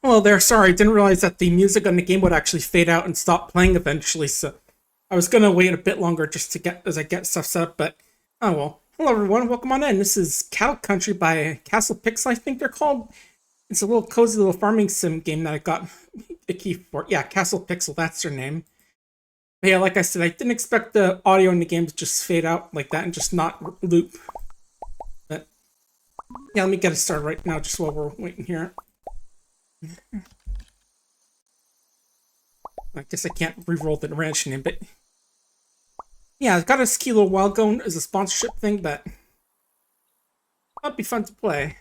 Hello there, sorry, I didn't realize that the music on the game would actually fade out and stop playing eventually, so I was gonna wait a bit longer just to get stuff set up, but oh well. Hello everyone, welcome on in. This is Cow Country by Castle Pixel, I think they're called. It's a little cozy little farming sim game that I got a key for. Yeah, Castle Pixel, that's their name. But yeah, like I said, I didn't expect the audio in the game to just fade out like that and just not loop. But yeah, let me get it started right now just while we're waiting here. I guess I can't re-roll the ranch name, but yeah, I got a ski a little while ago as a sponsorship thing, but that'd be fun to play.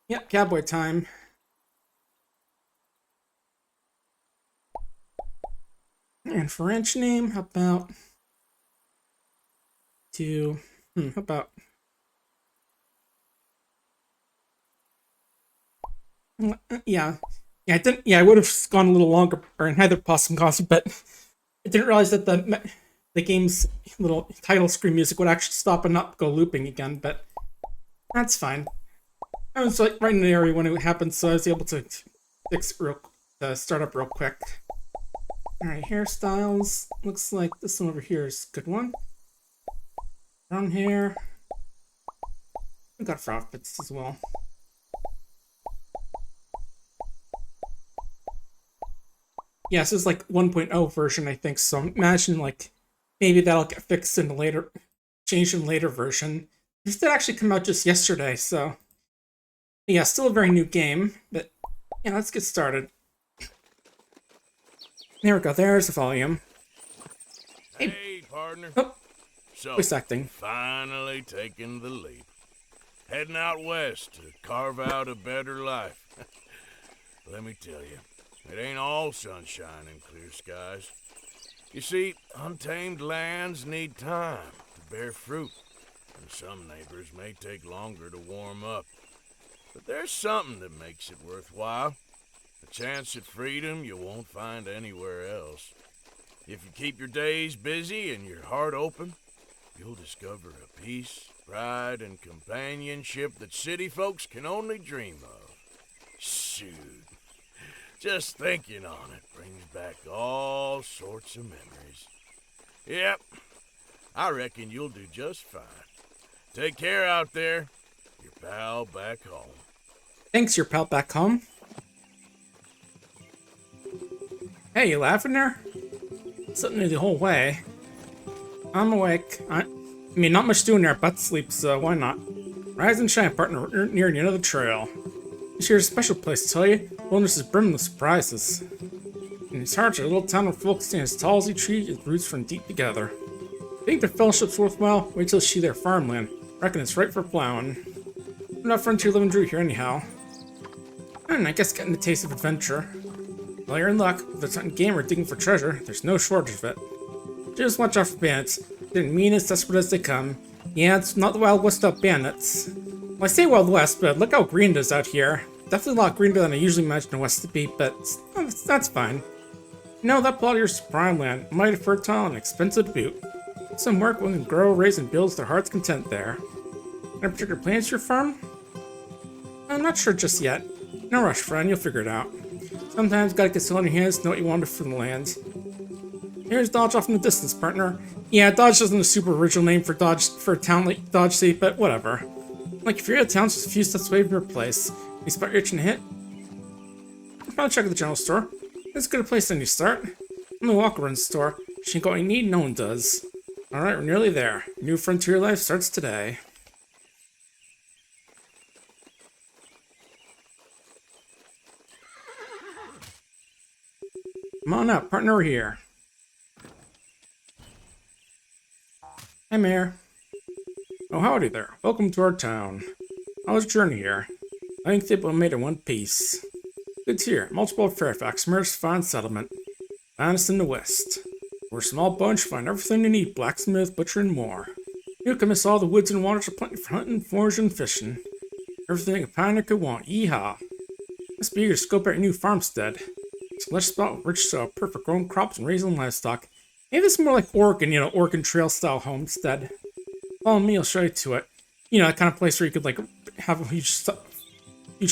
Yep, Cowboy time. And for ranch name, how about how about yeah. Yeah, I didn't. Yeah, I would have gone a little longer or in Heather Possum Coffee, but I didn't realize that the game's little title screen music would actually stop and not go looping again. But that's fine. I was like right in the area when it happened, so I was able to fix it start up real quick. All right, hairstyles. Looks like this one over here is a good one. Brown hair. We got for outfits as well. Yeah, this is like 1.0 version, I think. So imagine like maybe that'll get fixed in the later, changed in later version. This did actually come out just yesterday, so yeah, still a very new game. But yeah, let's get started. There we go. There's the volume. Hey, partner. Oh, So, voice acting. finally taking the leap. Heading out west to carve out a better life. Let me tell you, it ain't all sunshine and clear skies. You see, untamed lands need time to bear fruit, and some neighbors may take longer to warm up. But there's something that makes it worthwhile. A chance at freedom you won't find anywhere else. If you keep your days busy and your heart open, you'll discover a peace, pride, and companionship that city folks can only dream of. Shoot. Just thinking on it brings back all sorts of memories. Yep, I reckon you'll do just fine. Take care out there. Your pal back home. Thanks, your pal back home. Hey, you laughing there? Sitting there the whole way. I'm awake. I mean, not much doing there, but sleep, so why not? Rise and shine, partner. We're near the end of the trail. This here's a special place, to tell you. Wilderness is brimming with surprises. In its heart, a little town of folks stand as tall as a tree, its roots run deep together. Think their fellowship's worthwhile? Wait till you see their farmland. Reckon it's right for plowing. We're not frontier living drew here anyhow. And I guess getting the taste of adventure. Well, you're in luck. If there's hunting game or digging for treasure, there's no shortage of it. Just watch out for bandits. They're mean as desperate as they come. Yeah, it's not the Wild West without bandits. Well, I say Wild West, but look how green it is out here. Definitely a lot greener than I usually imagine the West to be, but that's fine. You know, that plot of yours is prime land, mighty fertile and expensive to boot. Some work one can grow, raise, and build to their heart's content there. Any particular plans for your farm? I'm not sure just yet. No rush, friend, you'll figure it out. Sometimes gotta get still on your hands to know what you want from the land. Here's Dodge off in the distance, partner. Yeah, Dodge isn't a super original name for a town like Dodge City, but whatever. Like, if you're out of town, just a few steps away from your place. You spot you're itching to hit? I'll probably check at the general store. It's a good place then you start. I'm the walk around the store. She ain't got what you need, no one does. Alright, we're nearly there. New frontier life starts today. Come on up, partner, we're here. Hi, Mayor. Oh, howdy there. Welcome to our town. How was your journey here? I think they've made in one piece. Good to hear. Multiple of Fairfax, Mayor's fine settlement. Finest in the West. We're a small bunch, find everything you need, blacksmith, butcher, and more. You can miss all the woods and waters are plenty for hunting, foraging, and fishing. Everything a pioneer could want. Yee-haw. Must be eager to scope out your new farmstead. It's a lush spot with rich soil, perfect growing crops, and raising livestock. Maybe this is more like Oregon, Oregon Trail style homestead. Follow me, I'll show you to it. That kind of place where you could like have a huge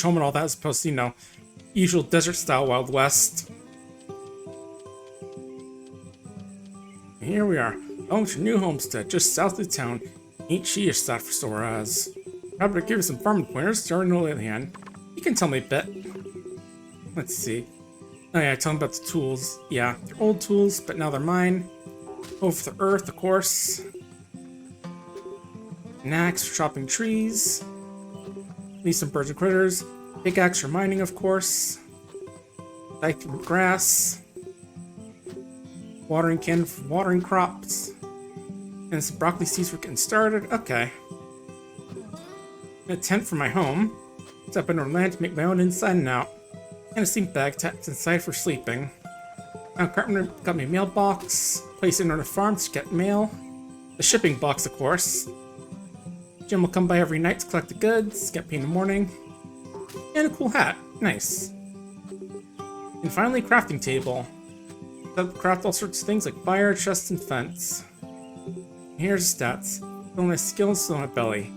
home and all that, as opposed to, usual desert-style Wild West. Here we are, home to your new homestead, just south of town. Ain't she a sight for sore eyes? I'm gonna give you some farming pointers, starting on the other hand. You can tell me a bit. Let's see. Oh yeah, tell them about the tools. Yeah, they're old tools, but now they're mine. Over the earth, of course. An axe for chopping trees. Need some birds and critters. Pickaxe for mining, of course. Dyke for grass. Watering can for watering crops. And some broccoli seeds for getting started. Okay. And a tent for my home. Set up under land to make my own inside and out. And a sleep bag tucked inside for sleeping. Now carpenter got me a mailbox. Place it on a farm to get mail. The shipping box, of course. Jim will come by every night to collect the goods, get paid in the morning. And a cool hat. Nice. And finally, crafting table. Craft all sorts of things like fire, chest, and fence. Here's stats. Fill my skills, fill my belly.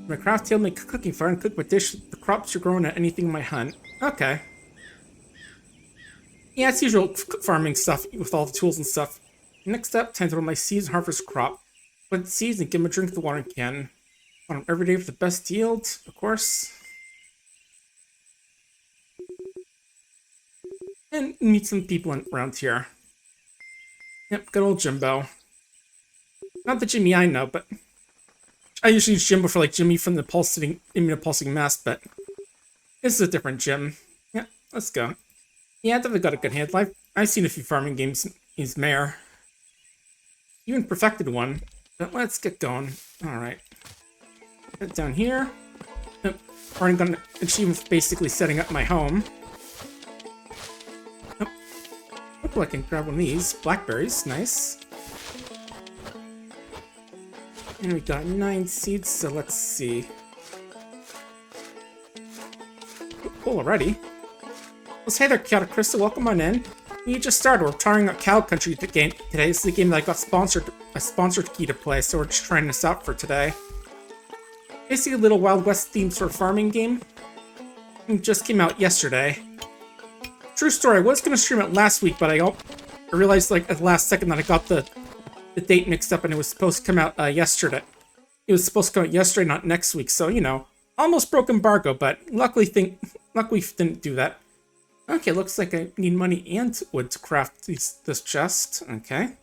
My craft table make cooking fire and cook my dish with the crops you're growing at anything in my hunt. Okay. Yeah, it's usual farming stuff with all the tools and stuff. Next up, time to roll my seeds and harvest crop. Plant seeds and give them a drink of the watering can. Want them every day for the best yield, of course. And meet some people around here. Yep, good old Jimbo. Not the Jimmy I know, but I usually use Jimbo for like Jimmy from the pulsing mask, but this is a different Jim. Yeah, let's go. Yeah, I definitely got a good hand. I've seen a few farming games. He's mayor. Even perfected one. But let's get going. Alright. Get down here. Yep. Already got an achievement basically setting up my home. Yep. Hopefully I can grab one of these. Blackberries, nice. And we got 9 seeds, so let's see. Cool already. Well, hey there, Chaotic Crystal, welcome on in. We just started. We're trying out Cow Country today. This is the game that I got a sponsored key to play, so we're just trying this out for today. Basically a little Wild West themed sort of farming game. It just came out yesterday. True story, I was going to stream it last week, but I realized like at the last second that I got the date mixed up and it was supposed to come out yesterday. It was supposed to come out yesterday, not next week, so you know, almost broke embargo, but luckily didn't do that. Okay, looks like I need money and wood to craft this chest. Okay.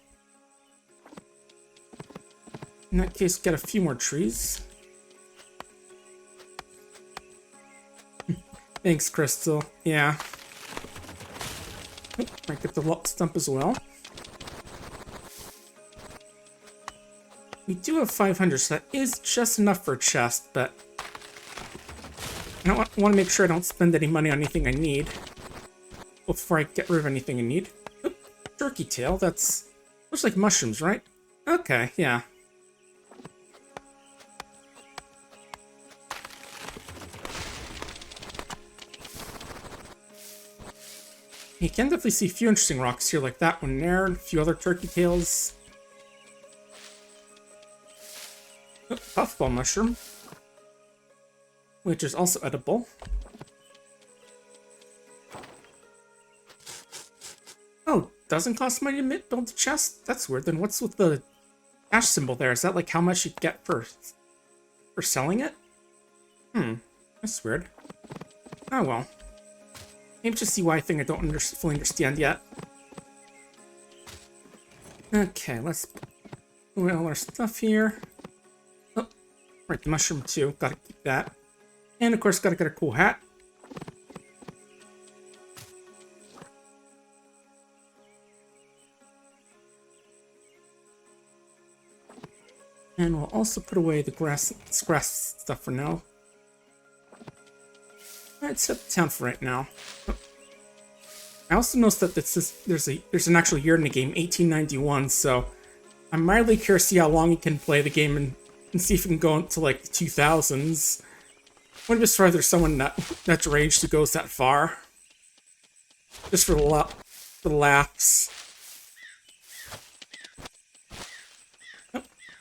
In that case, get a few more trees. Thanks, Crystal. Yeah. Oh, might get the stump as well. We do have 500, so that is just enough for a chest, but I want to make sure I don't spend any money on anything I need before I get rid of anything I need. Oop, turkey tail, looks like mushrooms, right? Okay, yeah. You can definitely see a few interesting rocks here, like that one there, and a few other turkey tails. Oh, puffball mushroom, which is also edible. Oh, doesn't cost money to build the chest? That's weird. Then what's with the hash symbol there? Is that like how much you get for selling it? That's weird. Oh well. Maybe just see why thing I don't fully understand yet. Okay, let's put all our stuff here. Oh, right, the mushroom too. Gotta keep that. And of course, gotta get a cool hat. And we'll also put away the grass stuff for now. Let's set the town for right now. I also noticed that there's an actual year in the game, 1891, so I'm mildly curious to see how long you can play the game and see if you can go into like the 2000s. I wouldn't be surprised if there's someone that's your age who goes that far. Just for the laughs.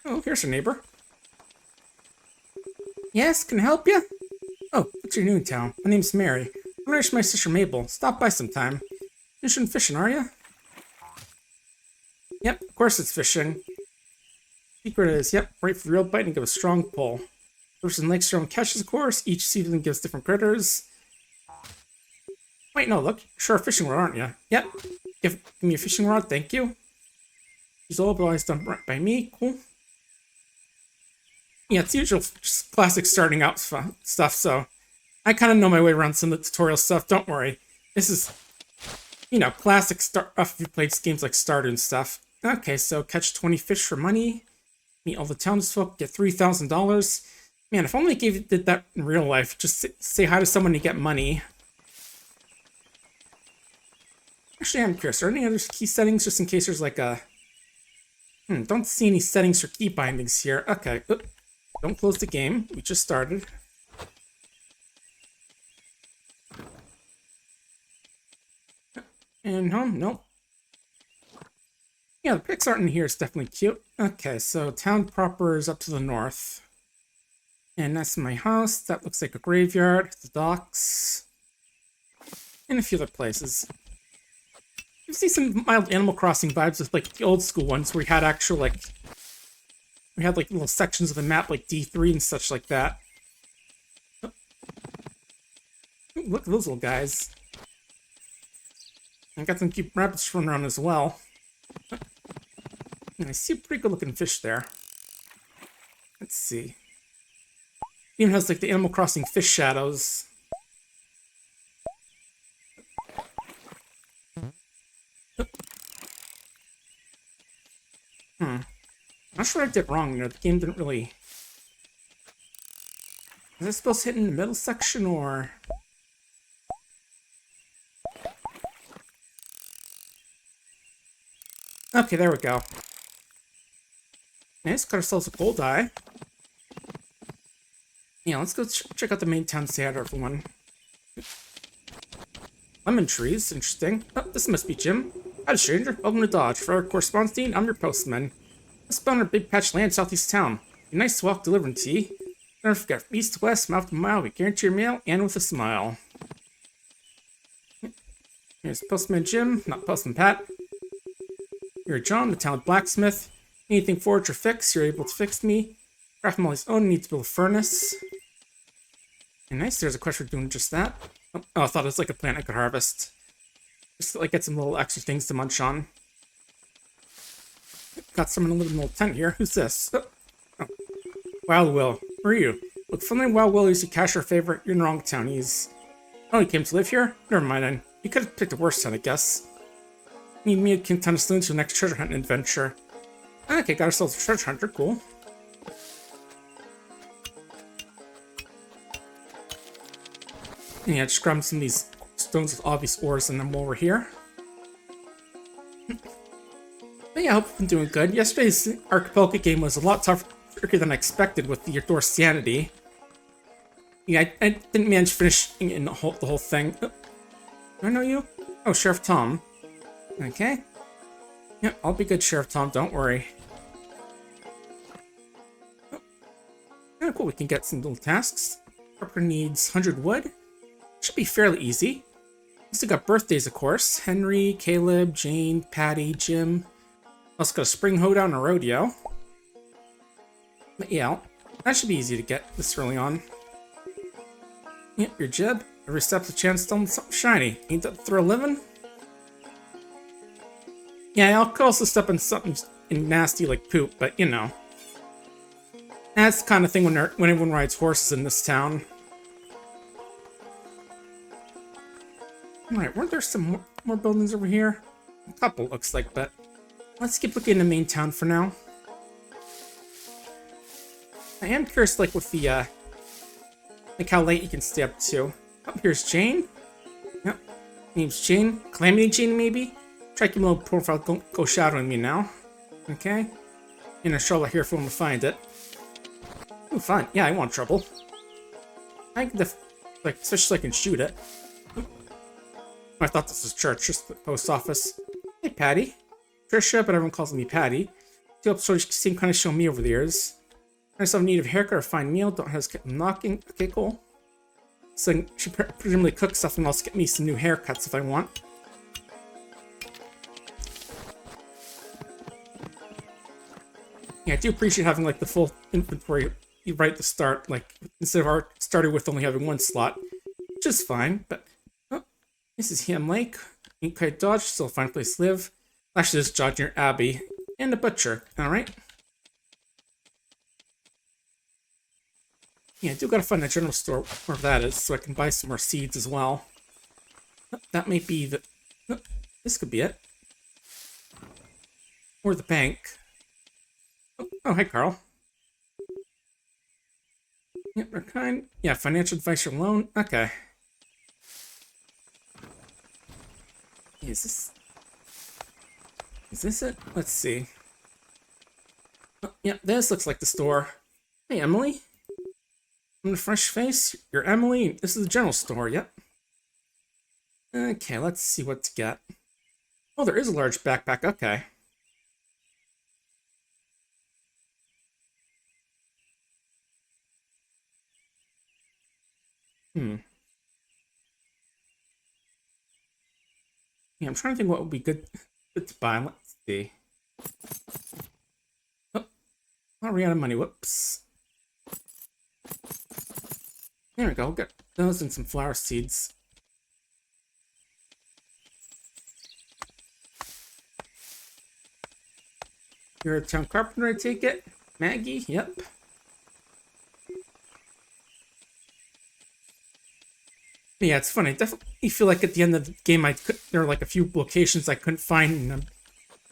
Oh, here's your neighbor. Yes, can I help you? Oh, what's your new in town? My name's Mary. I'm gonna my sister Mabel. Stop by sometime. You shouldn't fishing, are you? Yep, of course it's fishing. Secret is, yep, right for the real bite and give a strong pull. Person likes their own catches, of course. Each season gives different critters. Wait, no, look. You're sure a fishing rod, aren't you? Yep. Give me a fishing rod, thank you. He's all otherwise done right by me. Cool. Yeah, it's usual just classic starting out stuff, so I kind of know my way around some of the tutorial stuff. Don't worry. This is, you know, classic stuff if you played games like Stardew and stuff. Okay, so catch 20 fish for money. Meet all the townsfolk, get $3,000. Man, if only did that in real life. Just say hi to someone to get money. Actually, I'm curious. Are there any other key settings just in case there's like a... don't see any settings for key bindings here. Okay. Oop. Don't close the game. We just started. And home? Nope. Yeah, the pics art in here is definitely cute. Okay, so town proper is up to the north. And that's my house. That looks like a graveyard. The docks. And a few other places. You see some mild Animal Crossing vibes with like the old school ones where we had actual like... We had like little sections of the map like D3 and such like that. Oh. Ooh, look at those little guys. I got some cute rabbits running around as well. And I see a pretty good looking fish there. Let's see. It even has like the Animal Crossing fish shadows. Not sure what I did wrong, you know, the game didn't really... Is I supposed to hit in the middle section, or... Okay, there we go. Nice, got ourselves a gold eye. Yeah, let's go check out the main town, say hi to everyone. Lemon trees, interesting. Oh, this must be Jim. Hi, stranger. Welcome to Dodge. For our correspondence team, I'm your postman. Let's spell on a big patch of land southeast town. Be nice to walk delivering to you. Don't forget, from east to west, mile to mile, we guarantee your mail, and with a smile. Here's Postman Jim, not Postman Pat. You're John, the town blacksmith. Anything forge or fix, you're able to fix me. Craft Molly's own needs to build a furnace. And nice, there's a quest for doing just that. Oh, I thought it was like a plant I could harvest. Just to, like, get some little extra things to munch on. Got someone living in a little tent here. Who's this? Oh. Wild Will. Where are you? Look, friendly Wild Will is your cashier favorite. You're in the wrong town. He's... Oh, he came to live here? Never mind then. You could have picked a worse town, I guess. Need me and King Ton of Saloons for the next treasure hunting adventure. Okay, got ourselves a treasure hunter. Cool. And yeah, just grab some of these stones with obvious ores and then while we're here. But yeah, I hope you've been doing good. Yesterday's Archipelago game was a lot trickier than I expected with the Dorsianity. Yeah, I didn't manage finishing in the whole thing. Oh, do I know you? Oh, Sheriff Tom. Okay. Yeah, I'll be good, Sheriff Tom, don't worry. Oh, cool, we can get some little tasks. Carpenter needs 100 wood. Should be fairly easy. Also got birthdays, of course. Henry, Caleb, Jane, Patty, Jim. Also got a spring hoedown and a rodeo. But yeah, that should be easy to get this early on. Yep, your Jeb. Every step's a chance to something shiny. Ain't that for a living? Yeah, I'll also step in something nasty like poop, but you know. That's the kind of thing when everyone rides horses in this town. Alright, weren't there some more buildings over here? A couple, looks like, but let's keep looking in the main town for now. I am curious, like, with the, like, how late you can stay up to. Oh, here's Jane. Yep. Name's Jane. Calamity Jane, maybe? Try keeping a little profile, go shadowing me now. Okay. And a shovel here if you want to find it. Ooh, fun. Yeah, I want trouble. I can like, especially so I can shoot it. I thought this was church, just the post office. Hey, Patty. Trisha, but everyone calls me Patty. You sort of seem kind of show me over the years. I just have need of a haircut or a fine meal. Don't hesitate knocking. Okay, cool. So she presumably cook stuff and also get me some new haircuts if I want. Yeah, I do appreciate having like the full inventory right at the start, like instead of our starting with only having one slot, which is fine. But oh, this is Ham Lake, Inkite Dodge, still a fine place to live. Actually, there's Judge near Abbey and a butcher. All right. Yeah, I do gotta find the general store where that is, so I can buy some more seeds as well. Oh, that may be the. Oh, this could be it. Or the bank. Oh, hey, Carl. Yep, they're kind. Yeah, financial advice or loan. Okay. Is this it? Let's see. Oh, yeah, this looks like the store. Hey, Emily. I'm the fresh face. You're Emily. This is the general store. Yep. Okay, let's see what to get. Oh, there is a large backpack. Okay. Yeah, I'm trying to think what would be good to buy. Let's see. Oh, already out of money. Whoops. There we go. We'll get those and some flower seeds. You're a town carpenter, I take it? Maggie? Yep. Yeah, it's funny. I definitely feel like at the end of the game, there were like a few locations I couldn't find, and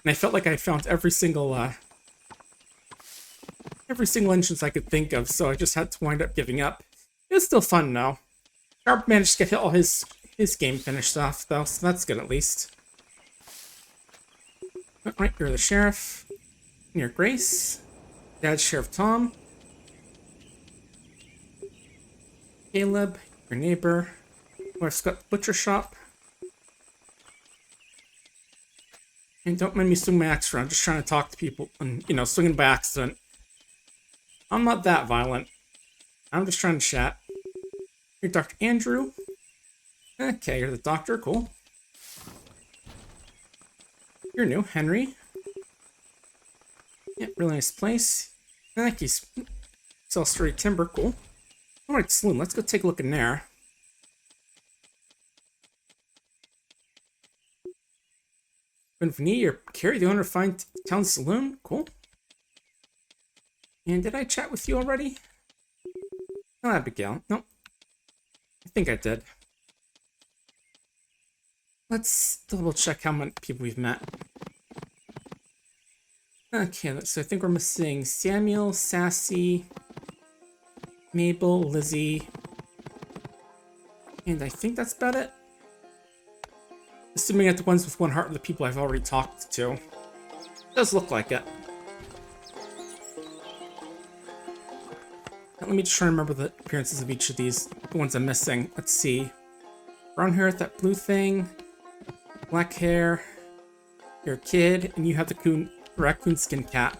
I felt like I found every single entrance I could think of. So I just had to wind up giving up. It was still fun though. Sharp managed to get all his game finished off though, so that's good at least. Alright, you're the sheriff. Near Grace. Dad's Sheriff Tom. Caleb, your neighbor. Wife's got the butcher shop. And don't mind me swinging my axe around, just trying to talk to people and, you know, swinging by accident. I'm not that violent. I'm just trying to chat. You're Dr. Andrew. Okay, you're the doctor, cool. You're new, Henry. Yeah, really nice place. I like you sell sturdy timber, cool. Alright, saloon, let's go take a look in there. Bienvenue, you're Carrie, the owner of Fine Town Saloon, cool. And did I chat with you already? Oh, Abigail, no. I think I did. Let's double check how many people we've met. Okay, so I think we're missing Samuel, Sassy, Mabel, Lizzie, and I think that's about it. Assuming that the ones with one heart are the people I've already talked to. Does look like it. Now, let me just try and remember the appearances of each of these, the ones I'm missing. Let's see. Brown hair with that blue thing. Black hair. You're a kid, and you have the raccoon skin cap.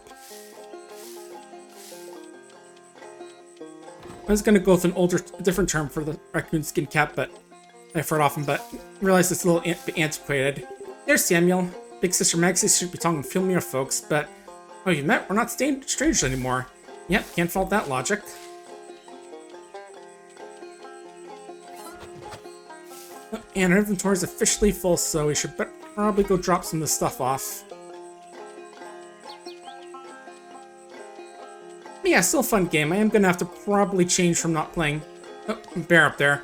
I was gonna go with a different term for the raccoon skin cap, but I've heard often, but realized it's a little antiquated. There's Samuel. Big Sister Maxie should be talking to familiar folks, but oh, you met? We're not strangers anymore. Yep, can't fault that logic. And our inventory is officially full, so we should probably go drop some of this stuff off. But yeah, still a fun game. I am gonna have to probably change from not playing. Oh, bear up there.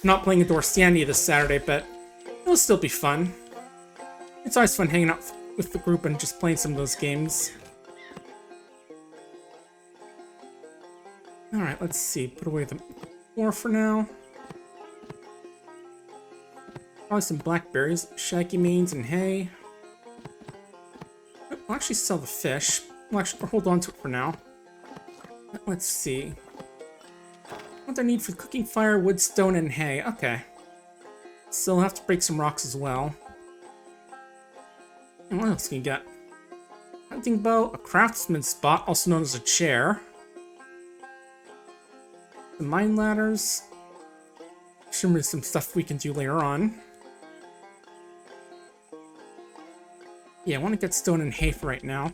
Not playing Dorsiani this Saturday, but it'll still be fun. It's always fun hanging out with the group and just playing some of those games. Alright, let's see. Put away the ore for now. Probably some blackberries, shaggy beans, and hay. I'll actually sell the fish. We'll actually hold on to it for now. Let's see. What do I need for cooking fire, wood, stone, and hay? Okay. Still have to break some rocks as well. And what else can you get? Hunting bow, a craftsman's spot, also known as a chair. The mine ladders. Assuming there's some stuff we can do later on. Yeah, I want to get stone and hay for right now.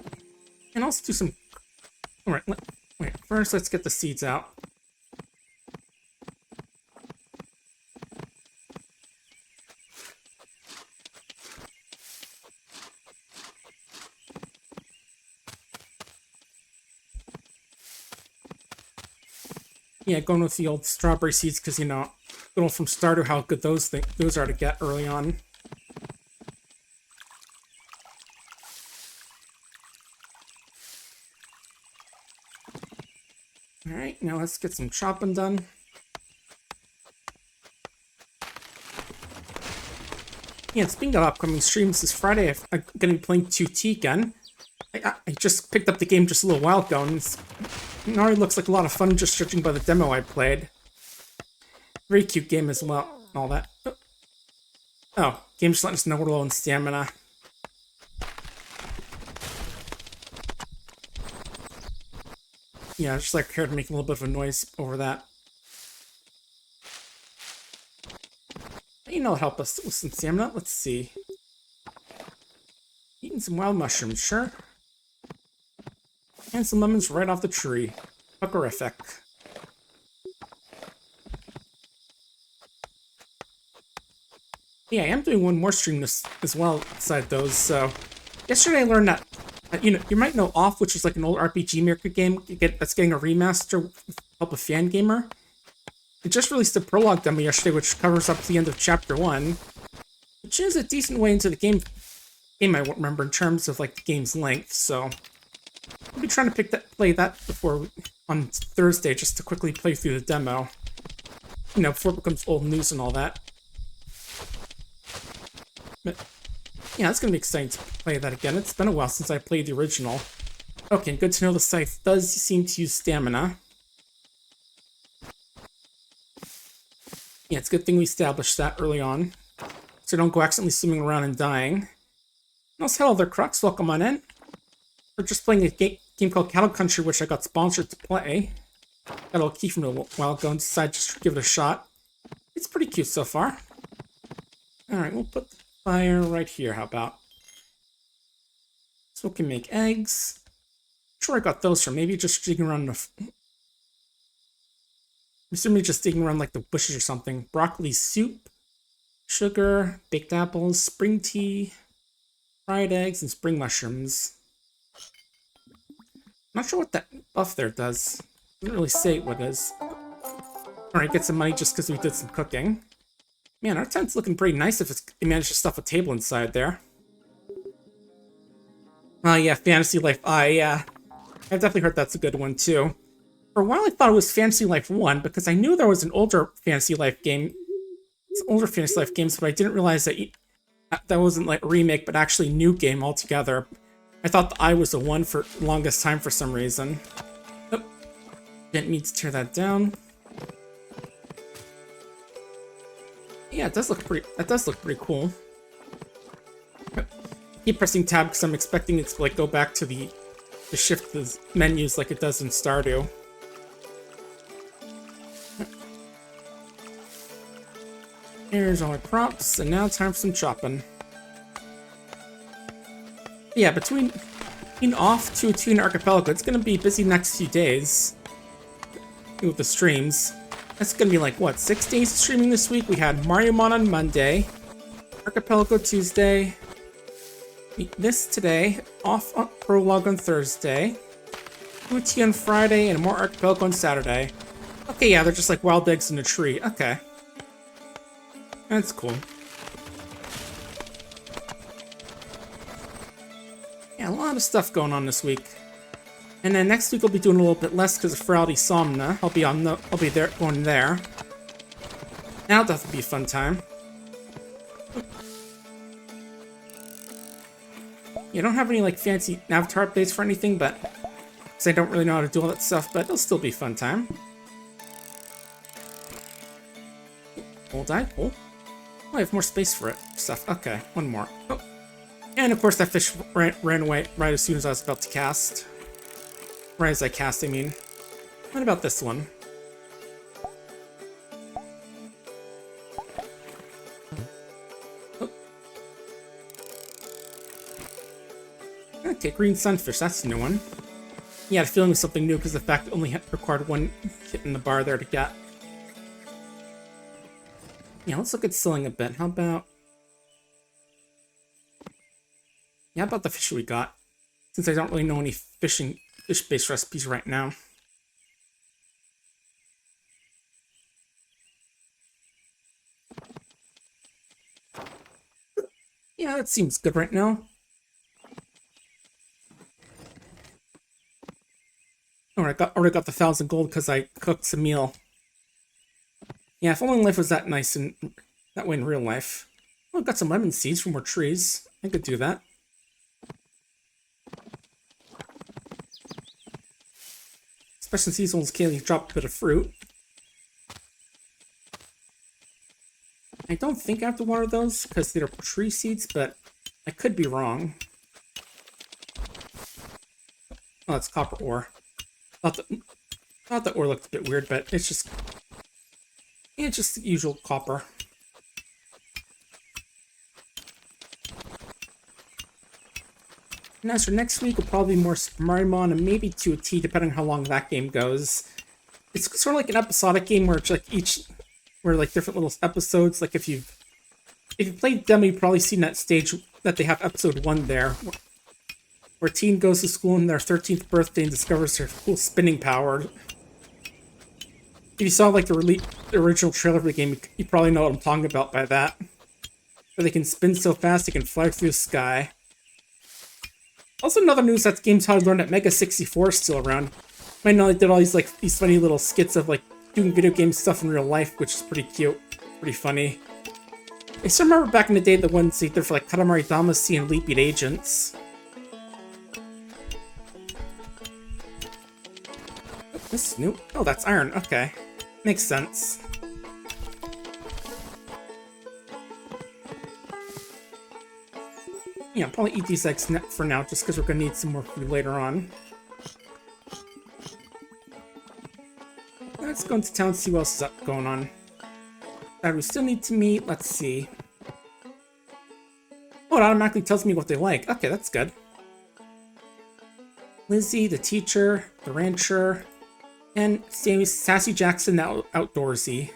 And also do some... Alright, wait, first let's get the seeds out. Yeah, going with the old strawberry seeds because, you know, going from starter how good those are to get early on. Alright, now let's get some chopping done. Yeah, speaking of upcoming streams, this Friday I'm going to be playing 2T again. I just picked up the game just a little while ago, and it already looks like a lot of fun just judging by the demo I played. Very cute game as well, and all that. Oh, game's just letting us know we're low on stamina. Yeah, I just like here to make a little bit of a noise over that. You know, help us with some stamina. Let's see. Eating some wild mushrooms, sure. And some lemons right off the tree. Fuckerific. Yeah, I am doing one more stream as well beside those, so... Yesterday I learned that, you might know Off, which is like an old RPG Maker game that's getting a remaster with help of Fangamer. It just released a prologue demo yesterday, which covers up to the end of Chapter 1, which is a decent way into the game I won't remember in terms of, like, the game's length, so... I'll be trying to play that on Thursday, just to quickly play through the demo. You know, before it becomes old news and all that. But, yeah, it's gonna be exciting to play that again. It's been a while since I played the original. Okay, good to know the scythe does seem to use stamina. Yeah, it's a good thing we established that early on. So don't go accidentally swimming around and dying. And also, hello there, Crux. Welcome on in. We're just playing a game called Cattle Country, which I got sponsored to play. Got a little key from a while ago and decided just to give it a shot. It's pretty cute so far. Alright, we'll put the fire right here, how about? So we can make eggs. I'm sure I got those from maybe just digging around I'm assuming just digging around like the bushes or something. Broccoli soup, sugar, baked apples, spring tea, fried eggs, and spring mushrooms. Not sure what that buff there does. Doesn't really say what it is. Alright, get some money just because we did some cooking. Man, our tent's looking pretty nice if it managed to stuff a table inside there. Oh yeah, Fantasy Life I, I've definitely heard that's a good one too. For a while I thought it was Fantasy Life 1 because I knew there was an older Fantasy Life game. Older Fantasy Life games, but I didn't realize that that wasn't like a remake, but actually a new game altogether. I thought the I was the one for the longest time for some reason. Oh, didn't mean to tear that down. Yeah, it does look pretty. That does look pretty cool. Keep pressing tab because I'm expecting it to like go back to the shift the menus like it does in Stardew. Here's all our props, and now time for some chopping. Yeah, between Off, 2-2, and Archipelago, it's gonna be busy next few days with the streams. That's gonna be like, what, 6 days of streaming this week? We had Mariamon on Monday, Archipelago Tuesday, this today, Off Prologue on Thursday, 2T on Friday, and more Archipelago on Saturday. Okay, yeah, they're just like wild eggs in a tree. Okay. That's cool. Yeah, a lot of stuff going on this week. And then next week I'll be doing a little bit less because of Ferality Somna. I'll be there going there. Now that'll be a fun time. Yeah, I don't have any like fancy avatar updates for anything, but because I don't really know how to do all that stuff, but it'll still be a fun time. Gold eye, cool. Oh, I have more space for it. Stuff. Okay, one more. Oh. And of course that fish ran away right as soon as I was about to cast. Right as I cast, I mean. What about this one? Oh. Okay, green sunfish, that's a new one. Yeah, I had a feeling it was something new because the fact it only required one hit in the bar there to get. Yeah, let's look at selling a bit. How about... Yeah, how about the fish we got? Since I don't really know any fish-based recipes right now. Yeah, that seems good right now. Alright, already got the 1,000 gold because I cooked some meal. Yeah, if only life was that nice and that way in real life. Oh, got some lemon seeds from more trees. I could do that. Especially since these ones can't drop a bit of fruit. I don't think I have to water those because they're tree seeds, but I could be wrong. Oh, it's copper ore. Thought the ore looked a bit weird, but it's just the usual copper. And as for next week, will probably be more Super Mario Mon and maybe to a T, depending on how long that game goes. It's sort of like an episodic game where it's like different little episodes. Like if you've played demo, you've probably seen that stage that they have episode 1 there, where a teen goes to school on their 13th birthday and discovers their cool spinning power. If you saw like the original trailer for the game, you probably know what I'm talking about by that. Where they can spin so fast they can fly through the sky. Also, another news that game's how I learned that Mega 64 is still around. I know they did all these funny little skits of like doing video game stuff in real life, which is pretty cute, pretty funny. I still remember back in the day the ones they did for like Katamari Damacy and Leap Beat Agents. Oh, this is new. Oh, that's iron. Okay, makes sense. Yeah, I'll probably eat these eggs for now, just because we're going to need some more food later on. Let's go into town and see what else is going on. We still need to meet. Let's see. Oh, it automatically tells me what they like. Okay, that's good. Lizzie, the teacher, the rancher, and Sassy Jackson, the outdoorsy.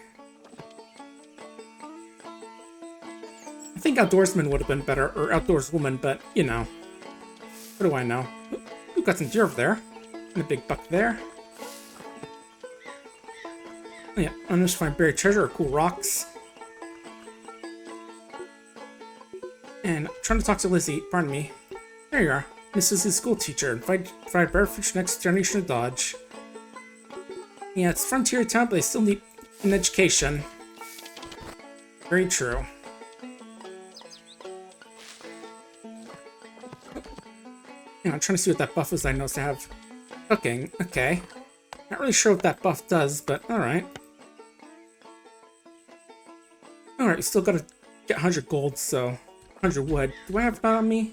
I think outdoorsman would have been better, or outdoorswoman, but, you know. What do I know? We've got some deer over there. And a big buck there. Oh yeah, unleashed find buried treasure or cool rocks. And I'm trying to talk to Lizzie, pardon me. There you are. This is his school teacher. Invite Bearfish next generation of Dodge. Yeah, it's frontier town, but they still need an education. Very true. Yeah, I'm trying to see what that buff is I noticed I have. Cooking, okay. Not really sure what that buff does, but alright. Alright, still gotta get 100 gold, so 100 wood. Do I have that on me?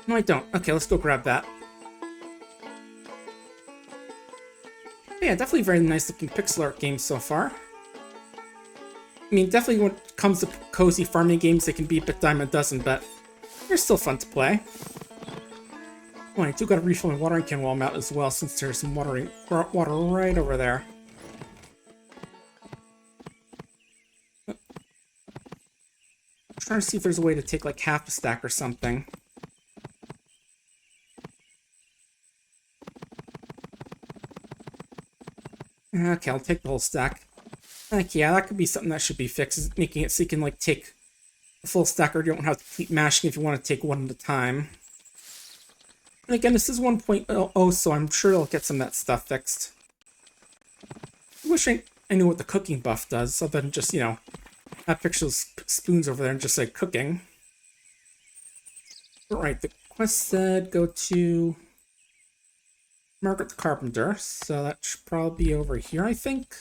No, I don't. Okay, let's go grab that. Yeah, definitely very nice looking pixel art game so far. I mean, definitely when it comes to cozy farming games, they can be a bit dime a dozen, but they're still fun to play. Oh, I do gotta refill my watering can while I'm out as well, since there's some water right over there. I'm trying to see if there's a way to take like half a stack or something. Okay, I'll take the whole stack. Like, yeah, that could be something that should be fixed, is making it so you can like take a full stack, or you don't have to keep mashing if you want to take one at a time. And again, this is 1.0, so I'm sure I'll get some of that stuff fixed. I wish I knew what the cooking buff does, other than just, you know, have pictures of spoons over there and just say cooking. Alright, the quest said go to Margaret the Carpenter, so that should probably be over here, I think.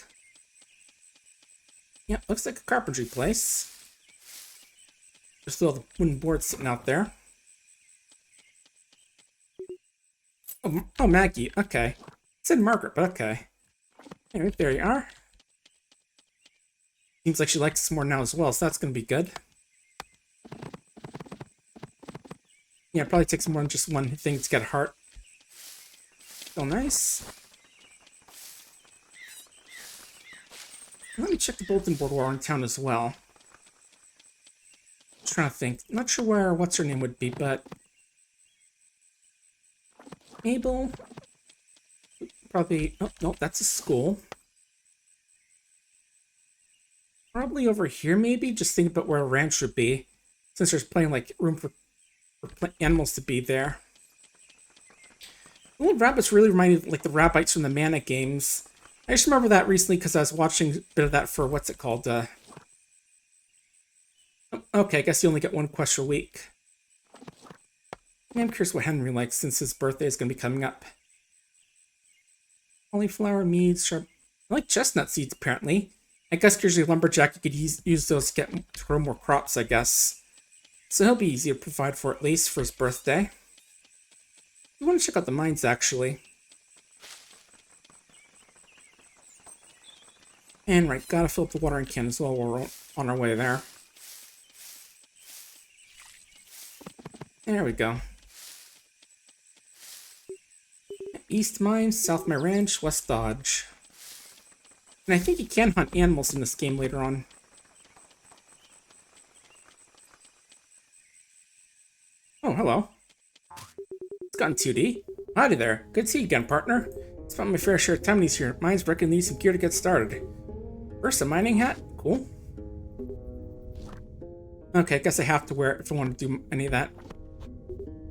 Yeah, looks like a carpentry place. There's still the wooden boards sitting out there. Oh, Maggie, okay. It said Margaret, but okay. Anyway, there you are. Seems like she likes us more now as well, so that's gonna be good. Yeah, it probably takes more than just one thing to get a heart. Still nice. Let me check the bulletin board while we're in town as well. Just trying to think. Not sure where what's her name would be, but Mabel. Probably. Oh no, that's a school. Probably over here, maybe. Just think about where a ranch would be, since there's plenty like room for animals to be there. The little rabbits really remind me of like the rabbits from the Mana games. I just remember that recently because I was watching a bit of that for what's it called? Okay, I guess you only get one quest a week. I'm curious what Henry likes since his birthday is going to be coming up. Cauliflower, mead, sharp. I like chestnut seeds apparently. I guess usually lumberjack you could use those to grow more crops, I guess. So he'll be easy to provide for at least for his birthday. We want to check out the mines actually. And right, gotta fill up the watering can as well while we're on our way there. There we go. East Mine, South My Ranch, West Dodge. And I think you can hunt animals in this game later on. Oh, hello. It's gotten 2D. Howdy there. Good to see you again, partner. It's about my fair share of time these here. Mine's reckon need some gear to get started. First, a mining hat. Cool. Okay, I guess I have to wear it if I want to do any of that.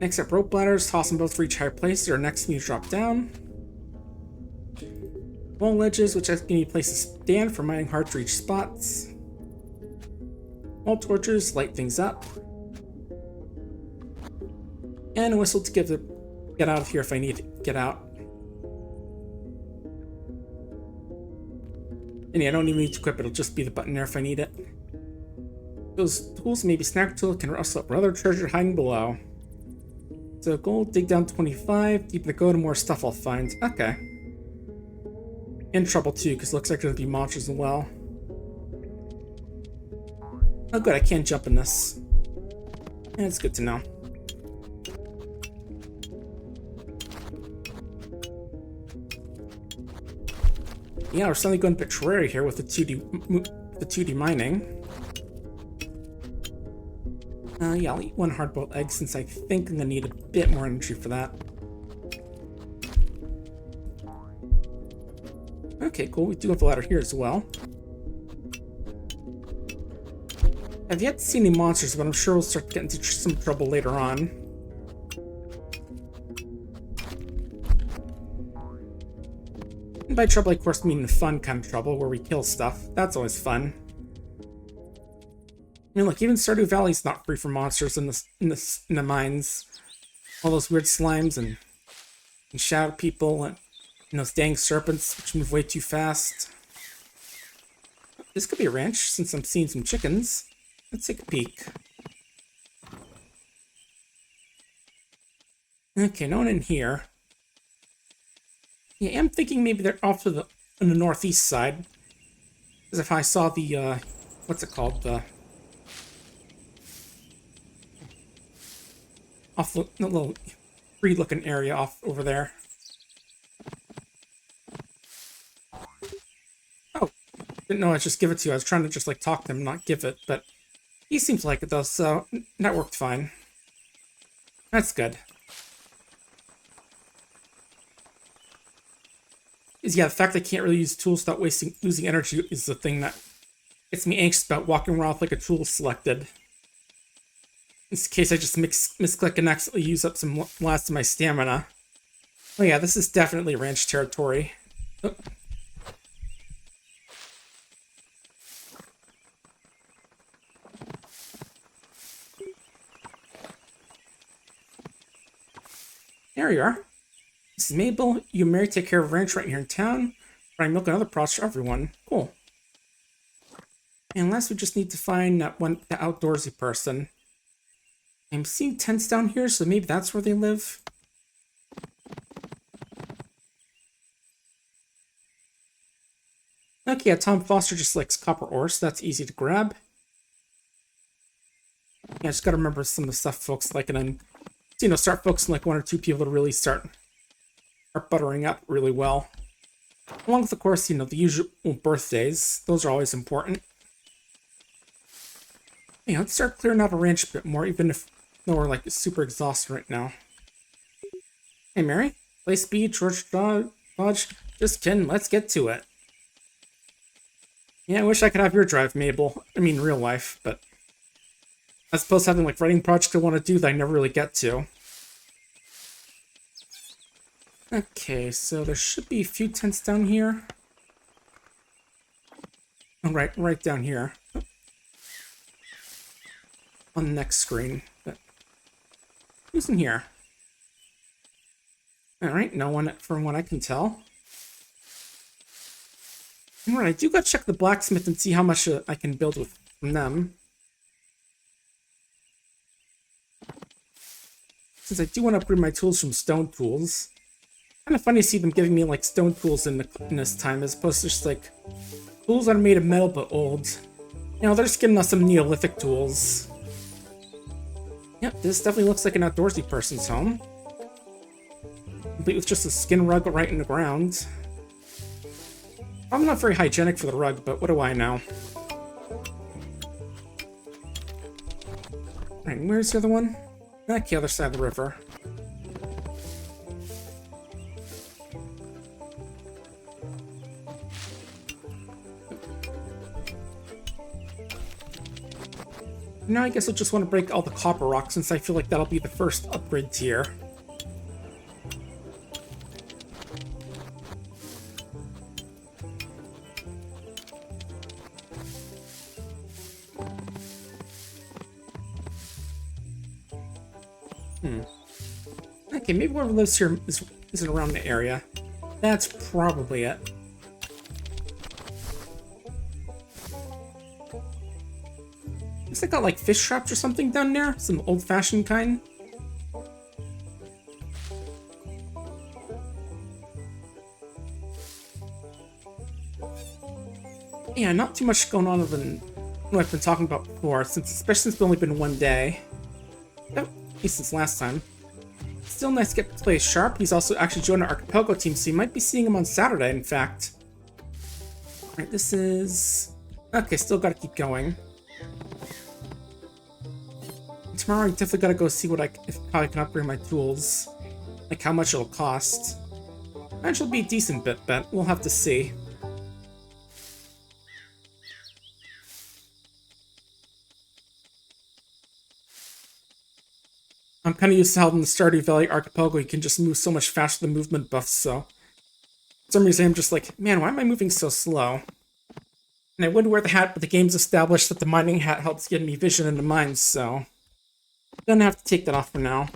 Next up, rope ladders. Toss them both for each higher place. Or next, you drop down. Wall ledges, which give me places to stand for mining hard to reach spots. Wall torches, light things up. And a whistle to get out of here if I need to get out. And yeah, I don't even need to equip it, it'll just be the button there if I need it. Those tools, maybe snack tool, can rustle up other treasure hiding below. So gold, dig down 25, deepen the go to more stuff I'll find. Okay. In trouble too, because it looks like there's gonna be monsters as well. Oh good, I can't jump in this. Yeah, it's good to know. Yeah, we're suddenly going to Terraria here with the 2D mining. Yeah, I'll eat one hard-boiled egg since I think I'm gonna need a bit more energy for that. Okay, cool. We do have a ladder here as well. I've yet to see any monsters, but I'm sure we'll start getting into some trouble later on. And by trouble, of course, I mean the fun kind of trouble, where we kill stuff. That's always fun. I mean, look, even Stardew Valley's not free from monsters in the mines. All those weird slimes and shadow people and those dang serpents which move way too fast. This could be a ranch since I'm seeing some chickens. Let's take a peek. Okay, no one in here. Yeah, I'm thinking maybe they're off to on the northeast side. Because if I saw the, what's it called? Off the little free-looking area off over there. Oh, didn't know I'd just give it to you. I was trying to just like talk to him, not give it, but he seems like it though, so that worked fine. That's good. Yeah, the fact that I can't really use tools without losing energy is the thing that gets me anxious about walking around with like a tool selected. In this case, I just misclick and accidentally use up some last of my stamina. Oh yeah, this is definitely ranch territory. Oh. There you are. This is Mabel. You and Mary take care of a ranch right here in town. Buying milk and other products for everyone. Cool. And last, we just need to find the outdoorsy person. I'm seeing tents down here, so maybe that's where they live. Okay, yeah, Tom Foster just likes copper ore, so that's easy to grab. Yeah, I just gotta remember some of the stuff folks like, and then You know, start focusing like 1 or 2 people to really start buttering up really well. Along with, of course, you know, the usual birthdays. Those are always important. Yeah, let's start clearing out a ranch a bit more, even if we're like super exhausted right now. Hey, Mary? Play speed, George Dodge. Just kidding, let's get to it. Yeah, I wish I could have your drive, Mabel. I mean, real life, but I suppose having like writing projects I want to do that I never really get to. Okay, so there should be a few tents down here. Oh, right down here. On the next screen. But who's in here? Alright, no one from what I can tell. Alright, I do gotta check the blacksmith and see how much I can build with from them. Since I do want to upgrade my tools from stone tools. Kind of funny to see them giving me like stone tools in this time as opposed to just like tools that are made of metal but old. You know, they're just giving us some Neolithic tools. Yep, this definitely looks like an outdoorsy person's home. Complete with just a skin rug right in the ground. Probably not very hygienic for the rug, but what do I know? Alright, where's the other one? Back the other side of the river. Now I guess I just want to break all the copper rocks since I feel like that'll be the first upgrade tier. Okay, maybe whoever lives here isn't around the area. That's probably it. Looks like got like fish traps or something down there. Some old-fashioned kind. Yeah, not too much going on other than what I've been talking about before, especially since it's only been 1 day. Oh, at least since last time. Still nice to get to play Sharp. He's also actually joined our Archipelago team, so you might be seeing him on Saturday, in fact. Alright, this is... Okay, still gotta keep going. Tomorrow I definitely gotta go see what how I can upgrade my tools. Like how much it'll cost. Eventually it'll be a decent bit, but we'll have to see. I'm kind of used to how in the Stardew Valley Archipelago you can just move so much faster than movement buffs, so... For some reason I'm just like, man, why am I moving so slow? And I would wear the hat, but the game's established that the mining hat helps give me vision in the mines, so... Gonna have to take that off for now.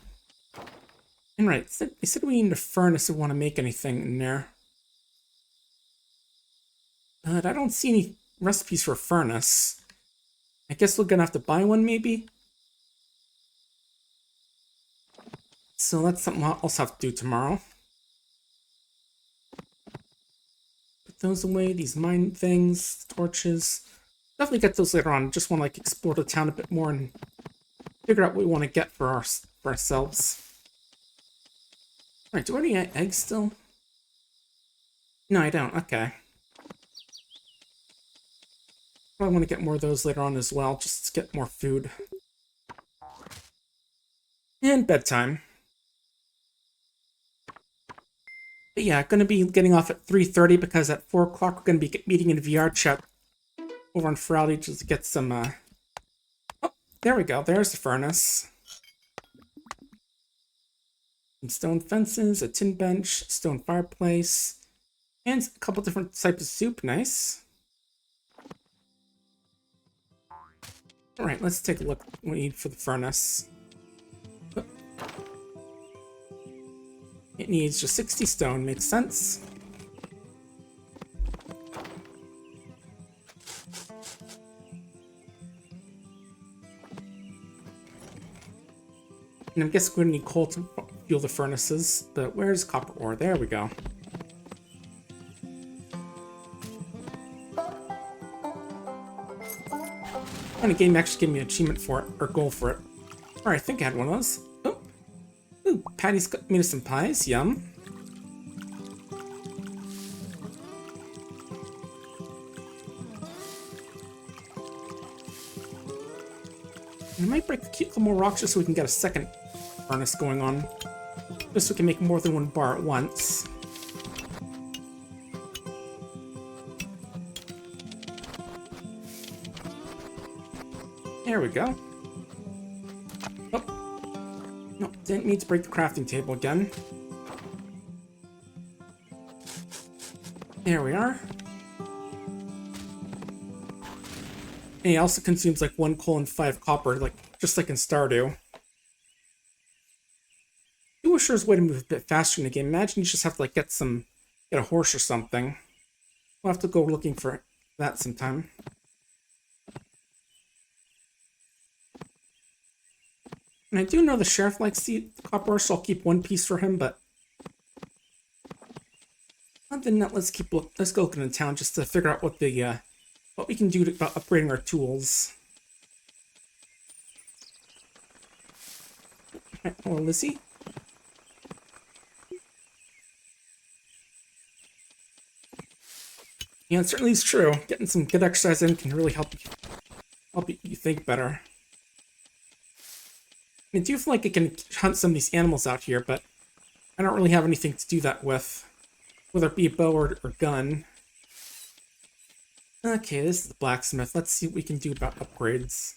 And right, they said we need a furnace if we want to make anything in there. But I don't see any recipes for a furnace. I guess we're gonna have to buy one, maybe? So that's something I'll also have to do tomorrow. Put those away, these mine things, torches. Definitely get those later on. Just want to like explore the town a bit more and figure out what we want to get for ourselves. Alright, do I have any eggs still? No, I don't. Okay. Probably want to get more of those later on as well, just to get more food. And bedtime. But yeah, gonna be getting off at 3:30 because at 4 o'clock we're gonna be meeting in VR chat over on Friday just to get some, Oh, there we go. There's the furnace. Some stone fences, a tin bench, stone fireplace, and a couple different types of soup. Nice. Alright, let's take a look at what we need for the furnace. It needs just 60 stone, makes sense. And I guess we're gonna need coal to fuel the furnaces, but where's copper ore? There we go. And the game actually gave me an achievement for it, or goal for it. Alright, I think I had one of those. Oh, Ooh, Patty's got made us some pies. Yum. I might break a couple more rocks just so we can get a second furnace going on. Just so we can make more than one bar at once. There we go. Oh. No, didn't mean to break the crafting table again. There we are. And it also consumes like 1 coal and 5 copper, like just like in Stardew. I wish there was a way to move a bit faster in the game. Imagine you just have to like get a horse or something. We'll have to go looking for that sometime. And I do know the sheriff likes the copper, so I'll keep 1 piece for him, but other than that, let's go looking in town just to figure out what we can do about upgrading our tools. Right, hello, Lizzie. Yeah, it certainly is true. Getting some good exercise in can really help you think better. I do feel like I can hunt some of these animals out here, but I don't really have anything to do that with, whether it be a bow or gun. Okay, this is the blacksmith. Let's see what we can do about upgrades.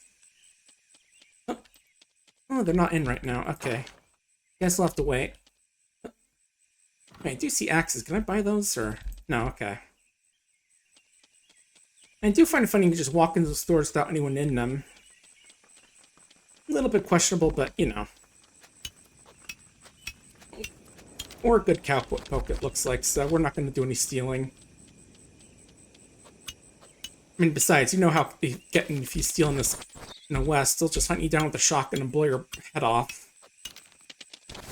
Oh, they're not in right now. Okay. Guess we'll have to wait. Okay, I do see axes. Can I buy those, or... No, okay. I do find it funny to just walk into the stores without anyone in them. A little bit questionable, but, you know. Or a good cowboy poke, it looks like, so we're not going to do any stealing. I mean, besides, you know how they get if you steal in this in the West, they'll just hunt you down with a shotgun and blow your head off.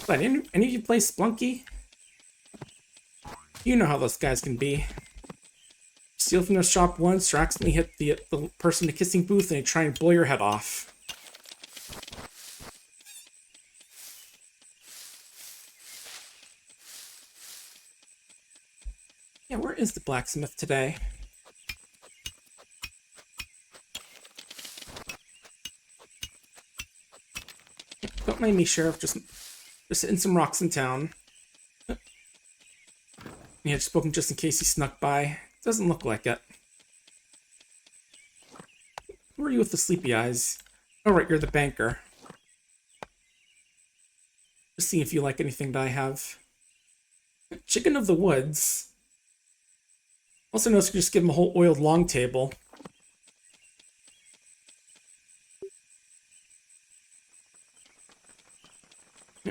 But any of you play Splunky? You know how those guys can be. Steal from their shop once, or accidentally hit the person in the kissing booth and they try and blow your head off. Yeah, where is the blacksmith today? Don't mind me, Sheriff. Just hitting some rocks in town. Yeah, just spoken just in case he snuck by. Doesn't look like it. Who are you with the sleepy eyes? Oh, right, you're the banker. Just seeing if you like anything that I have. Chicken of the woods. Also notice you can just give him a whole oiled long table.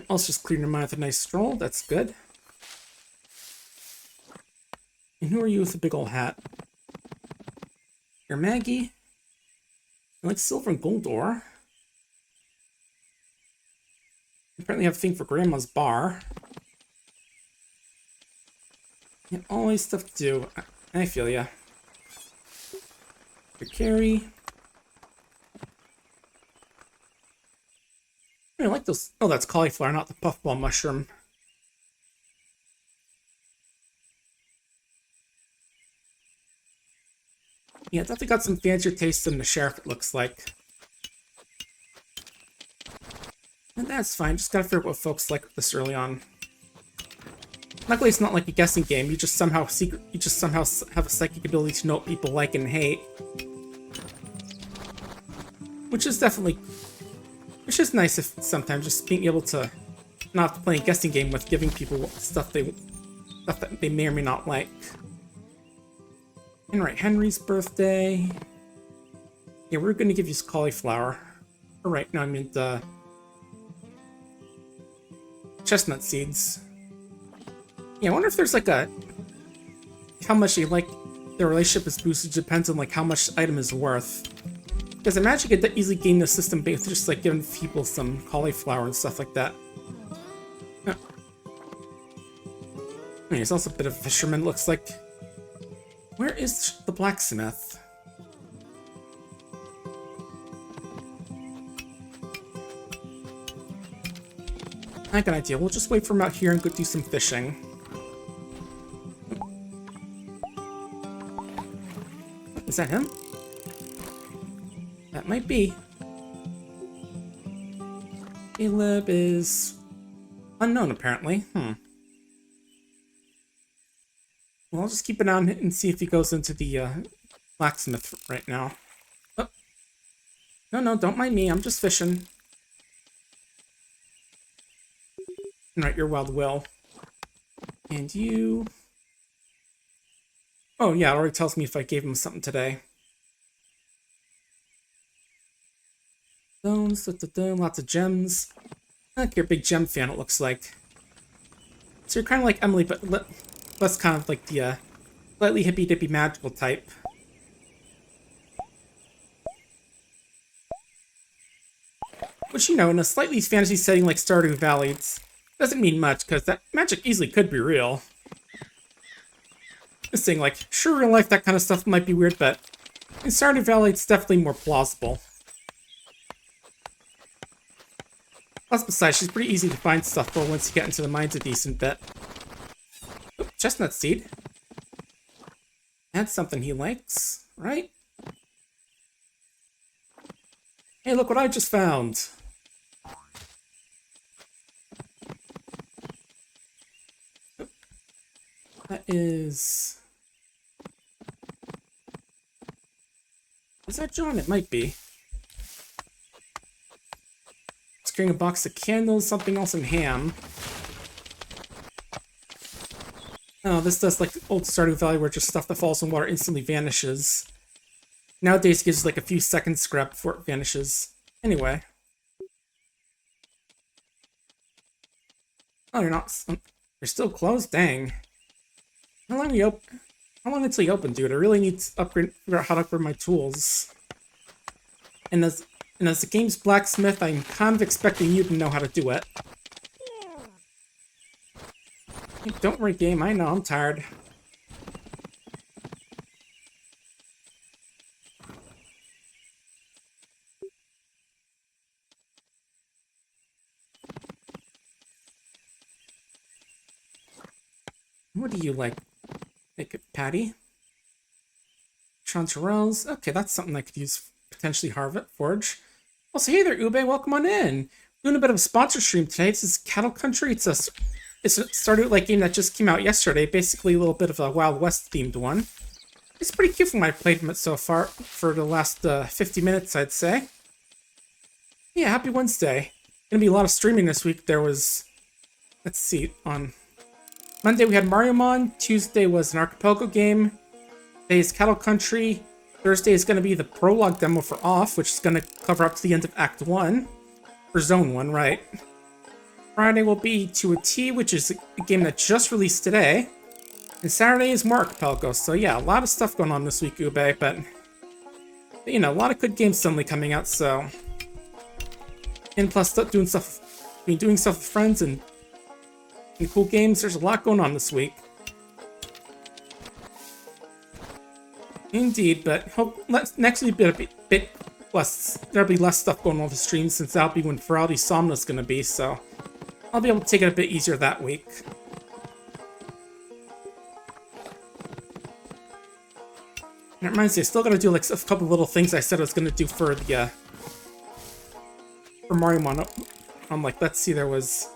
Also just clearing your mind with a nice stroll. That's good. And who are you with the big old hat? You're Maggie. I like silver and gold ore. Apparently have a thing for Grandma's bar. Yeah, always stuff to do. I feel ya. For carry. I like those. Oh, that's cauliflower, not the puffball mushroom. Yeah, definitely got some fancier taste than the sheriff, it looks like. And that's fine, just gotta figure out what folks like this early on. Luckily, it's not like a guessing game. You just somehow have a psychic ability to know what people like and hate. Which is nice if sometimes just being able to not have to play a guessing game with giving people stuff that they may or may not like. And right, Henry's birthday. Yeah, we're gonna give you cauliflower. Alright, no, I meant chestnut seeds. Yeah, I wonder if there's like how much you like the relationship is boosted depends on like how much the item is worth. Because I imagine you could easily game the system based just like giving people some cauliflower and stuff like that. Yeah. He's also a bit of a fisherman, looks like. Where is the blacksmith? I got an idea. We'll just wait for him out here and go do some fishing. Is that him? That might be. Caleb is unknown, apparently. Well, I'll just keep an eye on it and see if he goes into the blacksmith right now. Oh. No, don't mind me. I'm just fishing. Right, you're Wild Will. And you... Oh, yeah, it already tells me if I gave him something today. Stones, lots of gems. Like you're a big gem fan, it looks like. So you're kind of like Emily, but less kind of like the slightly hippy-dippy magical type. Which, you know, in a slightly fantasy setting like Stardew Valley, doesn't mean much, because that magic easily could be real. Just saying, like, sure, real life, that kind of stuff might be weird, but in Stardew Valley, it's definitely more plausible. Plus, besides, she's pretty easy to find stuff for once you get into the mines a decent bit. Oop, chestnut seed. That's something he likes, right? Hey, look what I just found! Oop. That is... Is that John? It might be. Carrying a box of candles, something else, and ham. Oh, this does like old Stardew Valley where just stuff that falls in water instantly vanishes. Nowadays it gives like a few seconds scrap before it vanishes. Anyway. Oh, you're you're still closed? Dang. How long until you open, dude? I really need to figure out how to upgrade my tools. And as the game's blacksmith, I'm kind of expecting you to know how to do it. Hey, don't worry, game. I know, I'm tired. What do you like? Make a patty? Chanterelles? Okay, that's something I could use potentially forge. Also, hey there, Ube, welcome on in. Doing a bit of a sponsor stream today. This is Cattle Country. It's a Stardew like game that just came out yesterday. Basically, a little bit of a Wild West themed one. It's pretty cute from what I've played from it so far for the last 50 minutes, I'd say. Yeah, happy Wednesday. Gonna be a lot of streaming this week. There was, let's see, on Monday we had Mario Mon. Tuesday was an Archipelago game. Today is Cattle Country. Thursday is going to be the prologue demo for Off, which is going to cover up to the end of Act 1. Or Zone 1, right? Friday will be To a T, which is a game that just released today. And Saturday is more Archipelago. So yeah, a lot of stuff going on this week, Ube. But you know, a lot of good games suddenly coming out, so... And plus, doing stuff with friends and cool games. There's a lot going on this week. Indeed, but next week be a bit less. There'll be less stuff going on with the stream since that'll be when Feraldi Somna's gonna be. So I'll be able to take it a bit easier that week. And it reminds me, I still gotta do like a couple little things I said I was gonna do for the for Mario Mon. I'm like, let's see, there's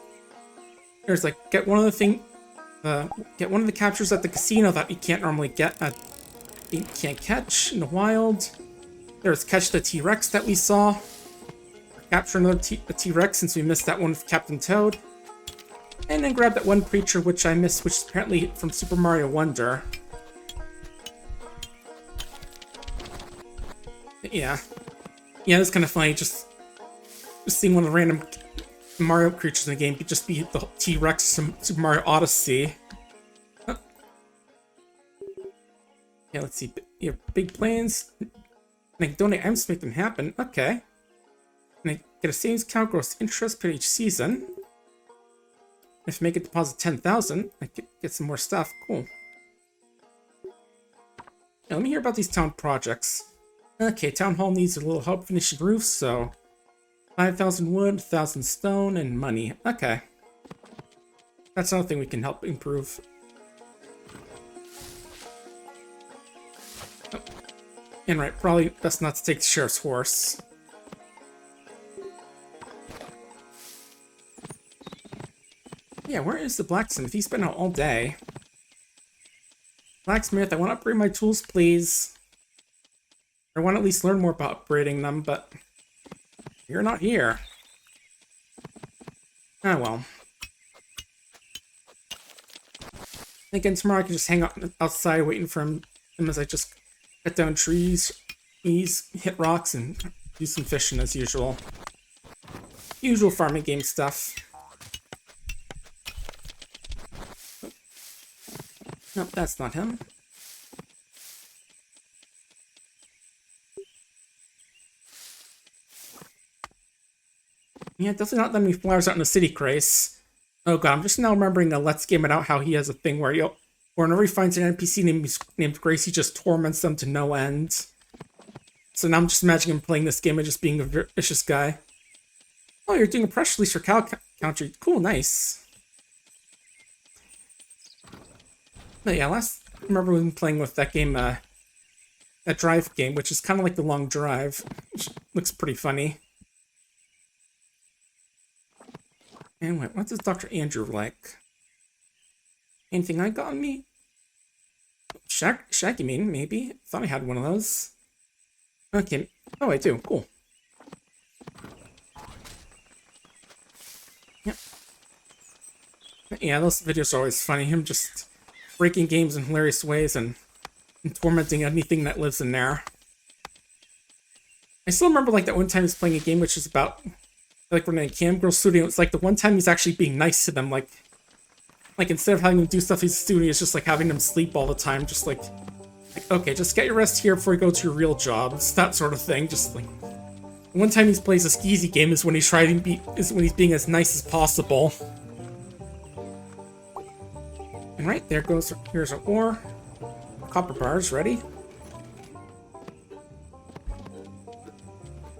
like get one of the captures at the casino that you can't normally get at. You can't catch in the wild. There's catch the T-Rex that we saw. Capture another T-Rex since we missed that one with Captain Toad. And then grab that one creature which I missed, which is apparently from Super Mario Wonder. Yeah. Yeah, it's kind of funny, just seeing one of the random Mario creatures in the game could just be the T-Rex from Super Mario Odyssey. Yeah, let's see. Your big plans. And I can donate items to make them happen. Okay. And I get a savings count, gross interest per each season. If I make a deposit 10,000, I get some more stuff. Cool. Now, let me hear about these town projects. Okay, town hall needs a little help finishing roofs, so 5,000 wood, 1,000 stone, and money. Okay. That's another thing we can help improve. Oh. And right, probably best not to take the sheriff's horse. Yeah, where is the blacksmith? He's been out all day. Blacksmith, I want to upgrade my tools, please. I want to at least learn more about upgrading them, but you're not here. Ah, well. Thinking tomorrow I can just hang out outside waiting for him as I just cut down trees, hit rocks, and do some fishing as usual. Usual farming game stuff. Nope, that's not him. Yeah, definitely not that many flowers out in the city, Grace. Oh god, I'm just now remembering Let's Game It Out how he has a thing where whenever he finds an NPC named Grace, he just torments them to no end. So now I'm just imagining him playing this game and just being a vicious guy. Oh, you're doing a press release for Cow Country. Cool, nice. But yeah, I remember we were playing with that game, that drive game, which is kind of like the long drive, which looks pretty funny. And wait, what does Dr. Andrew like? Anything I got on me? Shaggy mean, maybe? Thought I had one of those. Okay. Oh, I do. Cool. Yep. Yeah, those videos are always funny. Him just breaking games in hilarious ways and tormenting anything that lives in there. I still remember like that one time he was playing a game which is about like we're in a cam girl studio. It's like the one time he's actually being nice to them, like instead of having them do stuff he's doing, it's just like having them sleep all the time, just like okay, just get your rest here before you go to your real jobs, that sort of thing. Just like one time he plays a skeezy game is when he's trying to when he's being as nice as possible. And right there goes, here's our ore. Copper bars ready.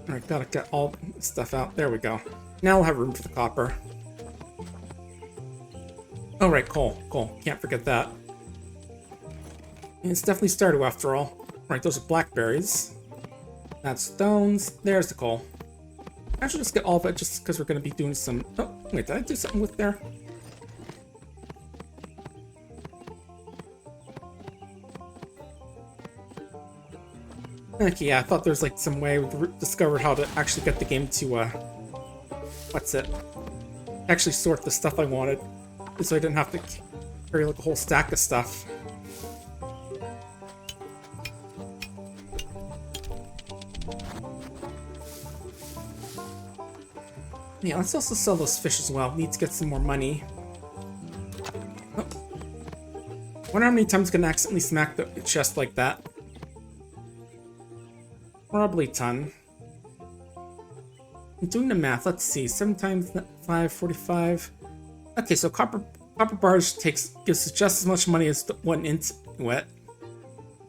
Alright, gotta get all this stuff out. There we go. Now we'll have room for the copper. Oh right, coal. Coal. Can't forget that. And it's definitely Stardew after all. Right, those are blackberries. That's stones. There's the coal. I should just get all of it just because we're going to be doing some... Oh, wait, did I do something with there? Okay, yeah, I thought there was like some way we discovered how to actually get the game to, what's it? Actually sort the stuff I wanted, so I didn't have to carry like a whole stack of stuff. Yeah, let's also sell those fish as well. Need to get some more money. Oh. Wonder how many times I'm gonna accidentally smack the chest like that. Probably a ton. I'm doing the math. Let's see. 7 times 5, 45. Okay, so copper bars gives us just as much money as the one into it.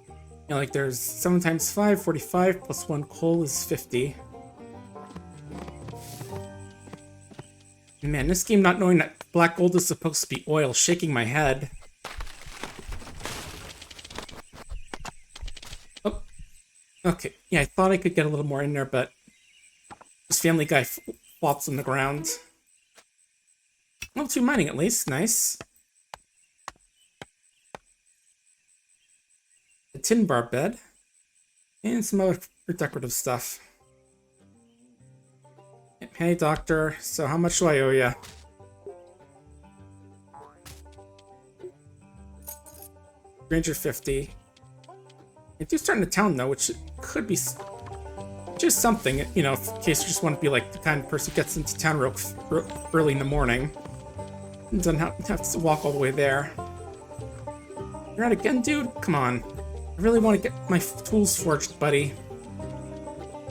You know, like there's 7 times 5, 45 plus 1 coal is 50. And man, this game not knowing that black gold is supposed to be oil, shaking my head. Oh. Okay, yeah, I thought I could get a little more in there, but this Family Guy flops on the ground. Level 2 mining at least, nice. A tin bar bed. And some other decorative stuff. Hey, doctor, so how much do I owe you? $350. I do start in the town, though, which could be just something, you know, in case you just want to be like the kind of person who gets into town real early in the morning. And doesn't have to walk all the way there. You're out again, dude? Come on. I really want to get my tools forged, buddy.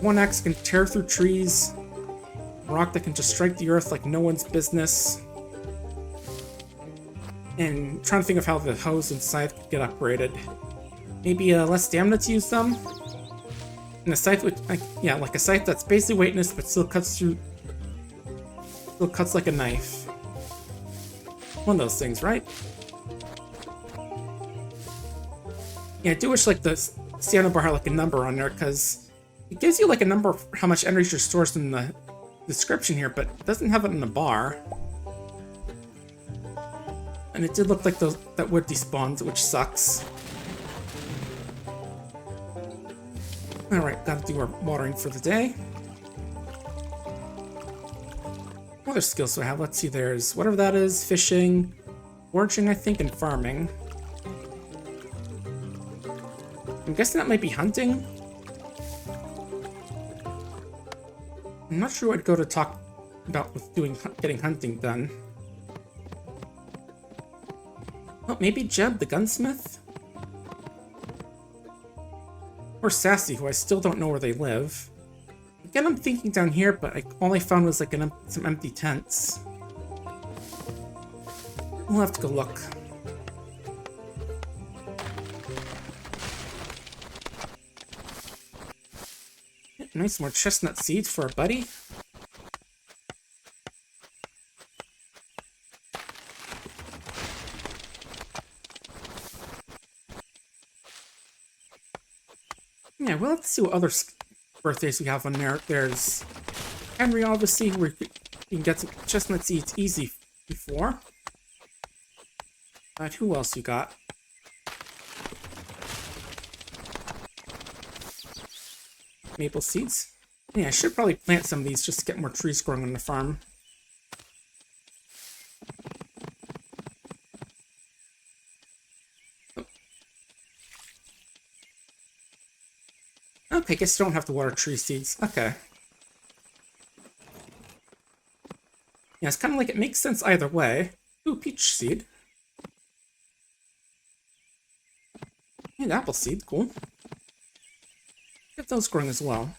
One axe can tear through trees. A rock that can just strike the earth like no one's business. And trying to think of how the hose and scythe could get upgraded. Maybe less stamina to use them? And a scythe which, yeah, like a scythe that's basically weightless but still cuts through... Still cuts like a knife. One of those things, right? Yeah, I do wish like the stamina bar had like a number on there, because it gives you like a number of how much energy you're stored in the description here, but it doesn't have it in the bar. And it did look like that would despawn, which sucks. Alright, gotta do our watering for the day. What other skills do I have? Let's see, there's whatever that is, fishing, foraging, I think, and farming. I'm guessing that might be hunting. I'm not sure what I'd go to talk about with getting hunting done. Oh, maybe Jeb the gunsmith? Or Sassy, who I still don't know where they live. Again, I'm thinking down here, but all I found was like some empty tents. We'll have to go look. Nice, more chestnut seeds for our buddy. Yeah, we'll have to see what other birthdays we have on there. There's Henry, obviously, where you can get some chestnut seeds easy before. But who else you got? Maple seeds. Yeah, I should probably plant some of these just to get more trees growing on the farm. Okay, guess you don't have to water tree seeds. Okay. Yeah, it's kind of like it makes sense either way. Ooh, peach seed. And apple seed, cool. Get those growing as well.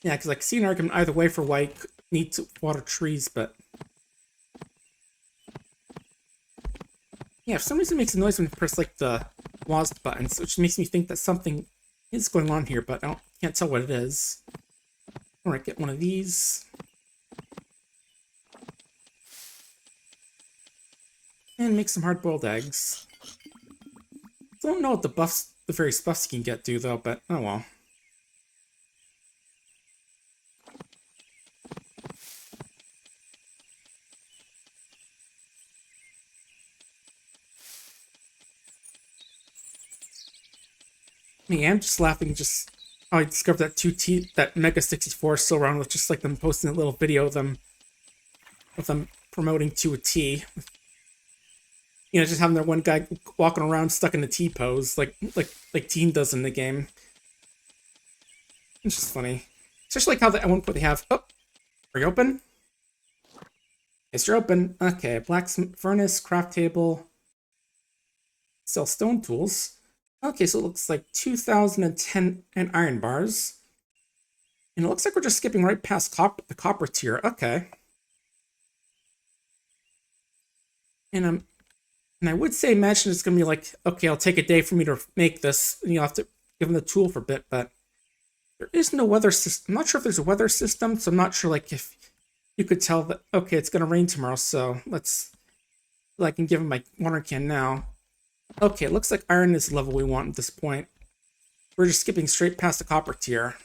Yeah, because I can see an argument either way for why you need to water trees, but... Yeah, for some reason it makes a noise when you press, like, the WASD buttons, which makes me think that something is going on here, but I can't tell what it is. Alright, get one of these. And make some hard-boiled eggs. Don't know what the various buffs you can get do, though, but oh well. I'm just laughing how I discovered that that Mega 64 is still around with just like them posting a little video of them promoting to a T. You know, just having their one guy walking around stuck in the T pose, like Teen does in the game. It's just funny. Especially like how at one point they have, oh, are you open? Yes, you're open. Okay, blacksmith furnace, craft table, sell stone tools. Okay, so it looks like 2010 and iron bars. And it looks like we're just skipping right past the copper tier. Okay. And I would say, imagine it's going to be like, okay, I'll take a day for me to make this, and you'll have to give them the tool for a bit, but there is no weather system. I'm not sure if there's a weather system, so I'm not sure, like, if you could tell that, okay, it's going to rain tomorrow, so I can give him my water can now. Okay, it looks like iron is the level we want at this point. We're just skipping straight past the copper tier.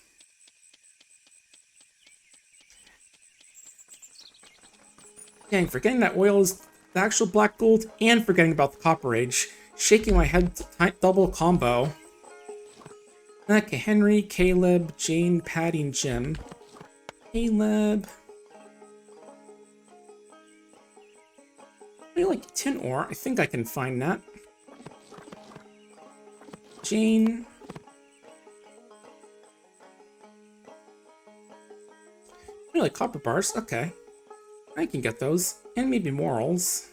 Dang, forgetting that oil is the actual black gold, and forgetting about the Copper Age. Shaking my head double combo. Okay, Henry, Caleb, Jane, Patty, and Jim. Caleb. I like tin ore. I think I can find that. Jane. I like copper bars. Okay. I can get those. And maybe morals.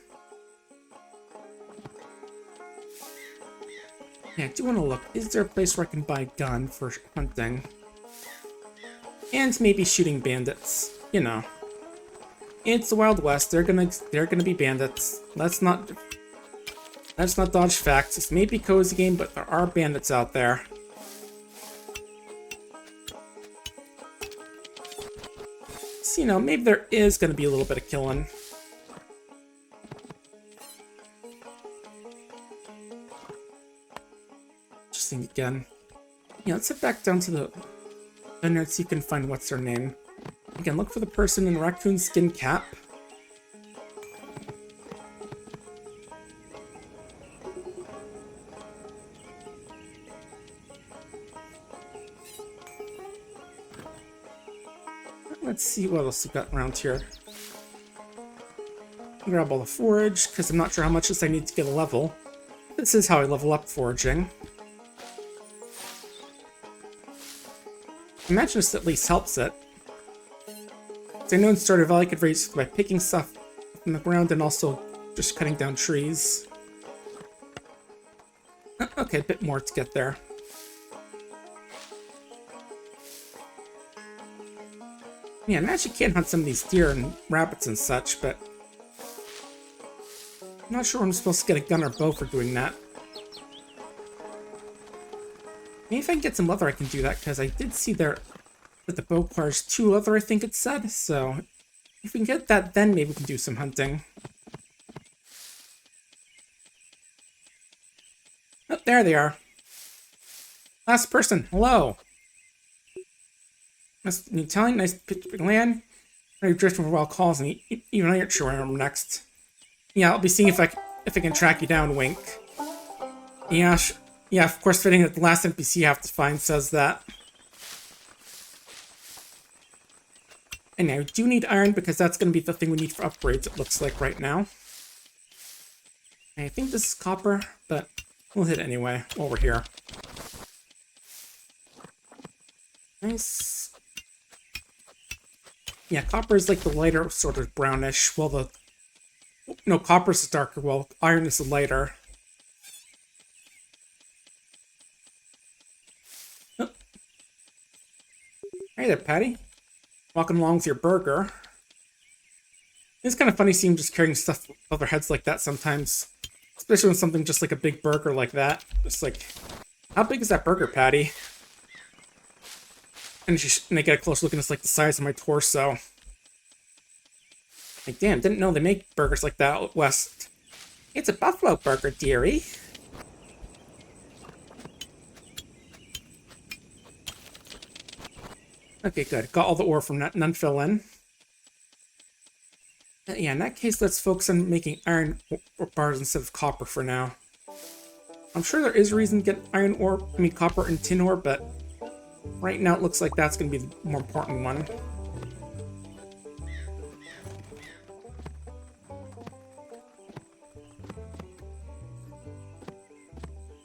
Yeah, I do want to look. Is there a place where I can buy a gun for hunting? And maybe shooting bandits. You know. It's the Wild West. They're gonna be bandits. Let's not dodge facts. This may be a cozy game, but there are bandits out there. you know, maybe there is going to be a little bit of killing. Just think again. Yeah, let's head back down to the vineyard, see if you can find what's her name. Again, look for the person in the raccoon skin cap. Let's see what else we got around here. Grab all the forage, because I'm not sure how much this I need to get a level. This is how I level up foraging. I imagine this at least helps it. I know in Stardew Valley I could raise by picking stuff from the ground and also just cutting down trees. Okay, a bit more to get there. Yeah, I imagine you can hunt some of these deer and rabbits and such, but I'm not sure I'm supposed to get a gun or bow for doing that. Maybe if I can get some leather I can do that, because I did see there that the bow requires 2 leather, I think it said, so if we can get that, then maybe we can do some hunting. Oh, there they are. Last person, hello. Nice Italian, nice big land. You're drifting for wild calls, and even I aren't sure where I'm next. Yeah, I'll be seeing if I can track you down, Wink. Yeah, yeah, of course, fitting that the last NPC you have to find says that. And now, we do need iron, because that's going to be the thing we need for upgrades, it looks like, right now. And I think this is copper, but we'll hit it anyway, while we're here. Nice. Yeah, copper is like the lighter, sort of brownish, while the... No, copper is darker, while iron is the lighter. Oh. Hey there, Patty. Walking along with your burger. It's kind of funny seeing them just carrying stuff above their heads like that sometimes. Especially when something just like a big burger like that. Just like, how big is that burger, Patty? And they get a close look and it's like the size of my torso. Like, damn, didn't know they make burgers like that out west. It's a buffalo burger, dearie. Okay, good. Got all the ore from that. None fell in. Yeah, in that case, let's focus on making iron ore bars instead of copper for now. I'm sure there is a reason to get iron ore, copper and tin ore, but right now it looks like that's going to be the more important one.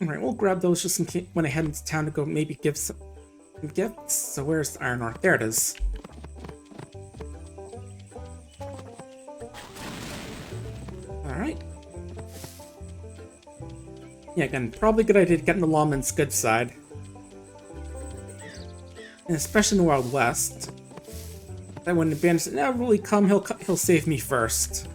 Alright, we'll grab those just in case when I head into town to go maybe give some gifts. So where's the iron ore? There it is. Alright. Yeah, again, probably a good idea to get in the lawman's good side. And especially in the Wild West. That when the bandits never really come, he'll save me first.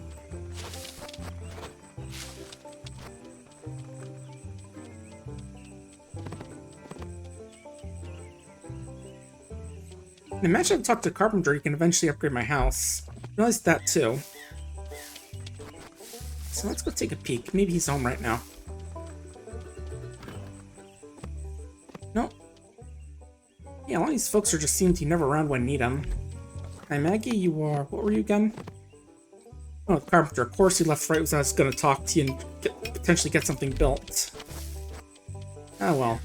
And imagine I talk to a carpenter, you can eventually upgrade my house. I realized that too. So let's go take a peek. Maybe he's home right now. Nope. Yeah, a lot of these folks are just seem to be never around when I need them. Hi, Maggie, you are... What were you again? Oh, the carpenter. Of course he left right as I was going to talk to you and potentially get something built. Oh, well.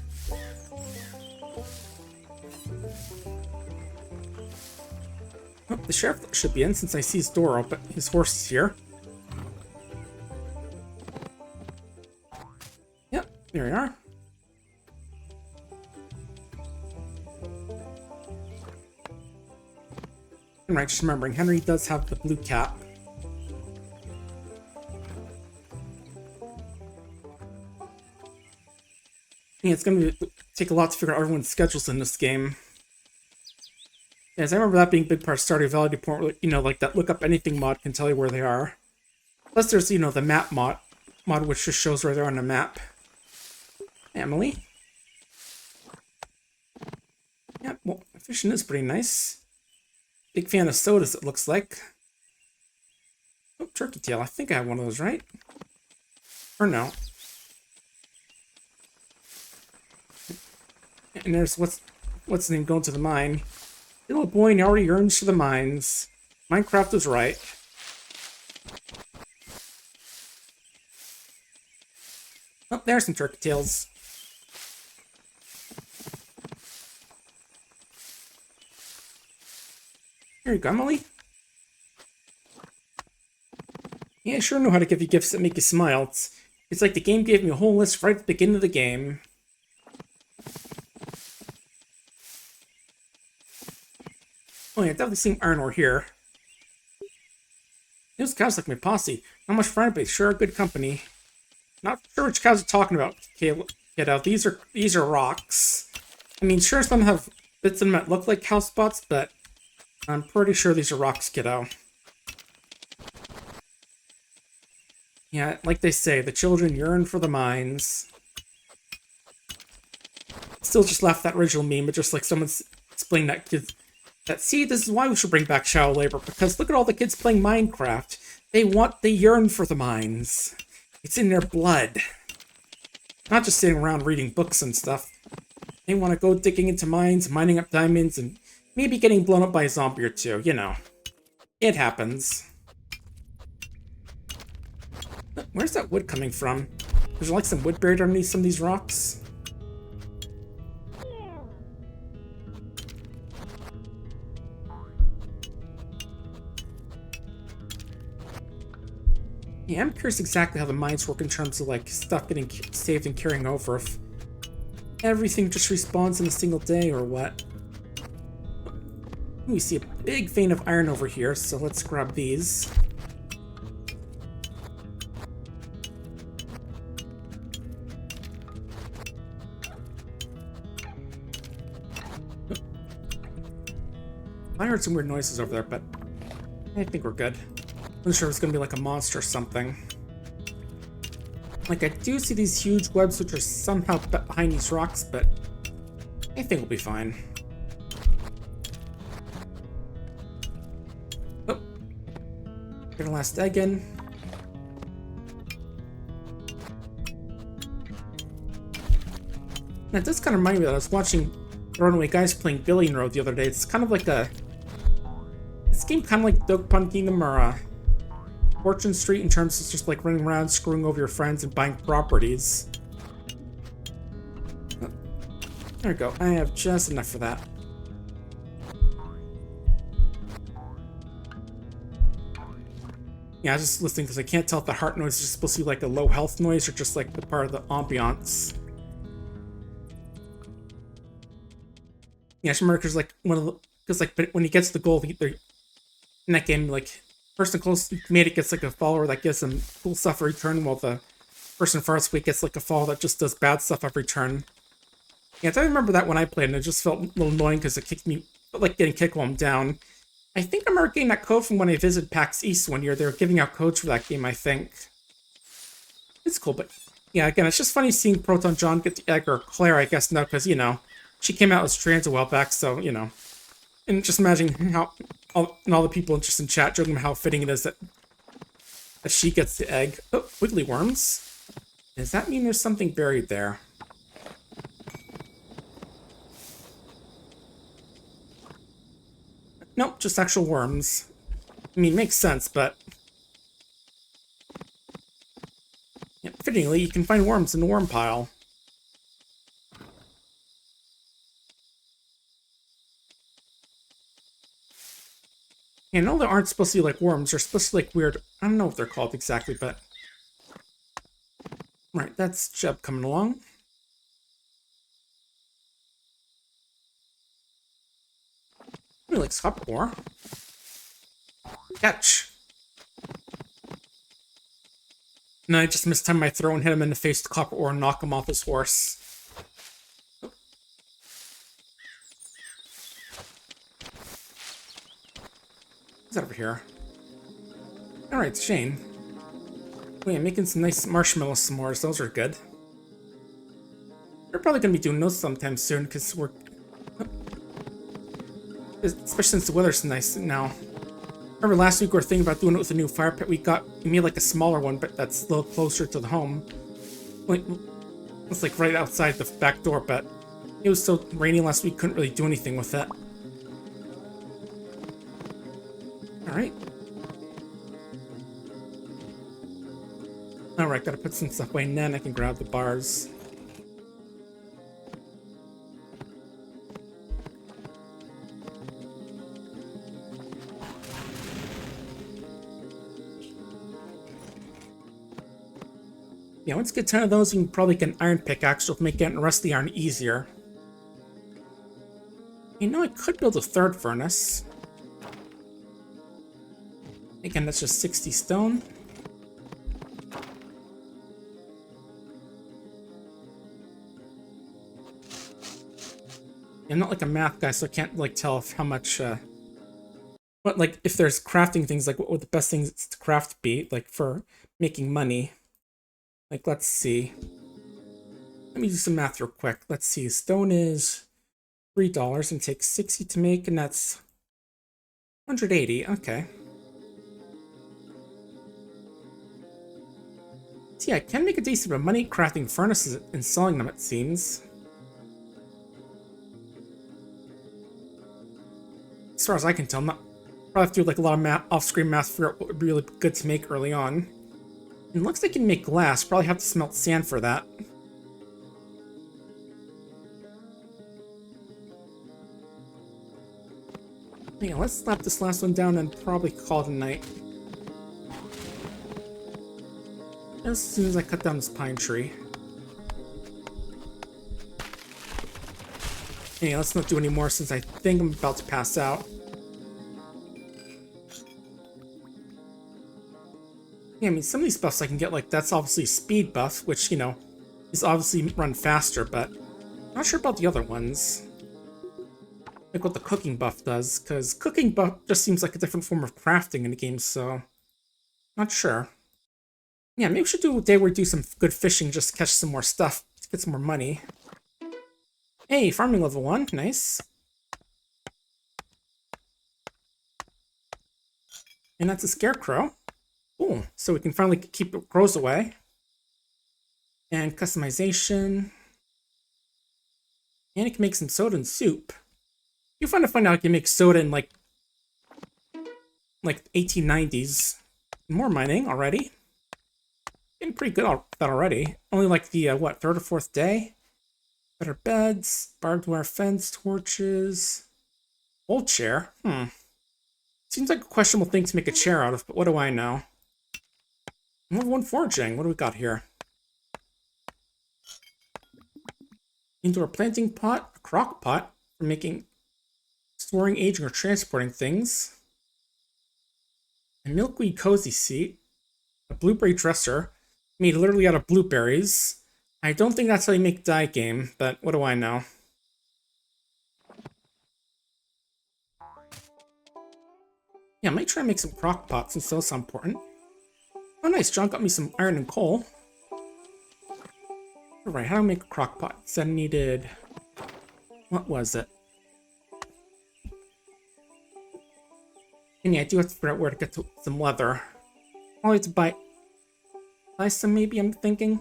Oh, the sheriff should be in since I see his door open. His horse is here. Yep, there we are. And right, just remembering, Henry does have the blue cap. Yeah, it's going to take a lot to figure out everyone's schedules in this game. Yes, I remember that being a big part of Stardew Valley Deport, you know, like that look up anything mod can tell you where they are. Plus there's, you know, the map mod which just shows where they're on the map. Emily? Yeah, well, fishing is pretty nice. Big fan of sodas, it looks like. Oh, turkey tail. I think I have one of those, right? Or no. And there's what's his name going to the mine. Little boy and he already yearns for the mines. Minecraft was right. Oh, there's some turkey tails. Here you go, Emily. Yeah, I sure know how to give you gifts that make you smile. It's like the game gave me a whole list right at the beginning of the game. Oh yeah, definitely seeing iron ore here. Those cows like my posse. Not much fun, but sure are good company. Not sure which cows you're talking about, kiddo. These are rocks. I mean, sure some have bits of them that look like cow spots, but I'm pretty sure these are rocks, kiddo. Yeah, like they say, the children yearn for the mines. Still just laugh at that original meme, but just like someone's explaining that kids that see, this is why we should bring back child labor, because look at all the kids playing Minecraft. They yearn for the mines. It's in their blood. Not just sitting around reading books and stuff. They want to go digging into mines, mining up diamonds, and maybe getting blown up by a zombie or two, you know. It happens. Where's that wood coming from? There's like some wood buried underneath some of these rocks. Yeah, I'm curious exactly how the mines work in terms of like stuff getting saved and carrying over. If everything just respawns in a single day or what. We see a big vein of iron over here, so let's grab these. I heard some weird noises over there, but I think we're good. I'm sure it's gonna be like a monster or something. Like, I do see these huge webs which are somehow behind these rocks, but I think we'll be fine. Oh. Get a last egg in. That does kind of remind me that I was watching Runaway Guys playing Billion Road the other day. It's kind of like a... This game kind of like Doug Punt Kingdom or Fortune Street in terms of just like running around, screwing over your friends, and buying properties. Oh, there we go. I have just enough for that. Yeah, I was just listening because I can't tell if the heart noise is just supposed to be like a low health noise or just like the part of the ambiance. Yeah, I just remember because like when he gets the goal, in that game, like person close made it gets like a follower that gives them cool stuff every turn, while the person farthest away gets like a follower that just does bad stuff every turn. Yeah, I remember that when I played, and it just felt a little annoying because it kicked me, felt like getting kicked while I'm down. I think I remember getting that code from when I visited PAX East one year. They were giving out codes for that game, I think. It's cool, but yeah, again, it's just funny seeing Proton John get the egg, or Claire, I guess, now, because, you know, she came out as trans a while back, so, you know. And just imagining how all the people just in chat joking about how fitting it is that she gets the egg. Oh, wiggly worms. Does that mean there's something buried there? Nope, just actual worms. I mean, makes sense, but... Yeah, fittingly, you can find worms in the worm pile. Yeah, I know they aren't supposed to be like worms. They're supposed to be like weird... I don't know what they're called exactly, but... Right, that's Jeb coming along. He likes copper ore. Catch! No, I just mistimed my throw and hit him in the face with copper ore and knock him off his horse. What's over here? Alright, it's Shane. Oh yeah, making some nice marshmallow s'mores. Those are good. We're probably going to be doing those sometime soon, because we're... especially since the weather's nice now. Remember last week we were thinking about doing it with a new fire pit. We made like a smaller one, but that's a little closer to the home. Like, it's like right outside the back door, but it was so rainy last week, couldn't really do anything with it. Alright. Alright, gotta put some stuff away, and then I can grab the bars. Yeah, once you get 10 of those, you can probably get an iron pickaxe, which will make getting the rest of the iron easier. You know, I could build a third furnace. Again, that's just 60 stone. I'm not like a math guy, so I can't like tell how much, but like if there's crafting things, like what would the best things to craft be, like for making money? Like, let's see. Let me do some math real quick. Let's see. Stone is $3 and takes 60 to make, and that's 180. Okay. So yeah, I can make a decent bit of money crafting furnaces and selling them, it seems. As far as I can tell, I'm not probably have to do like a lot of math, off-screen math to figure out what would be really good to make early on. And it looks like you can make glass. Probably have to smelt sand for that. Yeah, let's slap this last one down and probably call it a night. As soon as I cut down this pine tree. Yeah, let's not do any more since I think I'm about to pass out. Yeah, I mean, some of these buffs I can get, like, that's obviously speed buff, which, you know, is obviously run faster, but I'm not sure about the other ones. Like what the cooking buff does, because cooking buff just seems like a different form of crafting in the game, so not sure. Yeah, maybe we should do a day where we do some good fishing just to catch some more stuff, to get some more money. Hey, farming level 1, nice. And that's a scarecrow. Cool, so we can finally keep crows away. And customization. And it can make some soda and soup. You find out you can make soda in like 1890s. More mining already. Getting pretty good at that already. Only like the, what, 3rd or 4th day? Better beds, barbed wire fence, torches. Old chair? Seems like a questionable thing to make a chair out of, but what do I know? Level 1 foraging. What do we got here? Indoor planting pot, a crock pot for making, storing, aging, or transporting things. A milkweed cozy seat. A blueberry dresser made literally out of blueberries. I don't think that's how you make dye game, but what do I know? Yeah, I might try and make some crock pots since those sound important. Oh nice, John got me some iron and coal. Alright, how do I make a crock pot? So I needed... what was it? And yeah, I do have to figure out where to get to some leather. Probably to buy some maybe, I'm thinking.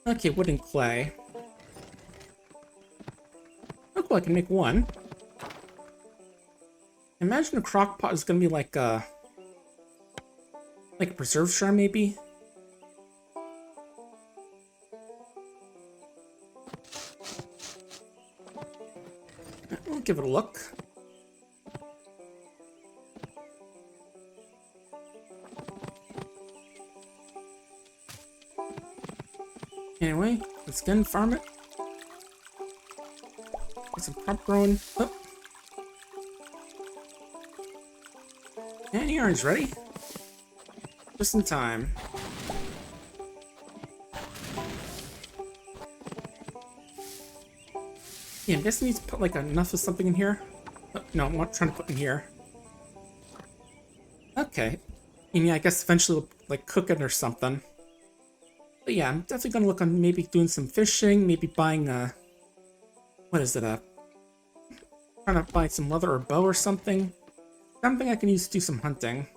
Okay, wood and clay. Oh cool, I can make one. Imagine a crock pot is gonna be like a preserve jar maybe. We'll give it a look. Anyway, let's again farm it. Get some crop growing. Oh. And the orange ready. Just in time. Yeah, I guess I need to put like enough of something in here. Oh, no, I'm not trying to put in here. Okay. And yeah, I guess eventually we'll like cook it or something. But yeah, I'm definitely gonna look on maybe doing some fishing, maybe buying what is it, Trying to find some leather or bow or something. Something I can use to do some hunting.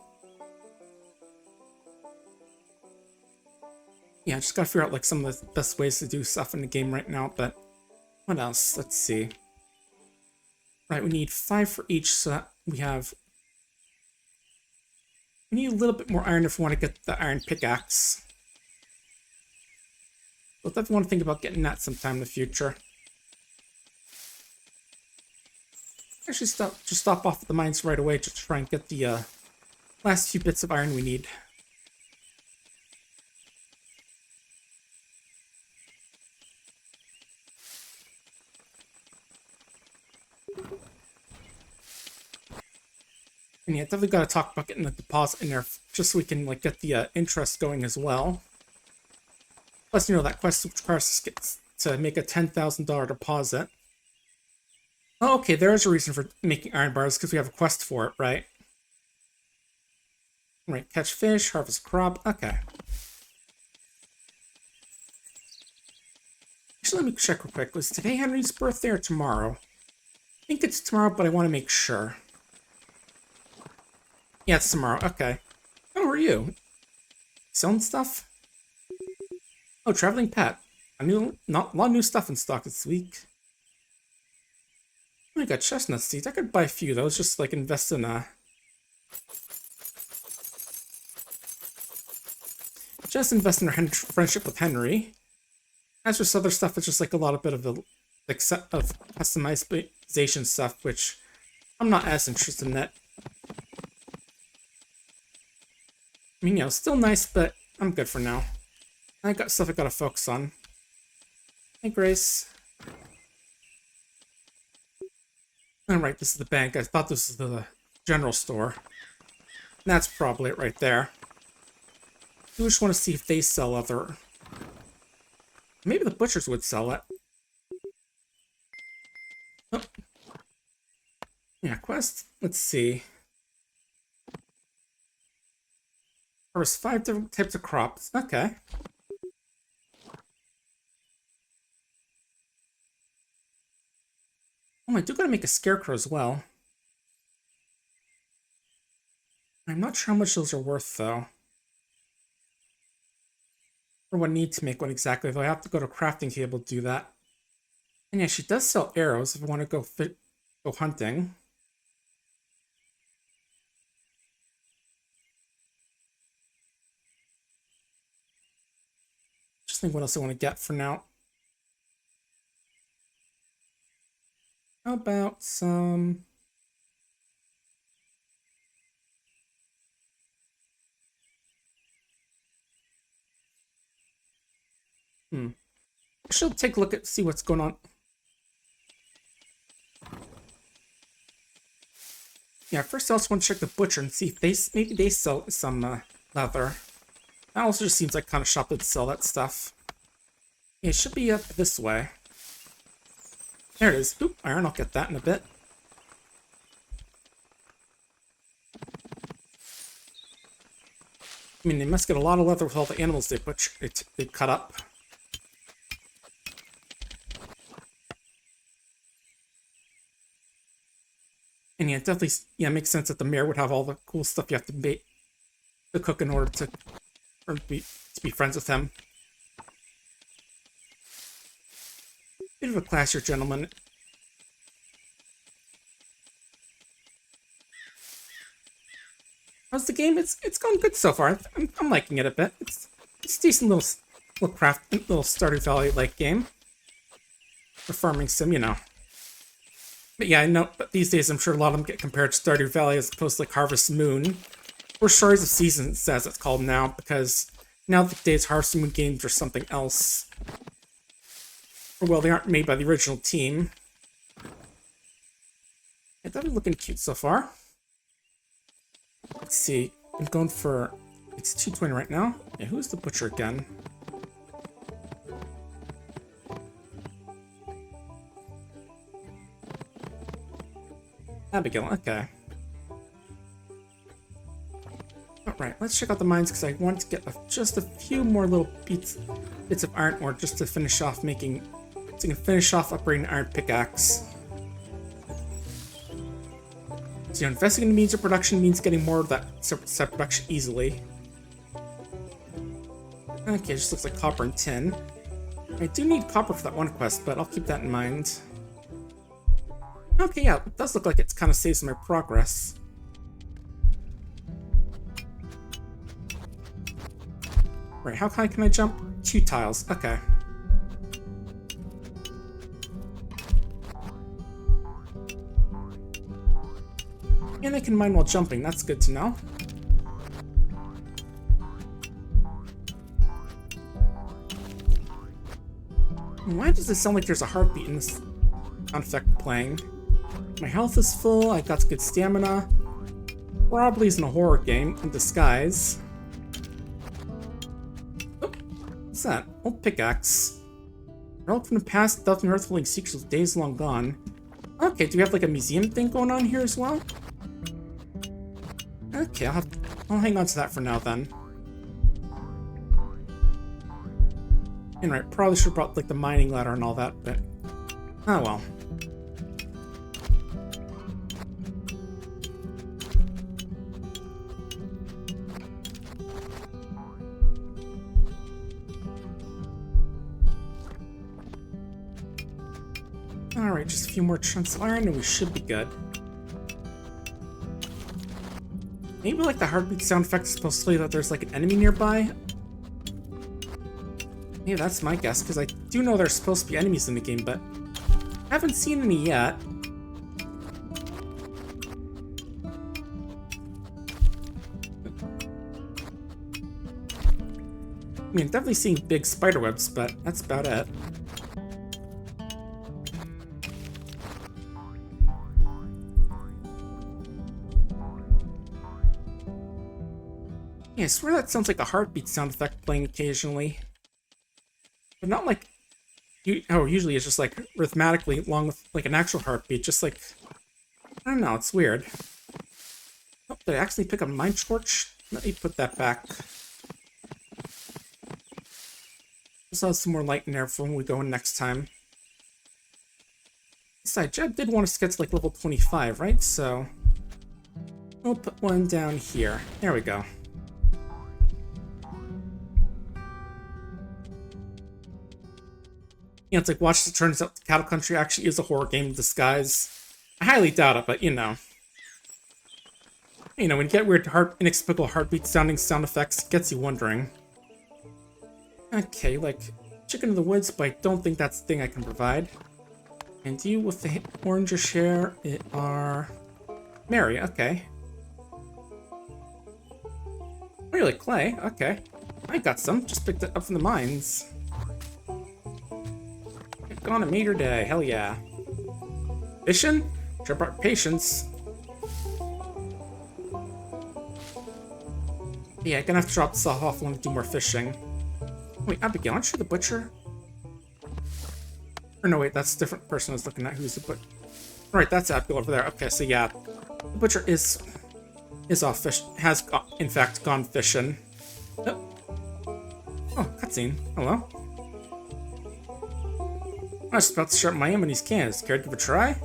Yeah, I just gotta figure out like some of the best ways to do stuff in the game right now, but what else? Let's see. Right, we need 5 for each, so that we have... We need a little bit more iron if we want to get the iron pickaxe. We'll definitely want to think about getting that sometime in the future. Actually, just stop off at the mines right away just to try and get the last few bits of iron we need. And yeah, definitely got to talk about getting the deposit in there just so we can like get the interest going as well. Plus, you know, that quest requires us to make a $10,000 deposit. Oh, okay, there's a reason for making iron bars, because we have a quest for it, right? Right, catch fish, harvest crop, okay. Actually, let me check real quick. Was today Henry's birthday or tomorrow? I think it's tomorrow, but I want to make sure. Yeah, it's tomorrow, okay. Oh, who are you? Selling stuff? Oh, traveling pet. A lot of new stuff in stock this week. I got chestnut seeds. I could buy a few of those, just like invest in just invest in our friendship with Henry. As for other stuff, it's just like a lot of bit of the like set of customization stuff, which I'm not as interested in that. I mean, you know, still nice, but I'm good for now. I got stuff I gotta focus on. Hey, Grace. Alright, this is the bank. I thought this was the general store. That's probably it right there. I just want to see if they sell other... Maybe the butchers would sell it. Oh. Yeah, quest. Let's see. Harvest 5 different types of crops. Okay. Oh, I do gotta make a scarecrow as well. I'm not sure how much those are worth, though. Or what I need to make one exactly, though I have to go to a crafting table to do that. And yeah, she does sell arrows if I want to go hunting. Just think what else I want to get for now. How about some... I should take a look at see what's going on. Yeah, first I also want to check the butcher and see if maybe they sell some leather. That also just seems like kind of shop that sell that stuff. Yeah, it should be up this way. There it is. Oop, iron. I'll get that in a bit. I mean, they must get a lot of leather with all the animals they cut up. And yeah, it definitely, yeah, it makes sense that the mayor would have all the cool stuff you have to make to cook in order to be friends with him. Bit of a classier gentleman. How's the game? It's going good so far. I'm liking it a bit. It's a decent little Stardew Valley like game. For farming sim, you know. But yeah, I know. But these days, I'm sure a lot of them get compared to Stardew Valley as opposed to like Harvest Moon, or Stories of Seasons, as it's called now, because nowadays Harvest Moon games are something else. Or well, they aren't made by the original team. Yeah, that'd be looking cute so far. Let's see. I'm going for... It's 220 right now. Yeah, who's the butcher again? Abigail, okay. Alright, let's check out the mines because I want to get just a few more little bits of iron ore just to finish off making... So I can finish off upgrading the iron pickaxe. So, investing in means of production means getting more of that set production easily. Okay, just looks like copper and tin. I do need copper for that one quest, but I'll keep that in mind. Okay, yeah, it does look like it's kind of saves my progress. Right, how high can I jump? 2 tiles, okay. And I can mine while jumping, that's good to know. Why does it sound like there's a heartbeat in this sound effect playing? My health is full, I got good stamina. Probably isn't a horror game in disguise. Oh, what's that? Old pickaxe. Relic from the past, stuff and earthling secrets of days long gone. Okay, do we have like a museum thing going on here as well? Okay, I'll hang on to that for now then. And right, probably should have brought like the mining ladder and all that, but oh well. Alright, just a few more chunks of iron and we should be good. Maybe like the heartbeat sound effect is supposed to tell you that there's like an enemy nearby? Maybe that's my guess, because I do know there's supposed to be enemies in the game, but I haven't seen any yet. I mean, definitely seeing big spider webs, but that's about it. Yeah, I swear that sounds like a heartbeat sound effect playing occasionally. But not like... usually it's just like rhythmically along with like an actual heartbeat, just like... I don't know, it's weird. Oh, did I actually pick up a mine torch? Let me put that back. Just have some more light in there for when we go in next time. Besides, Jeb did want us to get to like level 25, right? So... we'll put one down here. There we go. You know, it's like, watch, it turns out Cattle Country actually is a horror game in disguise. I highly doubt it, but you know. You know, when you get weird, inexplicable heartbeat sounding sound effects, it gets you wondering. Okay, like, chicken in the woods, but I don't think that's the thing I can provide. And you with the orangish hair are... Mary, okay. Really, clay, okay. I got some, just picked it up from the mines. Gone a meter day, hell yeah. Fishing? Sure brought patience. Yeah, I'm gonna have to drop this off and do more fishing. Wait, Abigail, aren't you the butcher? Or no, wait, that's a different person I was looking at who's the butcher. Right, that's Abigail over there. Okay, so yeah, the butcher is off fish, has in fact gone fishing. Oh, cutscene. Hello. I was about to sharpen my aim in these cans. Care to give it a try?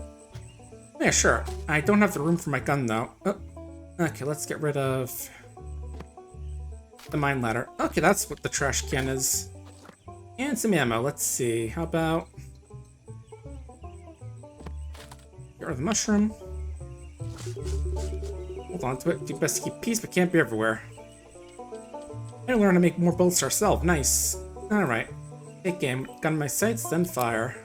Yeah, sure. I don't have the room for my gun, though. Oh. Okay, let's get rid of the mine ladder. Okay, that's what the trash can is. And some ammo. Let's see. How about... get rid of the mushroom. Hold on to it. Do best to keep peace, but can't be everywhere. I learn to make more bullets ourselves. Nice. Alright. Take aim. Gun my sights, then fire.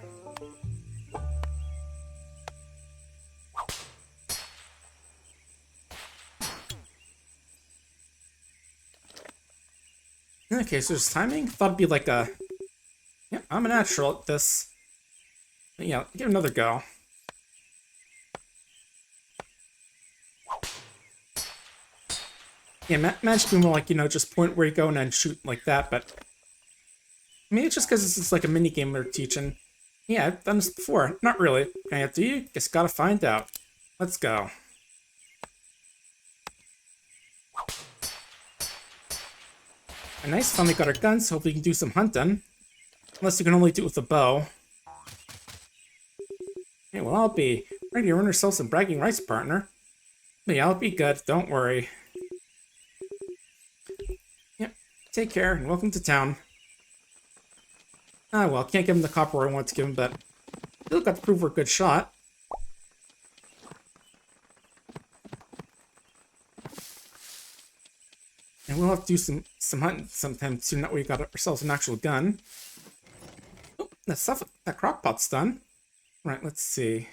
Okay, so there's timing. Thought it'd be like a... yeah, I'm a natural at this. But yeah, give it another go. Yeah, match be more like, you know, just point where you go and then shoot like that, but... maybe it's just because this is like a mini game they're teaching. Yeah, I've done this before. Not really. Can I have to you? Guess gotta find out. Let's go. And nice, finally got our guns, so hopefully we can do some hunting. Unless you can only do it with a bow. Okay, well, I'll be ready to earn ourselves some bragging rights, partner. But yeah, I'll be good. Don't worry. Yep. Take care and welcome to town. Ah, well, can't give him the copper I want to give him, but still got to prove we're a good shot. And we'll have to do some hunting sometime soon. That way we got ourselves an actual gun. Oh, that stuff, that crock pot's done. Right, let's see.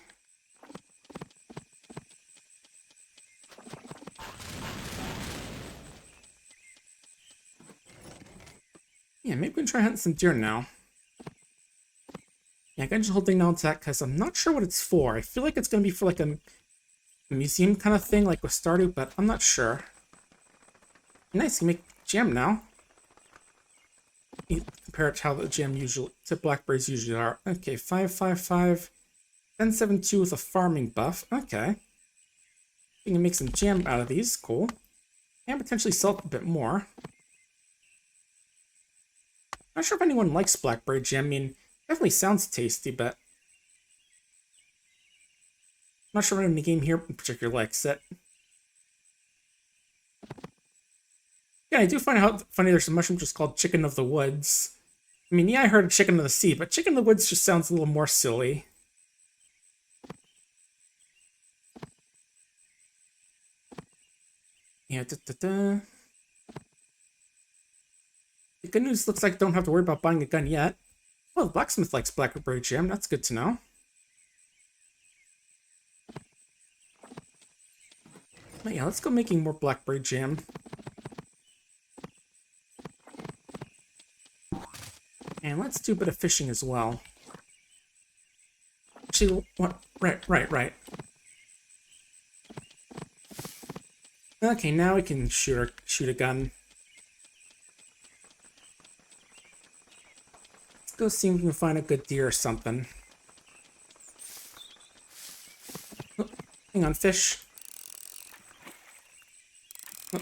Yeah, maybe we can try hunting some deer now. Yeah, I can just hold thing down attack because I'm not sure what it's for. I feel like it's going to be for like a museum kind of thing, like with Stardew, but I'm not sure. Nice, you make jam now. Compare it to how the jam blackberries usually are. Okay, 555, 1072 with a farming buff. Okay. You can make some jam out of these. Cool. And potentially sell it a bit more. Not sure if anyone likes blackberry jam. I mean, definitely sounds tasty, but I'm not sure anyone in the game here in particular likes it. Yeah, I do find how funny there's a mushroom just called chicken of the woods. I mean, yeah, I heard of chicken of the sea, but chicken of the woods just sounds a little more silly. Yeah, The good news looks like I don't have to worry about buying a gun yet. Well, the blacksmith likes blackberry jam. That's good to know. But yeah, let's go making more blackberry jam. And let's do a bit of fishing as well. Actually, what? Right. Okay, now we can shoot a gun. Let's go see if we can find a good deer or something. Oh, hang on, fish. Oh.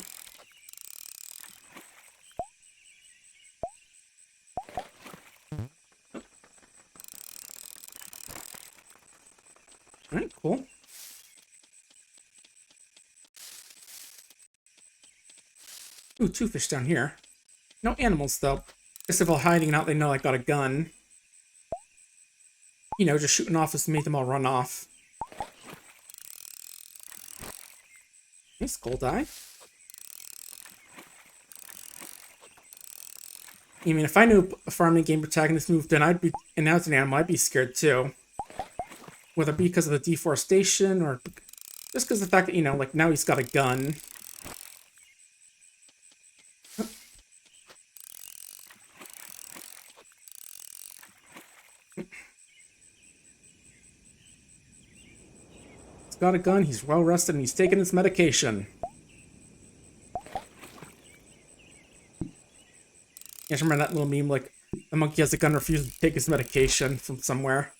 Alright, cool. Ooh, 2 fish down here. No animals, though. Guess if I'm hiding out, they know I got a gun. You know, just shooting off just to make them all run off. Nice gold eye. I mean, if I knew a farming game protagonist moved in, and now it's an animal, I'd be scared too. Whether it be because of the deforestation or just because of the fact that, you know, like now he's got a gun. He's got a gun, he's well rested, and he's taking his medication. You guys remember that little meme, like, the monkey has a gun, refuses to take his medication from somewhere?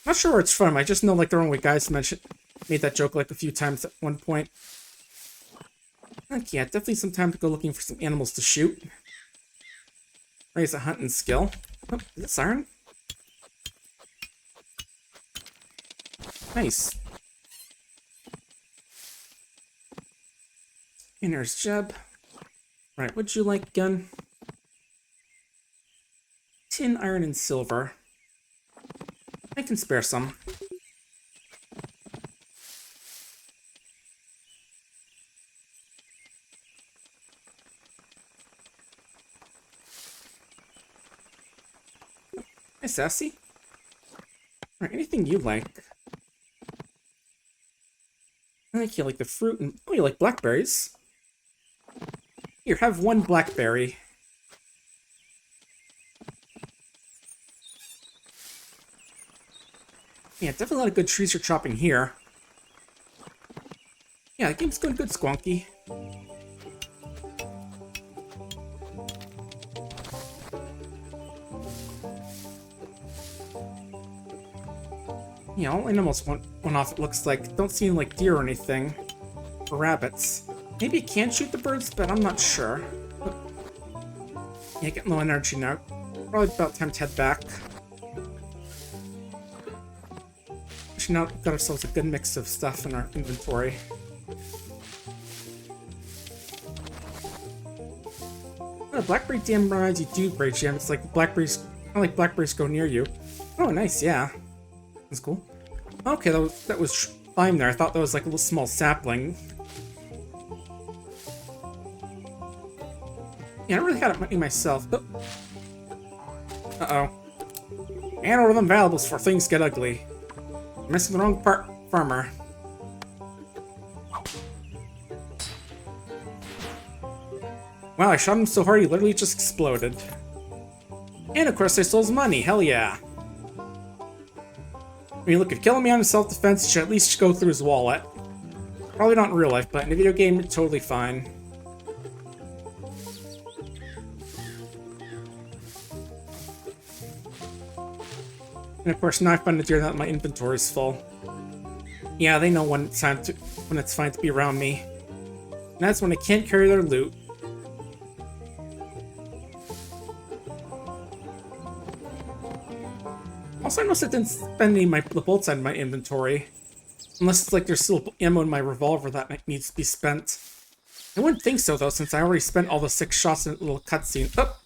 Not sure where it's from, I just know, like, the only guys made that joke, like, a few times at one point. Okay, yeah, definitely some time to go looking for some animals to shoot. Raise a hunting skill. Oh, is it siren? Nice. And there's Jeb. Right, what'd you like, gun? Tin, iron, and silver. I can spare some. Hey, Sassy. Alright, anything you like. I think you like the fruit and... Oh, you like blackberries? Here, have 1 blackberry. Yeah, definitely a lot of good trees you're chopping here. Yeah, the game's going good, Squonky. Yeah, all animals went off, it looks like. Don't seem like deer or anything. Or rabbits. Maybe you can shoot the birds, but I'm not sure. Yeah, getting low energy now. Probably about time to head back. Actually, now we've got ourselves a good mix of stuff in our inventory. Oh, the blackberry jam reminds you dudeberry jam. It's like blackberries, kind of like blackberries go near you. Oh, nice, yeah. That's cool. Okay, that was lime there. I thought that was like a little small sapling. Yeah, I really had it money myself. Oh. Uh-oh. Hand over them valuables before things get ugly. You're missing the wrong farmer. Wow, I shot him so hard he literally just exploded. And of course I stole his money, hell yeah. I mean, look, if killing me out of self-defense, you should at least go through his wallet. Probably not in real life, but in a video game, it's totally fine. And of course, now I find it here that my inventory's full. Yeah, they know when it's fine to be around me. And that's when I can't carry their loot. Also, I noticed I didn't spend any of the bolts out of my inventory. Unless it's like there's still ammo in my revolver that needs to be spent. I wouldn't think so, though, since I already spent all the 6 shots in a little cutscene. Oh!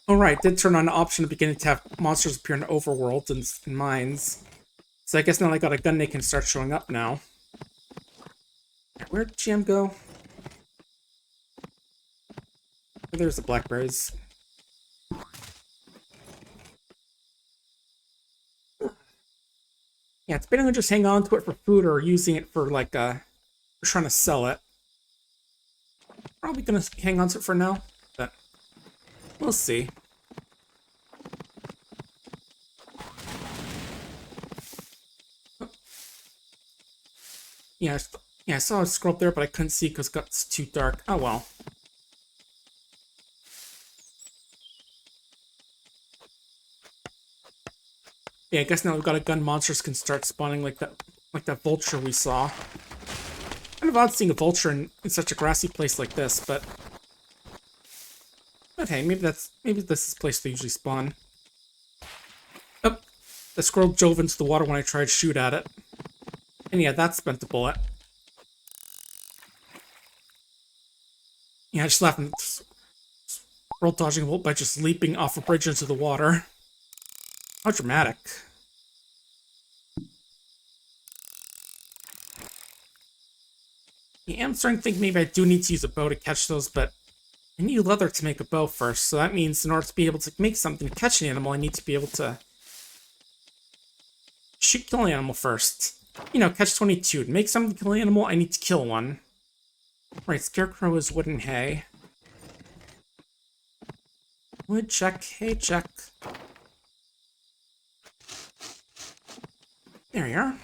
Alright, did turn on the option at the beginning to have monsters appear in the overworld and mines. So I guess now I got a gun, they can start showing up now. Where'd Jam go? Oh, there's the blackberries. Yeah, it's better than just hang on to it for food or using it for, like, trying to sell it. Probably gonna hang on to it for now, but we'll see. Yeah, I saw a scroll up there, but I couldn't see because it's too dark. Oh well. Yeah, I guess now we've got a gun, monsters can start spawning like that vulture we saw. Kind of odd seeing a vulture in such a grassy place like this, but hey, maybe this is the place they usually spawn. Oh, the squirrel dove into the water when I tried to shoot at it. And yeah, that spent a bullet. Yeah, I just laughed at squirrel dodging a bullet by just leaping off a bridge into the water. How dramatic. Yeah, I'm starting to think maybe I do need to use a bow to catch those, but I need leather to make a bow first, so that means in order to be able to make something to catch an animal, I need to be able to kill an animal first. You know, catch 22. To make something to kill an animal, I need to kill one. Right, scarecrow is wood and hay. Wood check, hay check. There you are.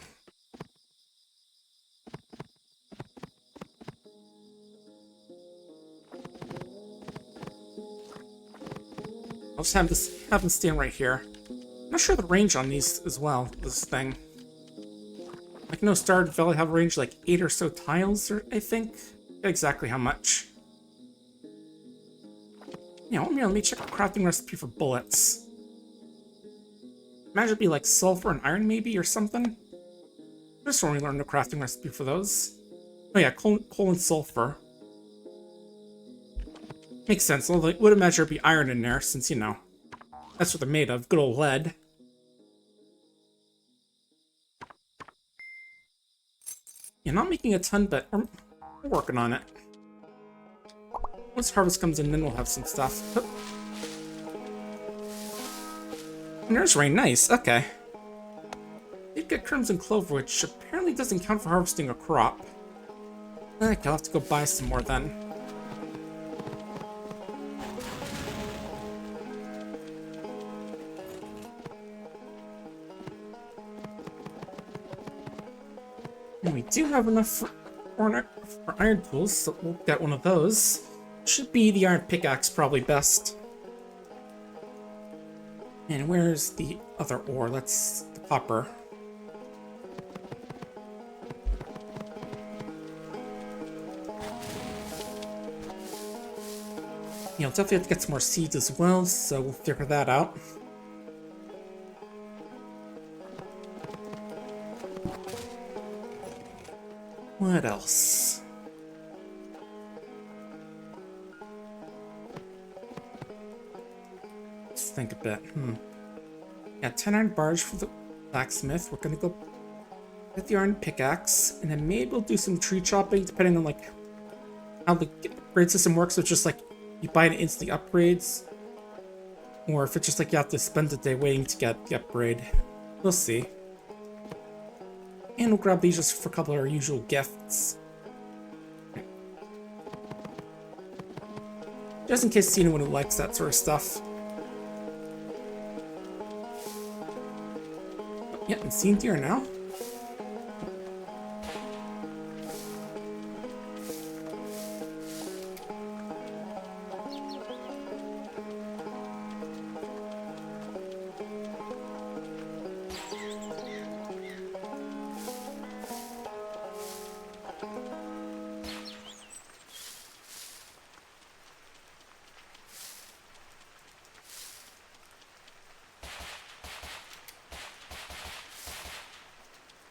I'll just have them stand right here. I'm not sure the range on these as well, this thing. Like, no Stardew Valley have a range like 8 or so tiles, or I think. Exactly how much. Yeah, let me check a crafting recipe for bullets. Imagine it'd be like sulfur and iron maybe, or something. Just want to learn the crafting recipe for those. Oh yeah, coal and sulfur. Makes sense. Well, I would imagine it'd be iron in there, since, you know, that's what they're made of. Good old lead. Yeah, not making a ton, but we're working on it. Once harvest comes in, then we'll have some stuff. Oh. And there's rain. Nice. Okay. Did get crimson clover, which apparently doesn't count for harvesting a crop. Okay, I'll have to go buy some more then. And we do have enough for iron tools, so we'll get one of those. Should be the iron pickaxe, probably best. And where's the other ore? That's the copper. You know, definitely have to get some more seeds as well, so we'll figure that out. What else? think a bit. Yeah, 10 iron barge for the blacksmith. We're gonna go get the iron pickaxe, and then maybe we'll do some tree chopping, depending on like how the upgrade system works. So it's just like you buy it and instantly upgrades, or if it's just like you have to spend a day waiting to get the upgrade. We'll see. And we'll grab these just for a couple of our usual gifts. Just in case you see anyone who likes that sort of stuff. Yeah, I'm seeing deer now.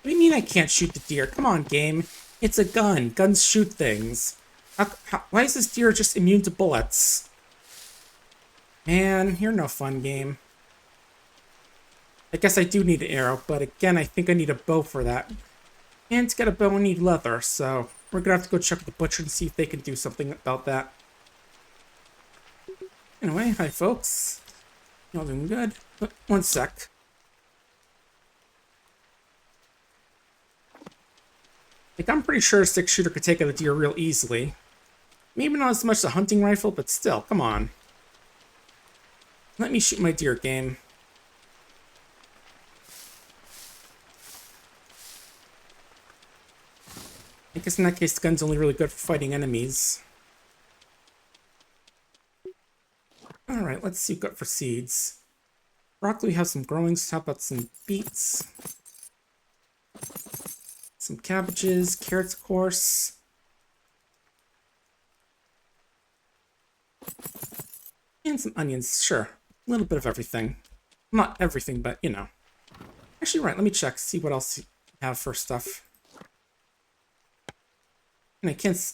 What do you mean I can't shoot the deer? Come on, game. It's a gun. Guns shoot things. Why is this deer just immune to bullets? Man, you're no fun, game. I guess I do need an arrow, but again, I think I need a bow for that. And to get a bow, I need leather, so we're gonna have to go check with the butcher and see if they can do something about that. Anyway, hi folks. Y'all doing good? One sec. Like, I'm pretty sure a 6-shooter could take out a deer real easily. Maybe not as much as a hunting rifle, but still, come on. Let me shoot my deer, game. I guess in that case, the gun's only really good for fighting enemies. Alright, let's see what we've got for seeds. Broccoli has some growing, so how about some beets? Some cabbages, carrots, of course. And some onions, sure. A little bit of everything. Not everything, but, you know. Actually, right, let me check, see what else you have for stuff. And I can't...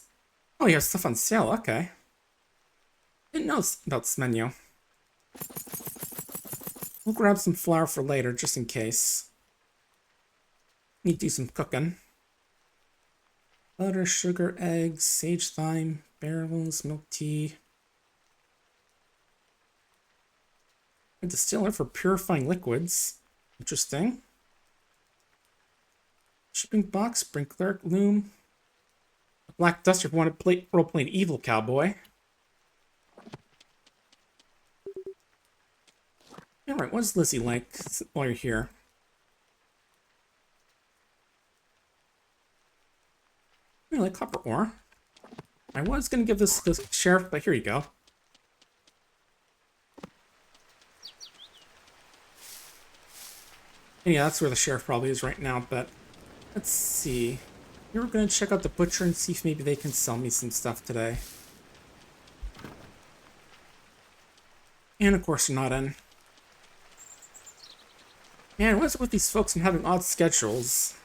Oh, you have stuff on sale, okay. Didn't know about this menu. We'll grab some flour for later, just in case. Need to do some cooking. Butter, sugar, eggs, sage, thyme, barrels, milk tea. A distiller for purifying liquids. Interesting. Shipping box, sprinkler, loom. A black duster if you want to role-play an evil cowboy. Alright, what does Lizzie like while you're here? I like copper ore. I was going to give this to the sheriff, but here you go. And yeah, that's where the sheriff probably is right now, but let's see. We were going to check out the butcher and see if maybe they can sell me some stuff today. And of course you're not in. Man, what's it with these folks and having odd schedules?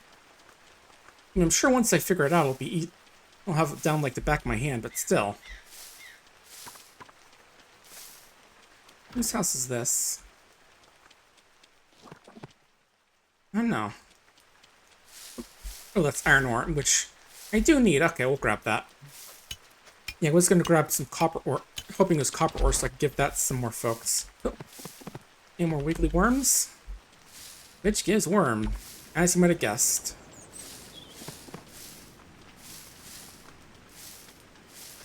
I mean, I'm sure once I figure it out, I'll have it down like the back of my hand, but still. Whose house is this? I don't know. Oh, that's iron ore, which I do need. Okay, we'll grab that. Yeah, I was going to grab some copper ore, hoping it was copper ore so I could give that to some more folks. Oh. Any more wiggly worms? Which gives worm, as you might have guessed.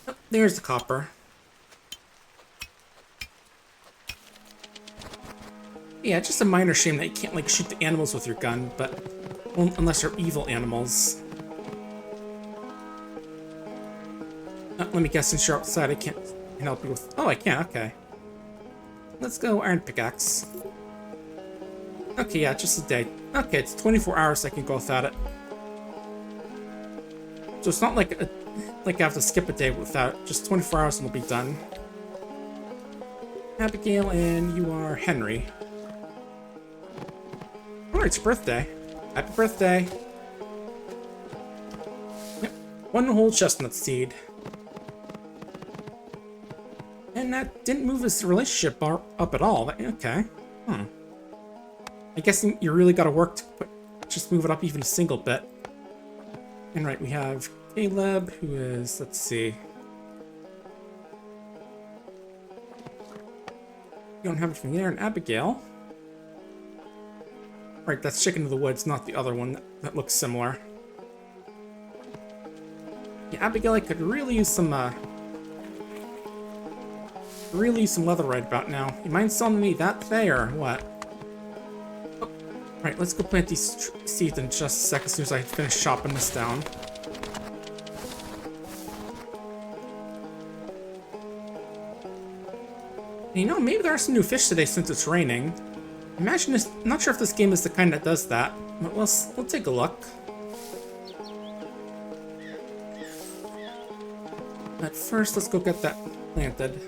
Oh, there's the copper. Yeah, just a minor shame that you can't, like, shoot the animals with your gun, but... Well, unless they're evil animals. Let me guess, since you're outside, I can't help you with... Oh, I can, okay. Let's go iron pickaxe. Okay, yeah, just a day. Okay, it's 24 hours I can go without it. So it's not like I have to skip a day without it. Just 24 hours and we'll be done. Abigail, and you are Henry. Oh, it's your birthday. Happy birthday. Yep. One whole chestnut seed. And that didn't move his relationship bar up at all. Okay. I guess you really gotta work to just move it up even a single bit. And right, we have Caleb, who is, let's see. You don't have anything there, and Abigail. Right, that's Chicken of the Woods, not the other one that looks similar. Yeah, Abigail, I could really use some leather right about now. You mind selling me that thing or what? Oh, right, let's go plant these seeds in just a sec as soon as I finish chopping this down. And you know, maybe there are some new fish today since it's raining. Imagine this. I'm not sure if this game is the kind that does that, but we'll take a look. But first, let's go get that planted.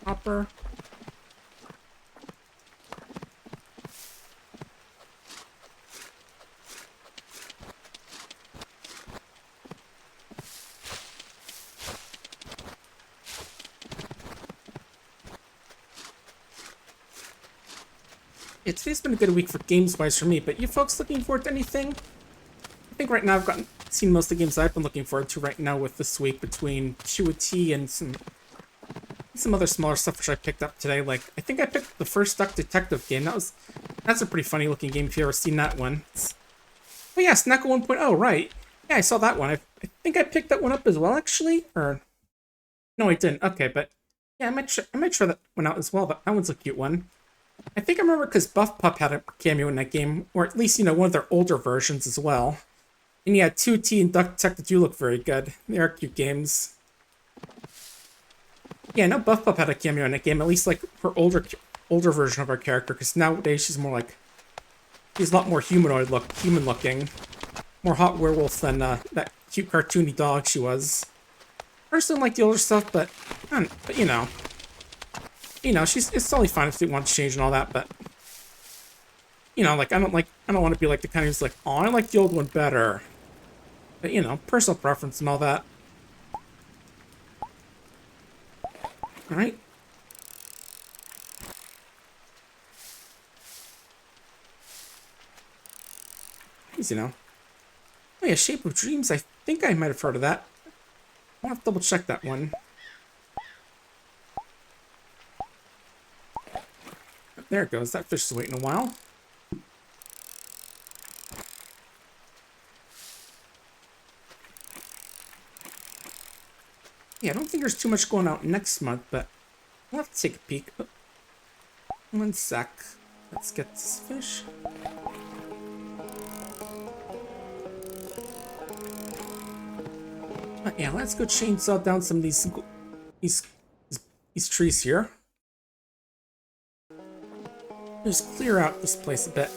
Hopper. Yeah, today's been a good week for games-wise for me, but you folks looking forward to anything? I think right now I've seen most of the games I've been looking forward to right now with this week between QT and some other smaller stuff which I picked up today. Like, I think I picked the first Duck Detective game. That's a pretty funny looking game if you've ever seen that one. Oh yeah, Snacko 1.0, right. Yeah, I saw that one. I think I picked that one up as well, actually. Or no, I didn't. Okay, but yeah, I might try that one out as well. But that one's a cute one. I think I remember because Buff Pup had a cameo in that game, or at least, you know, one of their older versions as well. And yeah, 2T and Duck Detective do look very good. They are cute games. Yeah, I know Buff Pup had a cameo in that game, at least like her older version of her character, because nowadays she's a lot more human looking. More hot werewolf than that cute cartoony dog she was. I personally like the older stuff, but you know, it's totally fine if they want to change and all that, but you know, like I don't want to be like the kind who's like, oh, I like the old one better. But you know, personal preference and all that. All right. Easy now. Oh yeah, Shape of Dreams. I think I might have heard of that. I'll have to double check that one. There it goes. That fish is waiting a while. Yeah, I don't think there's too much going out next month, but we'll have to take a peek. Oh, 1 sec. Let's get this fish. Yeah, let's go chainsaw down some of these trees here. Just clear out this place a bit.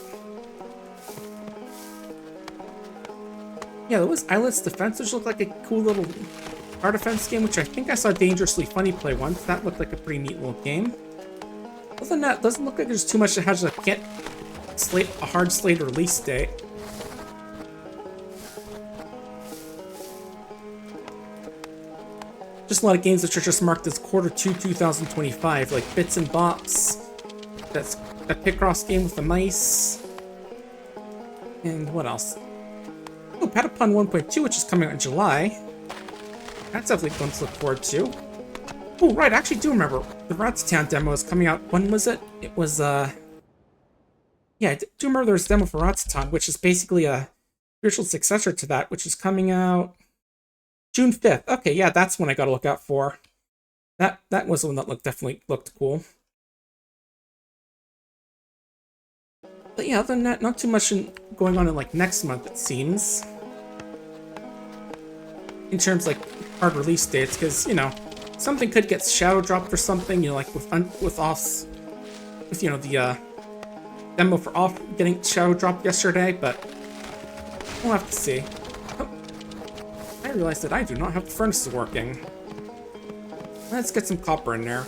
Yeah, those Islets Defense, which looked like a cool little car defense game, which I think I saw Dangerously Funny play once. That looked like a pretty neat little game. Other than that, doesn't look like there's too much that has a hard slate release date. Just a lot of games that are just marked as Q2 2025, like Bits and Bops. That's a Picross game with the mice. And what else? Oh, Patapon 1.2, which is coming out in July. That's definitely fun to look forward to. Oh, right, I actually do remember. The Ratstown demo is coming out. When was it? It was, yeah, I do remember there was a demo for Ratstown, which is basically a spiritual successor to that, which is coming out June 5th. Okay, yeah, that's one I gotta look out for. That was the one that definitely looked cool. But yeah, other than that, not too much going on in like next month, it seems. In terms like hard release dates, because you know, something could get shadow dropped for something. You know, like with you know the demo for Off getting shadow dropped yesterday, but we'll have to see. Oh, hi realized that I do not have the furnaces working. Let's get some copper in there.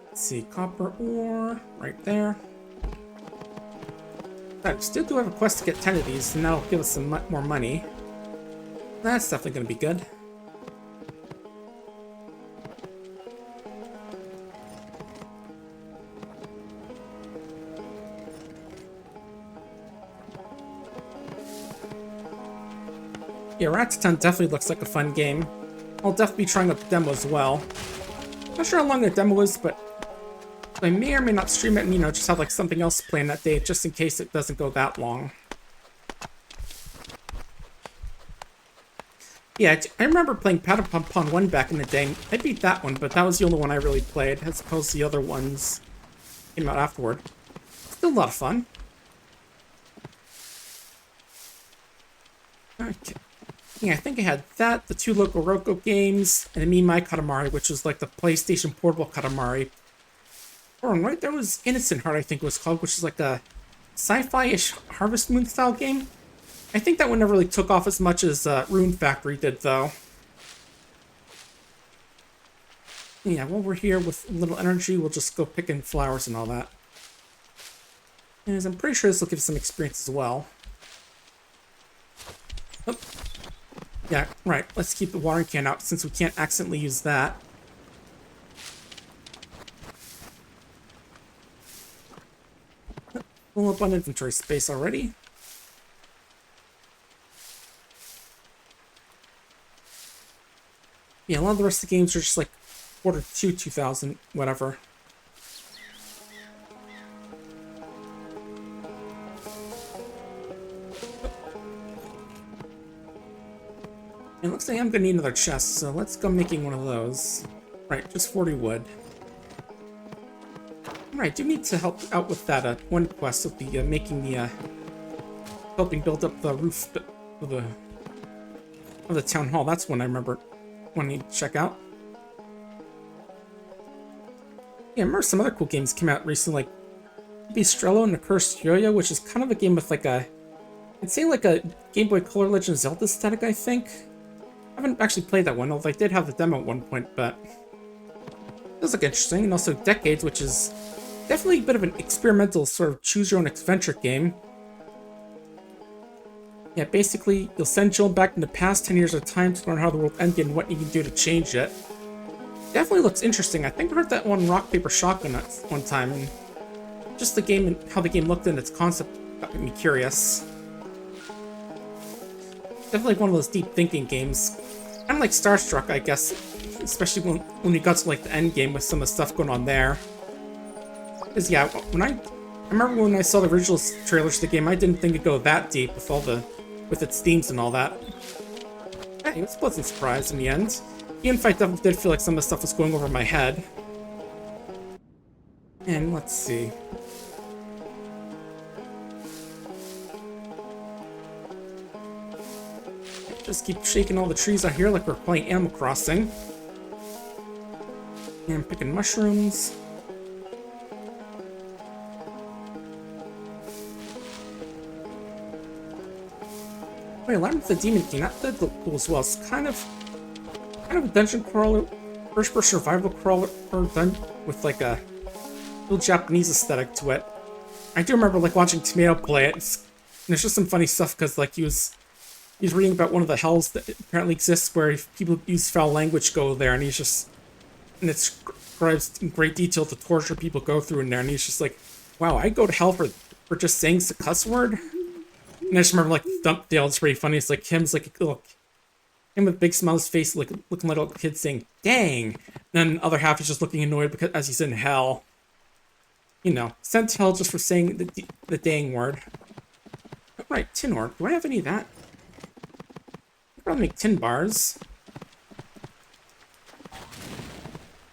Let's see, copper ore right there. I still do have a quest to get 10 of these, and that'll give us some more money. That's definitely going to be good. Yeah, Ratatan definitely looks like a fun game. I'll definitely be trying out the demo as well. Not sure how long the demo is, but I may or may not stream it and, just have like something else planned that day, just in case it doesn't go that long. Yeah, I remember playing Patapon 1 back in the day. I beat that one, but that was the only one I really played, as opposed to the other ones came out afterward. Still a lot of fun. Okay. Yeah, I think I had that, the 2 Loco Roco games, and the Me My Katamari, which was like the PlayStation Portable Katamari. Oh, and right there was Innocent Heart, I think it was called, which is like a sci-fi-ish Harvest Moon style game. I think that one never really took off as much as Rune Factory did, though. Yeah, while we're here with a little energy, we'll just go picking flowers and all that. And I'm pretty sure this will give some experience as well. Oh. Yeah, right. Let's keep the watering can out since we can't accidentally use that. Full up on inventory space already. Yeah, a lot of the rest of the games are just like quarter to 2000, whatever. It looks like I'm gonna need another chest, so let's go making one of those. Right, just 40 wood. Right, do need to help out with that one quest of the making the helping build up the roof of the town hall. That's one I remember wanting to check out. Yeah, I remember some other cool games came out recently, like Bistrello and the Cursed Yo-Yo, which is kind of a game with like I'd say like a Game Boy Color Legend of Zelda aesthetic, I think. I haven't actually played that one, although I did have the demo at one point, but it does look interesting. And also Decades, which is definitely a bit of an experimental sort of choose-your-own-adventure game. Yeah, basically, you'll send children back in the past 10 years of time to learn how the world ended and what you can do to change it. Definitely looks interesting. I think I heard that one Rock, Paper, Shotgun at one time, and just the game and how the game looked and its concept got me curious. Definitely one of those deep thinking games. Kind of like Starstruck, I guess, especially when you got to like the end game with some of the stuff going on there. Because yeah, I remember when I saw the original trailers to the game, I didn't think it'd go that deep with its themes and all that. Hey, it was a pleasant surprise in the end. The infight definitely did feel like some of the stuff was going over my head. And let's see. Just keep shaking all the trees out here like we're playing Animal Crossing. And picking mushrooms. Wait, Labyrinth of the Demon King, that did look cool as well. It's kind of a dungeon crawler, first-person survival crawler done with like a little Japanese aesthetic to it. I do remember like watching Tomato play it. And there's just some funny stuff because like he's reading about one of the hells that apparently exists where if people use foul language go there, and it describes in great detail the torture people go through in there, and he's just like, wow, I'd go to hell for just saying the cuss word. And I just remember like Thumpdale, it's pretty funny. It's like him with a big smile on his face, like looking like a little kid saying, dang. And then the other half is just looking annoyed because as he's in hell. Sent to hell just for saying the dang word. Right, tin ore. Do I have any of that? I'll probably make tin bars.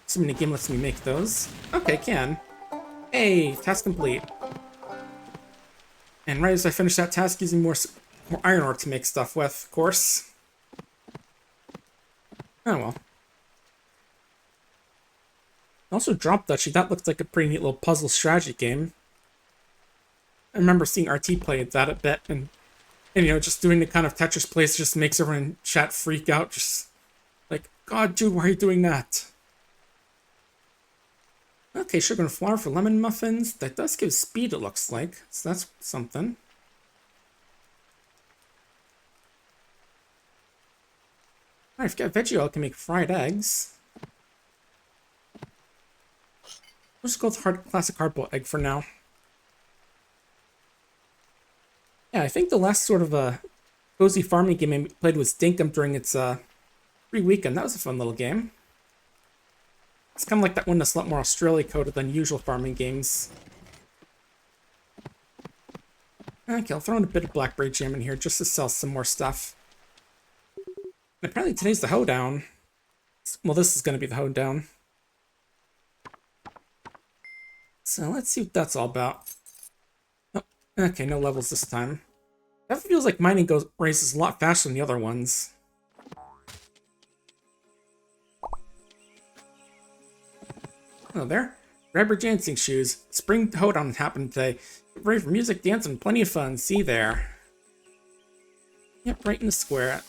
Assuming the game lets me make those. Okay, can. Hey, task complete. And right as I finish that task, using more iron ore to make stuff with, of course. Oh well. Also, Drop Duchy. That looks like a pretty neat little puzzle strategy game. I remember seeing RT play that a bit, and you know, just doing the kind of Tetris plays just makes everyone in chat freak out. Just like, God, dude, why are you doing that? Okay, sugar and flour for lemon muffins. That does give speed, it looks like. So that's something. I forget veggie oil can make fried eggs. Let's go with classic hard-boiled egg for now. Yeah, I think the last sort of cozy farming game I played was Dinkum during its free weekend. That was a fun little game. It's kind of like that one that's a lot more Australia-coded than usual farming games. Okay, I'll throw in a bit of blackberry jam in here just to sell some more stuff. And apparently today's the hoedown. Well, this is going to be the hoedown. So let's see what that's all about. Oh, okay, no levels this time. That feels like mining races a lot faster than the other ones. Hello there. Grab your dancing shoes. Spring hoedown happened today. Get ready for music, dance, and plenty of fun. See you there. Yep, right in the square.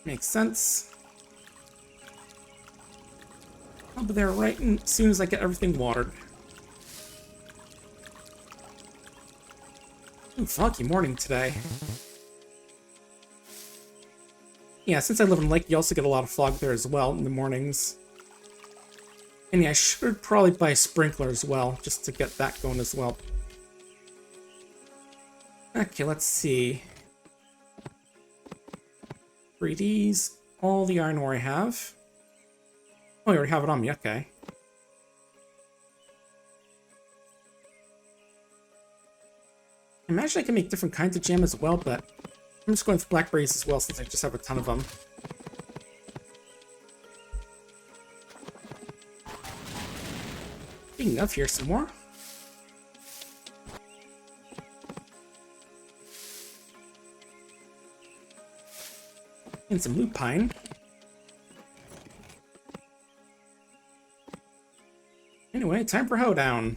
Makes sense. I'll be there right as soon as I get everything watered. Ooh, foggy morning today. Yeah, since I live in Lake, you also get a lot of fog there as well in the mornings. And yeah, I should probably buy a sprinkler as well, just to get that going as well. Okay, let's see. 3Ds, all the iron ore I have. Oh, you already have it on me, okay. I imagine I can make different kinds of jam as well, but I'm just going with blackberries as well since I just have a ton of them. Speaking of, here's some more. And some lupine. Anyway, time for hoedown.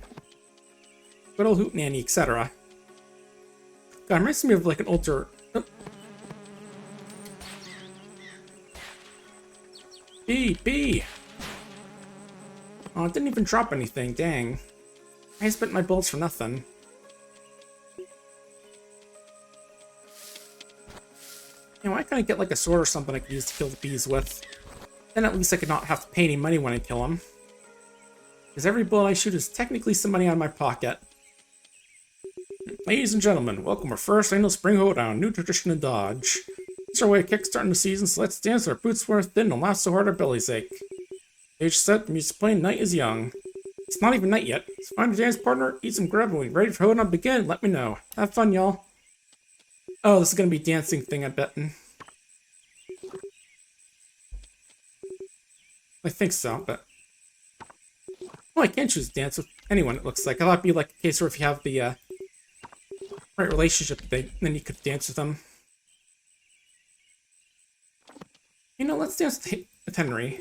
Good old hootenanny, etc. God, it reminds me of like an older... Oh. B! Oh, it didn't even drop anything, dang. I spent my bullets for nothing. You know, why can't I get like a sword or something I can use to kill the bees with? Then at least I could not have to pay any money when I kill them. Because every bullet I shoot is technically some money out of my pocket. Ladies and gentlemen, welcome our first annual Spring Hoedown, new tradition in Dodge. It's our way of kickstarting the season, so let's dance our boots worth thin and laugh so hard our bellies ache. Stage set, the music playing, night is young. It's not even night yet. So find a dance partner, eat some grub, and when you're ready for Hoedown to begin, let me know. Have fun, y'all. Oh, this is gonna be a dancing thing, I bet. I think so, but... Well, I can't choose to dance with anyone, it looks like. I thought it'd be like a case where if you have the, right relationship, then you could dance with them. You know, let's dance with Henry.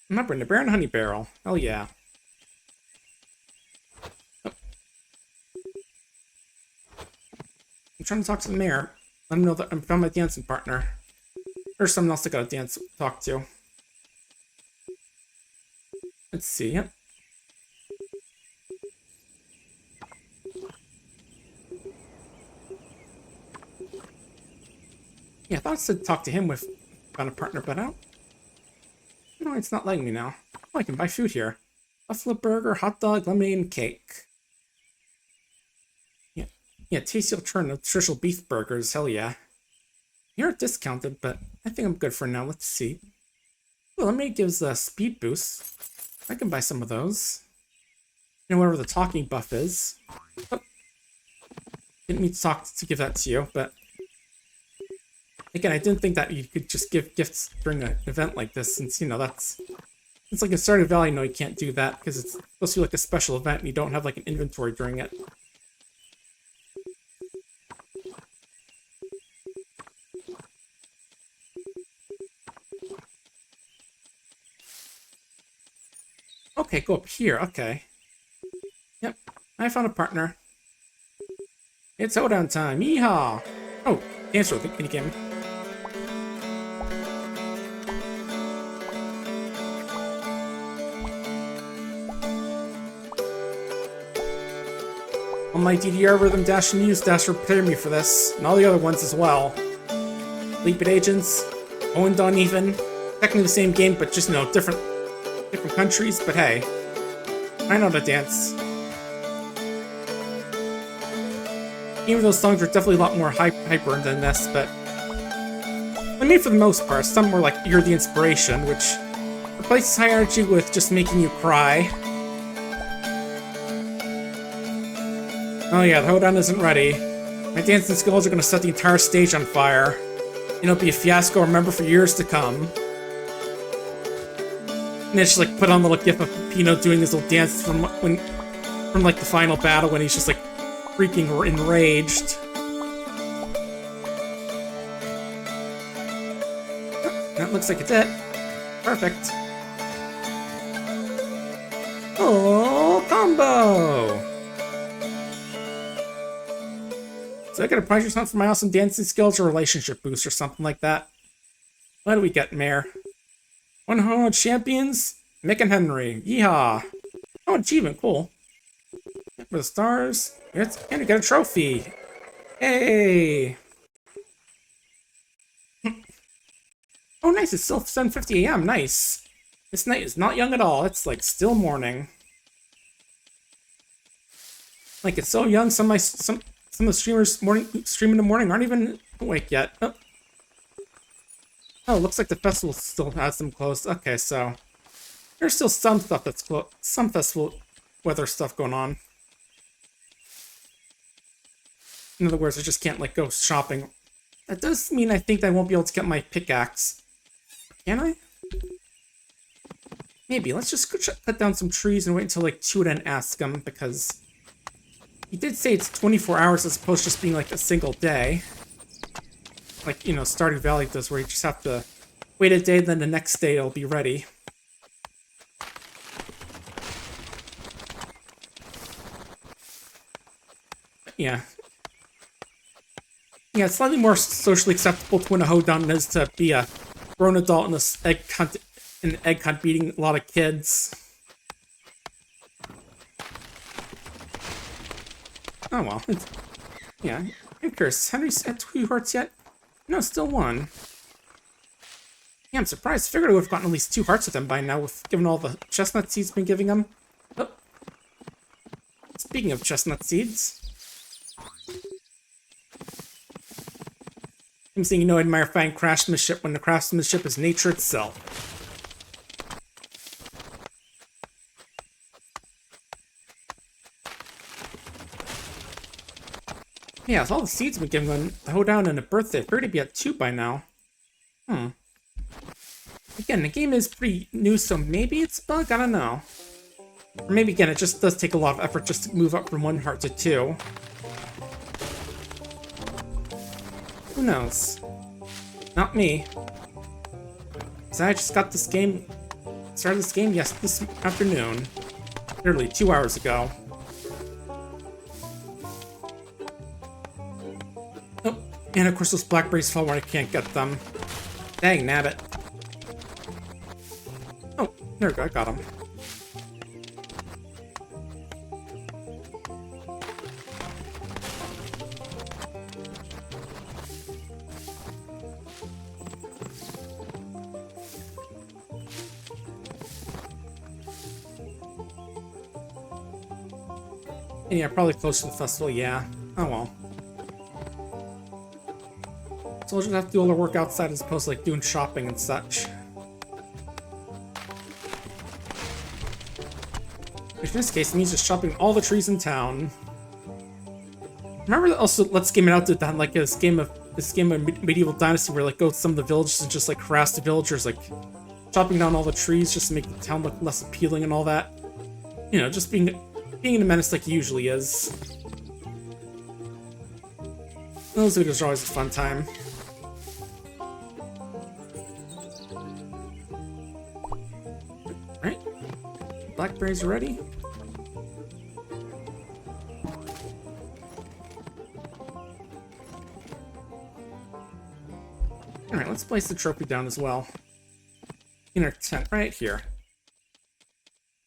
Remember, in the bear and honey barrel. Hell yeah. Oh. I'm trying to talk to the mayor. Let him know that I found my dancing partner. There's someone else I gotta talk to. Let's see. Yep. Yeah, I thought it said talk to him with found a partner, but I don't. No, it's not letting me now. Oh, I can buy food here. Buffalo burger, hot dog, lemonade, and cake. Yeah, tasty alternative nutritional beef burgers, hell yeah. You're discounted, but I think I'm good for now. Let's see. Well, lemonade gives a speed boost. I can buy some of those. You know, whatever the talking buff is. Oh. Didn't mean to give that to you, but... Again, I didn't think that you could just give gifts during an event like this, since, you know, it's like a Stardew Valley, no, you can't do that, because it's supposed to be like a special event, and you don't have, like, an inventory during it. Okay, go up here, okay. Yep, I found a partner. It's hoedown time. Yee-haw! Oh, dance with the game. On my DDR rhythm dash and use dash prepare me for this, and all the other ones as well. Leap It Agents, Owen Dawn even. Technically the same game, but just, you know, different countries, but hey. I know how to dance. Even those songs were definitely a lot more hyper than this, but I mean, for the most part, some were like You're the Inspiration, which replaces high energy with just making you cry. Oh yeah, the hoedown isn't ready. My dancing skills are gonna set the entire stage on fire. It'll be a fiasco to remember for years to come. And it's just like put on a little gif of Pino doing this little dance from like the final battle when he's just like freaking enraged. That looks like it's it. Perfect. Oh, combo! So I gotta prize you something for my awesome dancing skills or relationship boost or something like that. What do we get, Mayor? 100 champions? Mick and Henry. Yee-haw! Oh, achievement, cool. For the stars. And you get a trophy. Hey! Oh, nice. It's still 7:50 a.m. Nice. This night is not young at all. It's like still morning. Like it's so young. Some of the streamers stream in the morning aren't even awake yet. Oh, looks like the festival still has them closed. Okay, so there's still some stuff that's some festival weather stuff going on. In other words, I just can't like go shopping. That does mean I think I won't be able to get my pickaxe. Can I? Maybe. Let's just go cut down some trees and wait until like 2 and then ask him, because he did say it's 24 hours as opposed to just being like a single day. Like, you know, Stardew Valley does, where you just have to wait a day, then the next day it'll be ready. Yeah. Yeah, it's slightly more socially acceptable to win a hoedown than it is to be a grown adult in this egg hunt beating a lot of kids. Oh well. Yeah. I'm curious, Henry's at 2 hearts yet? No, still 1. Yeah, I'm surprised. I figured I would have gotten at least 2 hearts with him by now, given all the chestnut seeds been giving him. Oh. Speaking of chestnut seeds. I'm saying, you know, I admire fine craftsmanship when the craftsmanship is nature itself. Yeah, with all the seeds we've been given the hoedown and a birthday, I figured it'd be at 2 by now. Again, the game is pretty new, so maybe it's a bug, I don't know. Or maybe, again, it just does take a lot of effort just to move up from 1 heart to 2. Who knows? Not me. So I just got this game, started this game, yes, this afternoon. Literally 2 hours ago. Oh, and of course those blackberries fall where I can't get them. Dang, nabbit. Oh, there we go, I got them. Yeah, probably close to the festival, yeah. Oh well. So we'll just have to do all the work outside as opposed to like doing shopping and such. Which in this case means just chopping all the trees in town. Remember also Let's Game It Out did that, like this game of Medieval Dynasty where like go to some of the villages and just like harass the villagers, like chopping down all the trees just to make the town look less appealing and all that. You know, just being a menace like he usually is. Those videos are always a fun time. Right? Blackberries are ready. let's place the trophy down as well. In our tent, right here.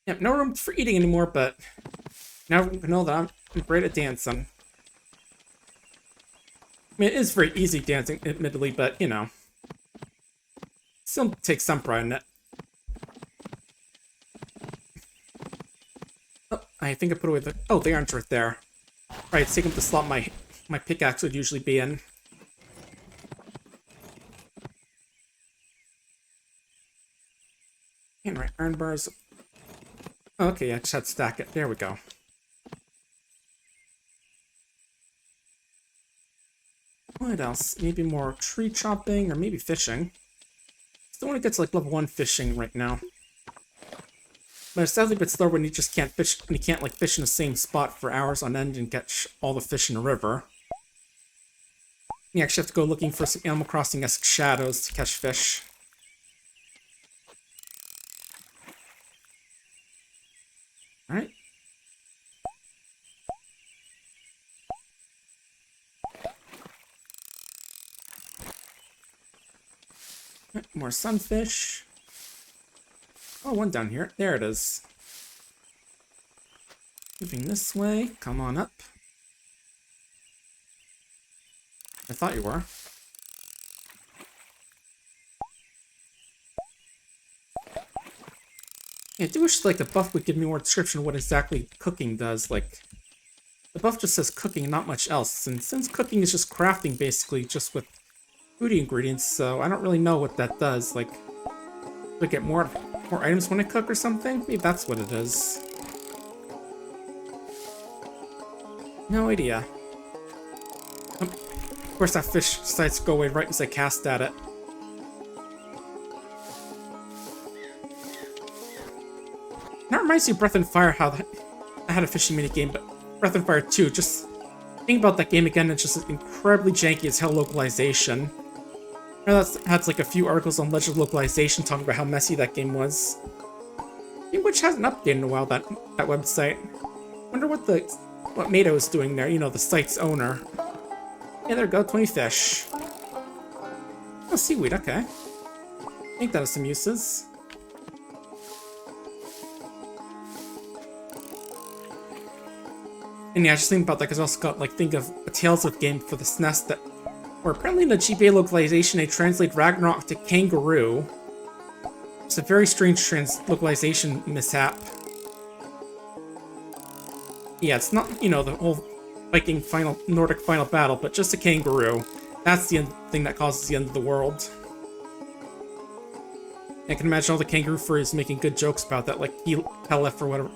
Yep, no room for eating anymore, but now we know that I'm great at dancing. I mean, it is very easy dancing, admittedly, but, you know. Still takes some pride in it. Oh, I think I put away the... Oh, the iron's right there. Right, it's taking up the slot my pickaxe would usually be in. And right, iron bars. Okay, I just had to stack it. There we go. What else? Maybe more tree chopping, or maybe fishing. Still want to get to like level 1 fishing right now. But it's sadly a bit slower when you just can't fish, when you can't like fish in the same spot for hours on end and catch all the fish in the river. You actually have to go looking for some Animal Crossing-esque shadows to catch fish. Alright. More sunfish. Oh, one down here. There it is. Moving this way. Come on up. I thought you were. Yeah, I do wish like the buff would give me more description of what exactly cooking does. Like, the buff just says cooking and not much else. And since cooking is just crafting, basically, just with foodie ingredients, so I don't really know what that does. Like, do I get more items when I cook or something? Maybe that's what it is. No idea. Of course, that fish decides to go away right as I cast at it. That reminds me of Breath and Fire, how I had a fishing minigame, but Breath and Fire 2, just think about that game again, it's just incredibly janky as hell localization. I know that's had like a few articles on Legend of Localization talking about how messy that game was. Which hasn't updated in a while, that website. Wonder what Mato is doing there, you know, the site's owner. Yeah, there we go, 20 fish. Oh, seaweed, okay. I think that has some uses. And yeah, just think about that, because I also got, like, think of a Tales of game for the SNES that, where apparently in the GBA localization they translate Ragnarok to kangaroo. It's a very strange localization mishap. Yeah, it's not, you know, the whole Viking Nordic final battle, but just a kangaroo. That's the thing that causes the end of the world. I can imagine all the kangaroo furries making good jokes about that, like Pelef or whatever,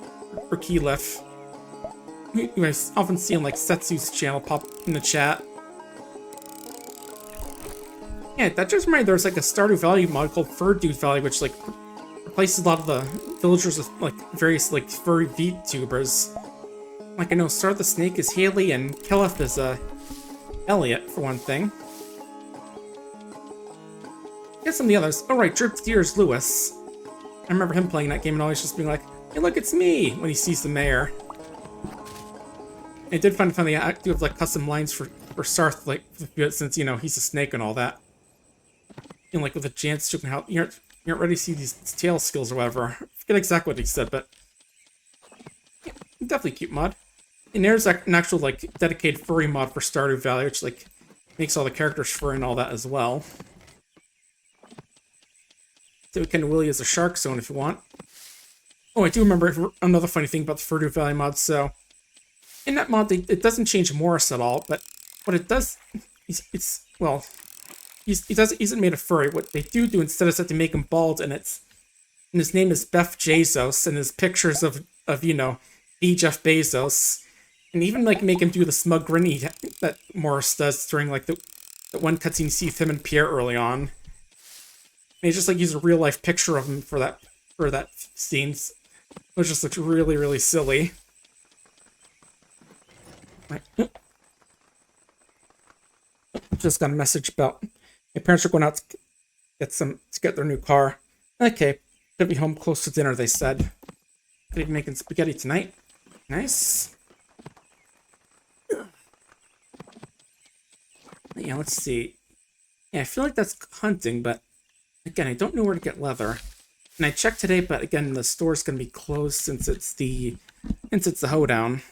or Keylef. You guys often see on like Setsu's channel pop in the chat. Yeah, that just reminded me there's like a Stardew Valley mod called Fur Dude Valley, which like replaces a lot of the villagers with like various like furry VTubers. Like I know Star the Snake is Haley and Keleth is Elliot for one thing. Get some of the others. Oh right, Drip Deer is Lewis. I remember him playing that game and always just being like, "Hey, look, it's me!" when he sees the mayor. I did find it funny. I do have like custom lines for Sarth, like since you know he's a snake and all that. And like with the Jance joking how you aren't ready to see these tail skills or whatever. I forget exactly what he said, but yeah, definitely cute mod. And there's like an actual like dedicated furry mod for Stardew Valley, which like makes all the characters furry and all that as well. So we can Willy as a shark zone if you want. Oh, I do remember another funny thing about the Stardew Valley mod. So in that mod, it doesn't change Morris at all, but what it does, well, he isn't made of furry. What they do instead is that they make him bald, and his name is Beth Bezos, and his pictures of you know, the Jeff Bezos, and even like make him do the smug grin that Morris does during like the one cutscene you see of him and Pierre early on. And he just like use a real life picture of him for that scene, which just looks really, really silly. Just got a message about my parents are going out to get their new car. Okay, gonna be home close to dinner, they said. Gonna be making spaghetti tonight. Nice. Yeah, let's see. Yeah, I feel like that's hunting, but again, I don't know where to get leather. And I checked today, but again, the store's gonna be closed since it's the hoedown.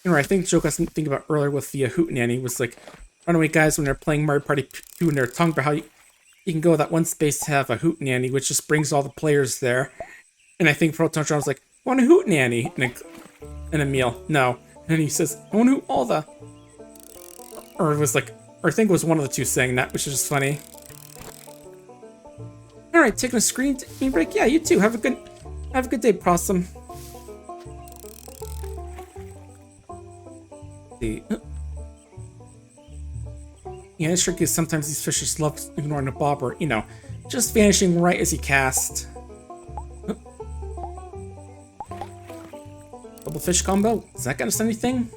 You know, I think the joke I was thinking about earlier with the hootenanny was like runaway guys when they're playing Mario Party 2 and they're talking about how you can go that one space to have a hootenanny, which just brings all the players there. And I think Proton John was like, I want a hootenanny, and Emil, no. And he says, I want all the, or it was like, or I think it was one of the two saying that, which is just funny. All right, taking a screen break. Yeah, you too. Have a good day, Possum. See. Yeah, it's tricky. Sometimes these fish just love ignoring a bobber, you know, just vanishing right as you cast. Double fish combo. Is that gonna us anything?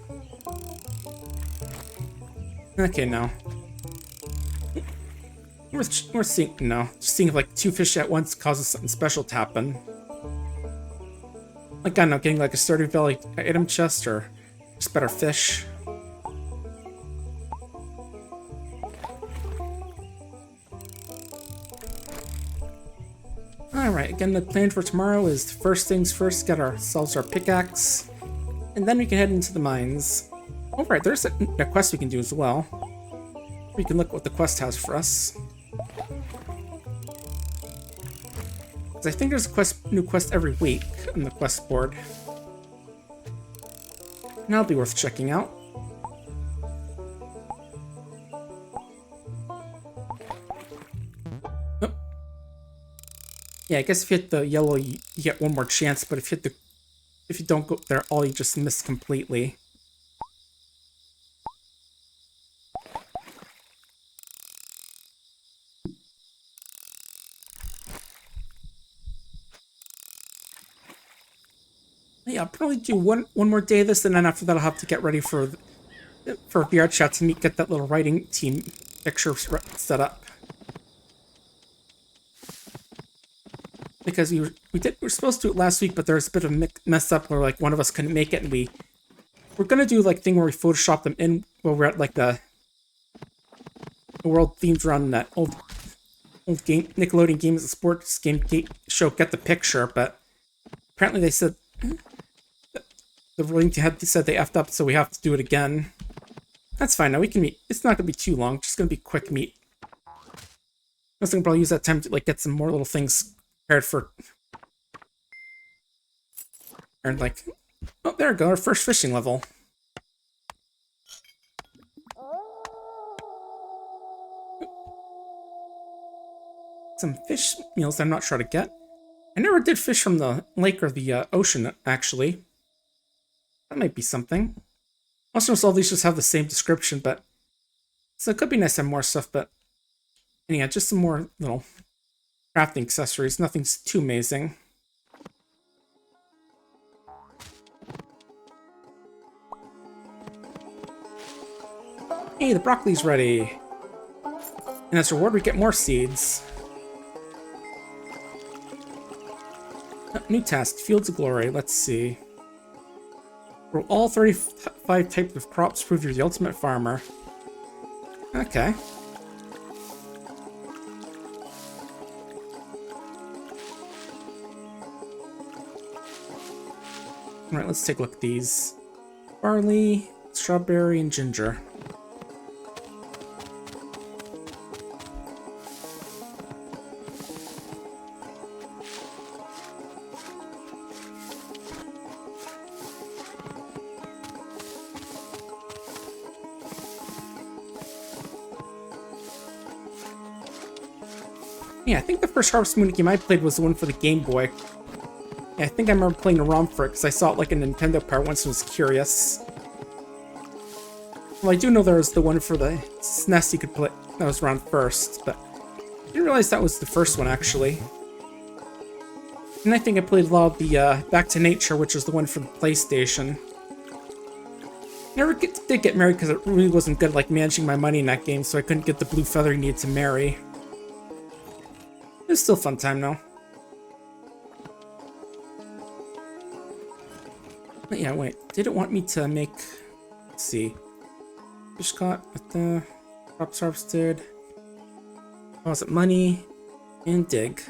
Okay, no. We're seeing no. Just seeing if like two fish at once causes something special to happen. Like I don't know, getting like a sturdy belly item chest or just better fish. Alright, again, the plan for tomorrow is first things first, get ourselves our pickaxe, and then we can head into the mines. Alright, there's a quest we can do as well. We can look what the quest has for us. I think there's a new quest every week on the quest board. And that'll be worth checking out. Oh. Yeah, I guess if you hit the yellow, you get one more chance, but if you don't go there, all you just miss completely. Yeah, I'll probably do one more day of this, and then after that I'll have to get ready for VR chat to get that little writing team picture set up. Because we were supposed to do it last week, but there was a bit of a mess up where like one of us couldn't make it, and we're gonna do like thing where we Photoshop them in while we're at like the world themed run that old game Nickelodeon Games and Sports game show Get the Picture, but apparently they said the ruling said they effed up, so we have to do it again. That's fine. Now we can meet. It's not gonna be too long. Just gonna be quick meet. I was gonna probably use that time to like get some more little things prepared for. And like, oh, there we go. Our first fishing level. Some fish meals I'm not sure to get. I never did fish from the lake or the ocean, actually. That might be something. Most all these just have the same description, but... So it could be nice to have more stuff, but... And yeah, just some more little crafting accessories. Nothing's too amazing. Hey, the broccoli's ready. And as a reward, we get more seeds. New task, Fields of Glory. Let's see. Grow all 35 types of crops, prove you're the ultimate farmer. Okay. Alright, let's take a look at these. Barley, strawberry, and ginger. Yeah, I think the first Harvest Moon game I played was the one for the Game Boy. Yeah, I think I remember playing a ROM for it because I saw it like a Nintendo Power once and was curious. Well, I do know there was the one for the SNES you could play that was around first, but I didn't realize that was the first one actually. And I think I played a lot of the Back to Nature, which was the one for the PlayStation. Never did get married because it really wasn't good like managing my money in that game, so I couldn't get the blue feather you needed to marry. It was still a fun time, though. But yeah, wait. Did it want me to make... Let's see. Fish caught with the crops harvested. Deposit money and dig.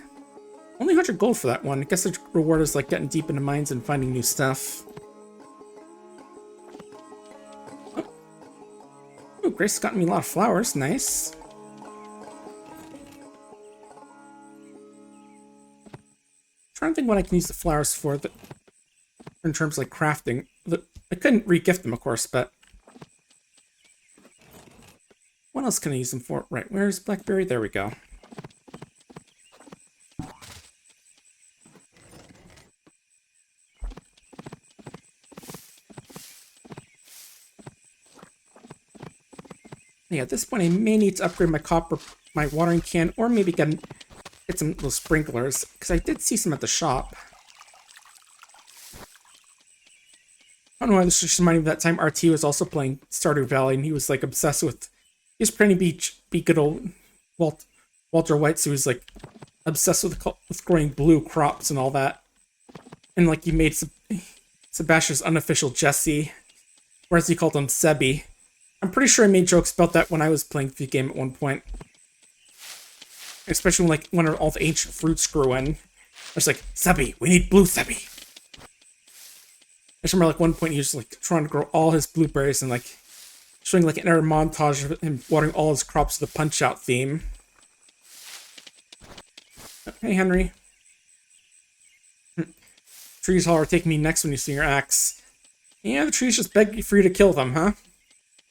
Only 100 gold for that one. I guess the reward is like getting deep into mines and finding new stuff. Oh, Grace got me a lot of flowers. Nice. Trying to think what I can use the flowers for that in terms of like crafting. I couldn't re-gift them, of course, but what else can I use them for? Right, where's Blackberry? There we go. Yeah, at this point I may need to upgrade my watering can, or maybe get some of those sprinklers, because I did see some at the shop. I don't know why this just reminded me of that time RT was also playing Stardew Valley, and he was like obsessed with, he was pretending to be good old Walter White, so he was like obsessed with growing blue crops and all that. And like he made Sebastian's unofficial Jesse, whereas he called him Sebi. I'm pretty sure I made jokes about that when I was playing the game at one point. Especially when all the ancient fruits grew in. I was like, Sebi, we need blue Sebi. I just remember like one point he was like trying to grow all his blueberries and like showing like an entire montage of him watering all his crops to the Punch-Out theme. Hey, Henry. Trees all are taking me next when you see your axe. Yeah, the trees just beg for you to kill them, huh?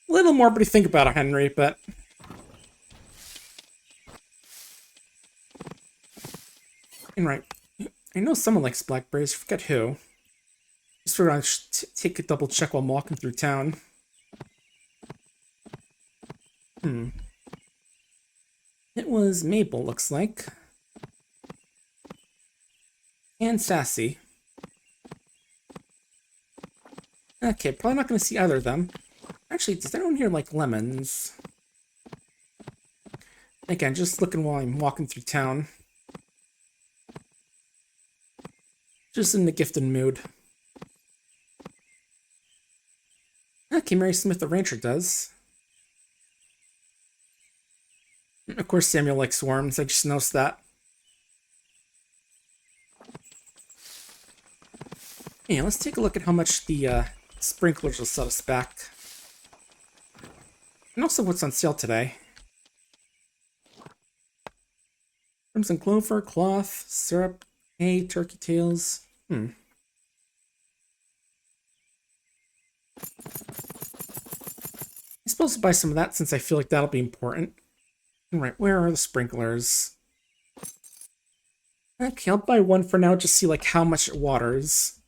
A little more, but you think about it, Henry, but... And right, I know someone likes blackberries, forget who. Just figured I'd take a double check while I'm walking through town. It was Mabel, looks like. And Sassy. Okay, probably not going to see either of them. Actually, does anyone here like lemons? Again, just looking while I'm walking through town. Just in the gifted mood. Okay, Mary Smith the rancher does. Of course, Samuel likes worms. I just noticed that. Yeah, let's take a look at how much the sprinklers will set us back. And also what's on sale today. Crimson clover, cloth, syrup, hay, turkey tails. I'm supposed to buy some of that since I feel like that'll be important. Alright, where are the sprinklers? Okay, I'll buy one for now, just see like how much it waters.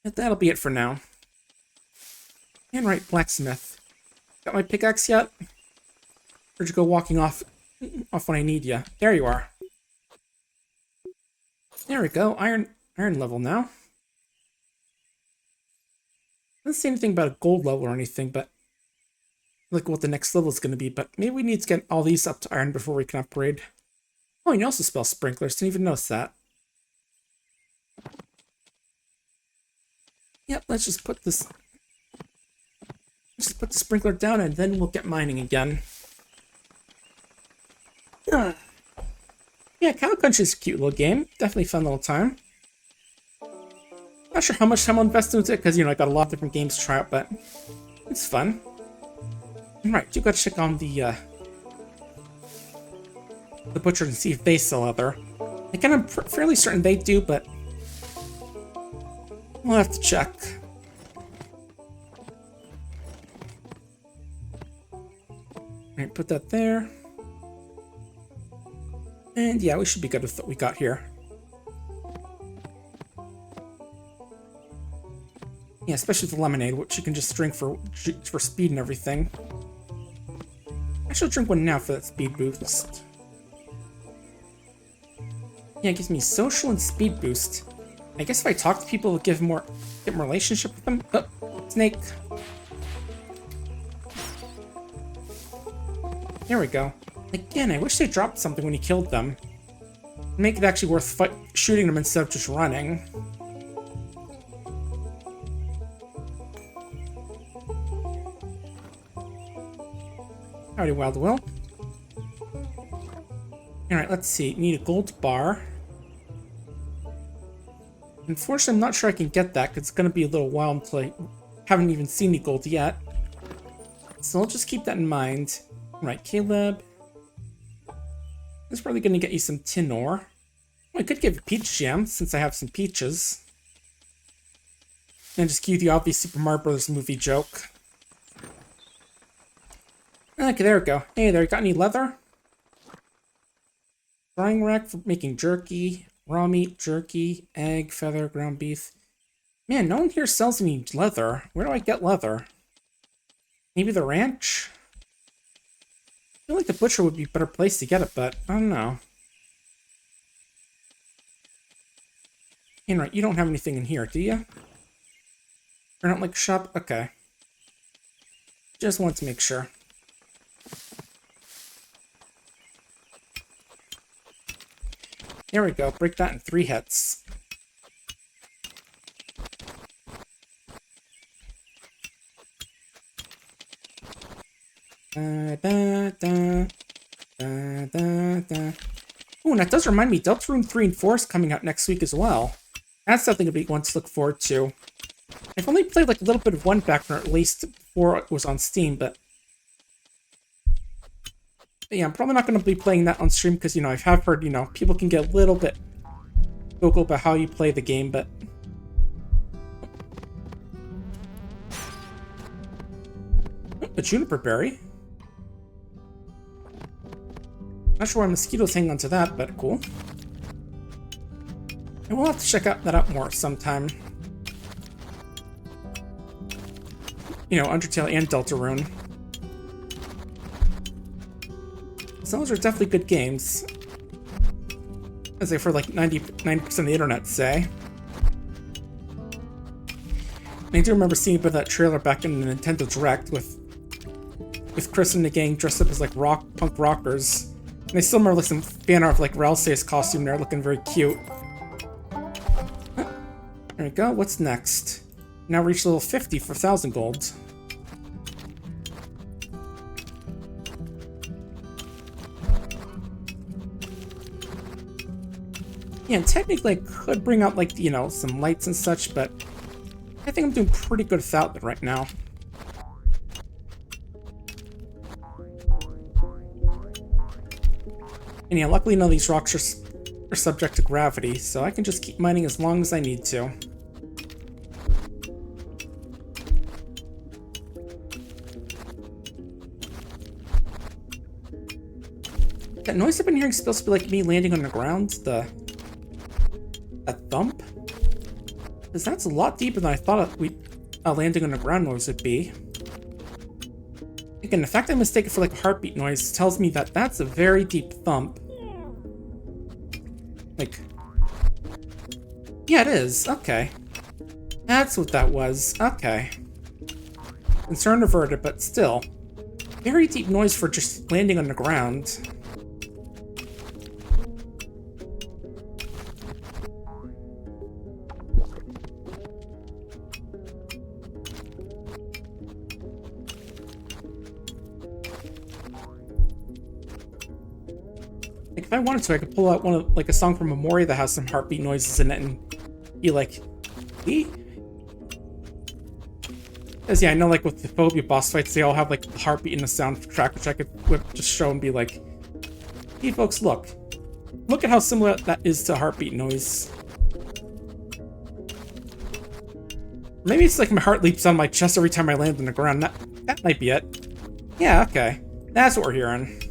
But that'll be it for now. And right, blacksmith. Got my pickaxe yet? Where'd you go walking off when I need you? There you are. There we go, iron level now. Doesn't say anything about a gold level or anything, but like what the next level is going to be, but maybe we need to get all these up to iron before we can upgrade. Oh, and you also spell sprinklers, didn't even notice that. Yep, let's just put this... Just put the sprinkler down and then we'll get mining again. Yeah, Cow Country's a cute little game. Definitely fun little time. Not sure how much time I'll invest into it, because, you know, I got a lot of different games to try out, but it's fun. Right, you gotta check on the butcher and see if they sell leather. Again, I'm fairly certain they do, but we'll have to check. Alright, put that there. And yeah, we should be good with what we got here. Yeah, especially with the lemonade, which you can just drink for speed and everything. I should drink one now for that speed boost. Yeah, it gives me social and speed boost. I guess if I talk to people, it'll get more relationship with them. Oh, snake. There we go. Again, I wish they dropped something when he killed them. Make it actually worth shooting them instead of just running. Howdy, Wild Will. Alright, let's see. Need a gold bar. Unfortunately, I'm not sure I can get that, because it's going to be a little while until I haven't even seen any gold yet. So I'll just keep that in mind. Alright, Caleb. This is probably going to get you some tin ore. I could give a peach jam, since I have some peaches. And just give you the obvious Super Mario Bros. Movie joke. Okay, there we go. Hey there, you got any leather? Frying rack for making jerky, raw meat, jerky, egg, feather, ground beef. Man, no one here sells any leather. Where do I get leather? Maybe the ranch? I feel like the butcher would be a better place to get it, but I don't know. Right, you don't have anything in here, do you? Or not like shop? Okay. Just want to make sure. There we go. Break that in 3 hits. Oh, and that does remind me, Deltarune 3 and 4 is coming out next week as well. That's something to be one to look forward to. I've only played like a little bit of one back at least before it was on Steam, but yeah, I'm probably not going to be playing that on stream because, you know, I have heard, you know, people can get a little bit vocal about how you play the game, but a juniper berry. Not sure why mosquitoes hang onto that, but cool. And we'll have to check that out more sometime. You know, Undertale and Deltarune. So those are definitely good games. As I've heard like 99% of the internet say. And I do remember seeing a bit of that trailer back in the Nintendo Direct with Chris and the gang dressed up as like punk rockers. And I still remember like some fan art of like Ralsei's costume there looking very cute. There we go, what's next? Now reach level 50 for 1,000 gold. Yeah, and technically I could bring out like, you know, some lights and such, but I think I'm doing pretty good without it right now. And yeah, luckily none of these rocks are subject to gravity, so I can just keep mining as long as I need to. That noise I've been hearing is supposed to be like me landing on the ground, that thump? Because that's a lot deeper than I thought a landing on the ground noise would be. Again, the fact I mistake it for like a heartbeat noise tells me that that's a very deep thump. Like, yeah, it is. Okay. That's what that was. Okay. Concern averted, but still. Very deep noise for just landing on the ground. If I wanted to, I could pull out like a song from Memoria that has some heartbeat noises in it and be like, "Ee?" As yeah, I know like with the Phobia boss fights, they all have like the heartbeat in the soundtrack, which I could just show and be like, "Hey folks, look at how similar that is to heartbeat noise." Maybe it's like my heart leaps on my chest every time I land on the ground. That might be it. Yeah, okay. That's what we're hearing.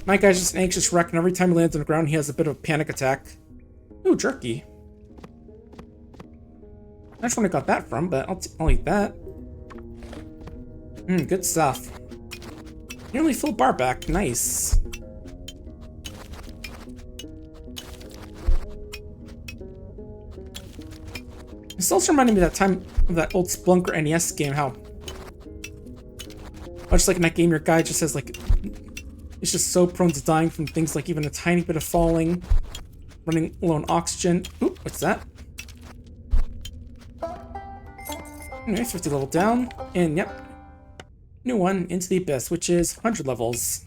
My guy's just an anxious wreck, and every time he lands on the ground, he has a bit of a panic attack. Ooh, jerky. Not sure where I got that from, but I'll eat that. Good stuff. Nearly full bar back. Nice. This also reminded me of that time of that old Splunker NES game, how much like in that game, your guy just has like, it's just so prone to dying from things like even a tiny bit of falling, running low on oxygen. Oop, what's that? Anyway, 50 level down, and yep. New one, Into the Abyss, which is 100 levels.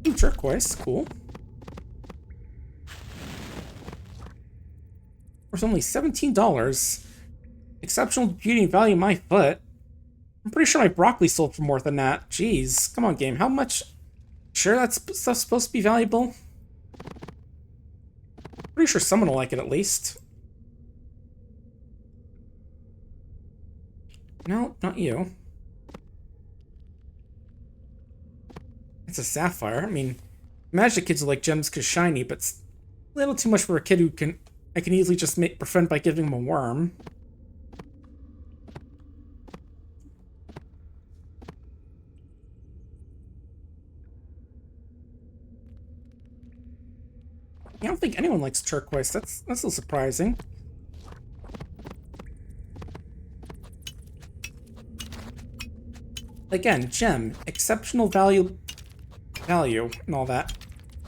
Ooh, turquoise, cool. Worth only $17. Exceptional beauty and value my foot. I'm pretty sure my broccoli sold for more than that. Jeez, come on, game. How much? Sure, that stuff's supposed to be valuable. Pretty sure someone will like it at least. No, not you. It's a sapphire. I mean, magic kids are like gems because shiny, but it's a little too much for a kid who I can easily just befriend by giving him a worm. I don't think anyone likes turquoise. That's a little surprising. Again, gem, exceptional value, and all that.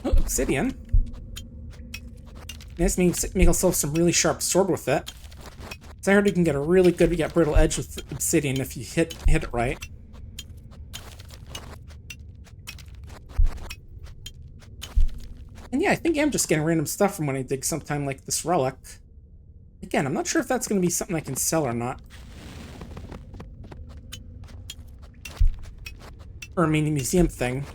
Oh, obsidian. Nice, make yourself some really sharp sword with it. So I heard you can get a really good, brittle edge with obsidian if you hit it right. And yeah, I think I'm just getting random stuff from when I dig sometime like this relic. Again, I'm not sure if that's going to be something I can sell or not. Or, I mean, a museum thing.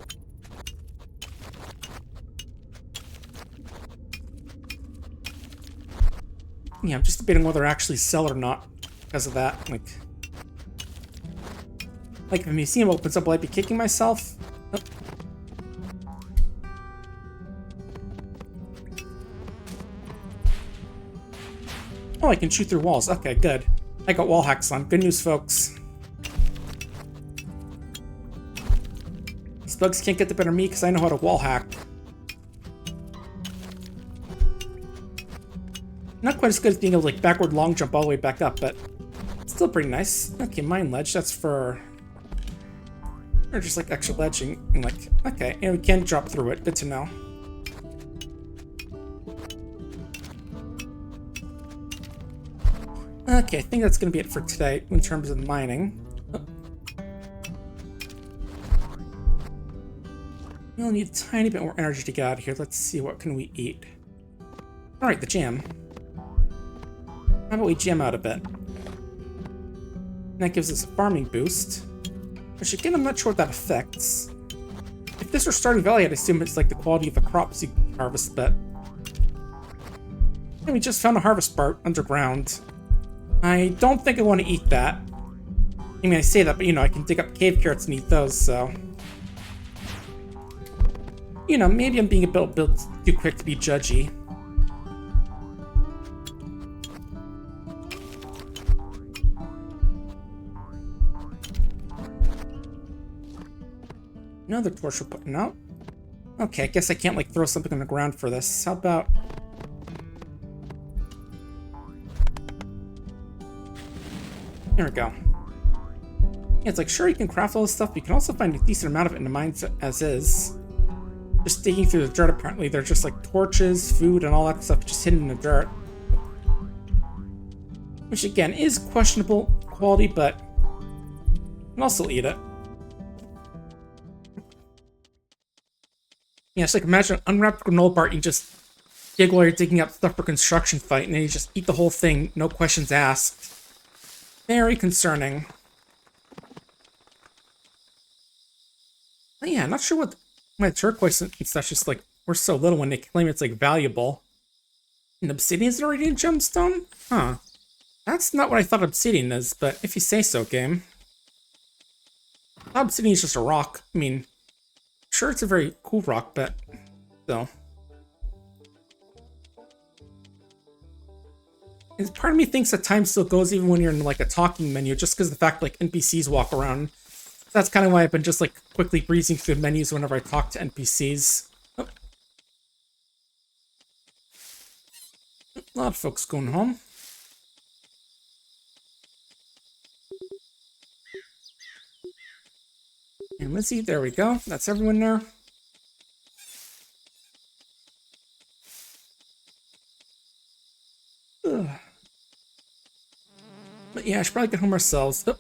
Yeah, I'm just debating whether I actually sell it or not because of that. Like if a museum opens up, will I be kicking myself? Oh. Oh, I can shoot through walls. Okay, good. I got wall hacks on. Good news, folks. These bugs can't get the better of me because I know how to wall hack. Not quite as good as being able to like backward long jump all the way back up, but still pretty nice. Okay, mine ledge. That's for... Or just like extra ledging. And like, okay, and we can drop through it. Good to know. Okay, I think that's going to be it for today in terms of mining. Oh. We'll need a tiny bit more energy to get out of here. Let's see, what can we eat? Alright, the jam. How about we jam out a bit? And that gives us a farming boost. Which again, I'm not sure what that affects. If this were Stardew Valley, I'd assume it's like the quality of the crops you harvest, but... And we just found a harvest bar underground. I don't think I want to eat that. I mean, I say that, but you know, I can dig up cave carrots and eat those, so... You know, maybe I'm being a bit too quick to be judgy. Another torch we're putting out. Okay, I guess I can't, like, throw something on the ground for this. How about... There we go. Yeah, it's like, sure, you can craft all this stuff, but you can also find a decent amount of it in the mines as is. Just digging through the dirt, apparently. They're just, like, torches, food, and all that stuff just hidden in the dirt. Which, again, is questionable quality, but... I'll also eat it. Yeah, it's like, imagine an unwrapped granola bar, you just dig while you're digging up stuff for construction fight, and then you just eat the whole thing, no questions asked. Very concerning. But yeah, I'm not sure what my turquoise and stuff just like, we're so little when they claim it's like valuable. And obsidian is already a gemstone? Huh. That's not what I thought obsidian is, but if you say so, game. Obsidian is just a rock. I mean, sure, it's a very cool rock, but still. And part of me thinks that time still goes even when you're in like a talking menu, just because of the fact like NPCs walk around. That's kind of why I've been just like quickly breezing through the menus whenever I talk to NPCs. Oh. A lot of folks going home. And Lizzie, there we go. That's everyone there. Ugh. But yeah, I should probably get home ourselves. Oh.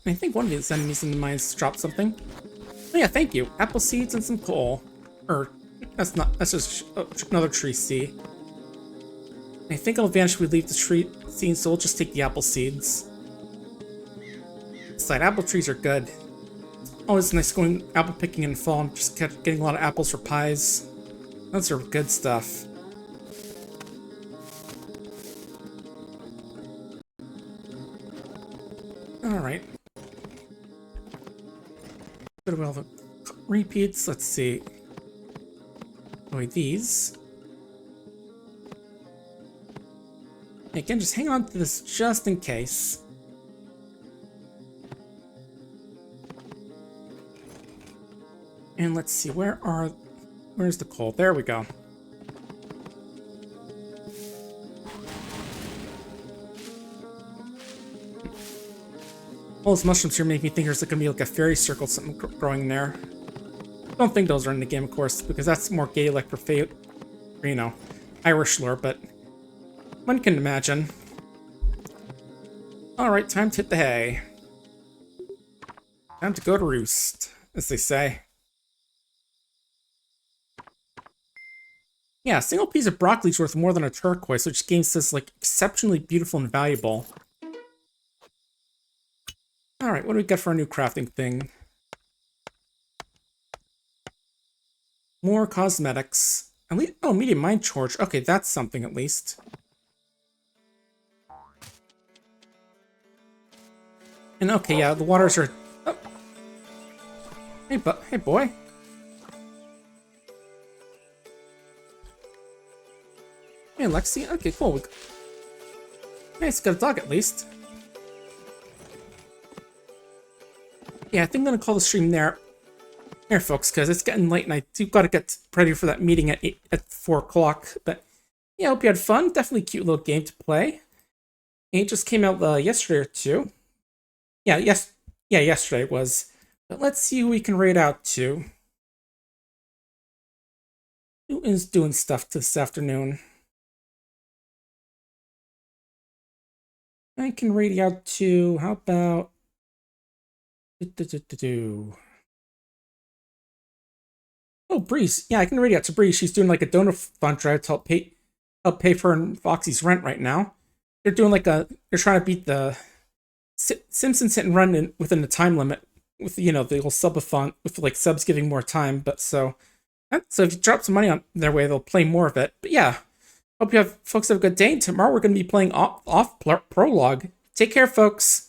I think one of these enemies in the mines dropped something. Oh yeah, thank you. Apple seeds and some coal. Or, that's just another tree seed. I think it'll vanish if we leave the tree seeds, so we'll just take the apple seeds. Besides, apple trees are good. Always nice going apple picking in the fall. I'm just getting a lot of apples for pies. Those are good stuff. Alright. What about all the repeats? Let's see. Oh, these. Again, just hang on to this just in case. And let's see, where's the coal? There we go. All those mushrooms here make me think there's gonna be like a fairy circle, something growing there. Don't think those are in the game, of course, because that's more Gaelic or you know, Irish lore, but one can imagine. Alright, time to hit the hay. Time to go to roost, as they say. Yeah, a single piece of broccoli is worth more than a turquoise, which game says like exceptionally beautiful and valuable. Alright, what do we got for our new crafting thing? More cosmetics. At least, oh, medium mind torch. Okay, that's something at least. And okay, yeah, the waters are... Oh. Hey boy. Hey, Lexi. Okay, cool. Nice, got a dog at least. Yeah, I think I'm gonna call the stream there, folks, because it's getting late and I do gotta get ready for that meeting at 4 o'clock. But yeah, I hope you had fun. Definitely a cute little game to play. It just came out yesterday or two. Yeah, yesterday it was. But let's see who we can raid out to. Who is doing stuff this afternoon? I can raid out to, how about... Oh, Breeze. Yeah, I can raid out to Breeze. She's doing like a donor fund drive to help pay for her and Foxy's rent right now. They're doing like they're trying to beat the Simpsons hit and run within the time limit with, you know, the whole subathon with like subs giving more time. But so if you drop some money on their way, they'll play more of it. But yeah, hope you folks have a good day. Tomorrow we're going to be playing off prologue. Take care, folks.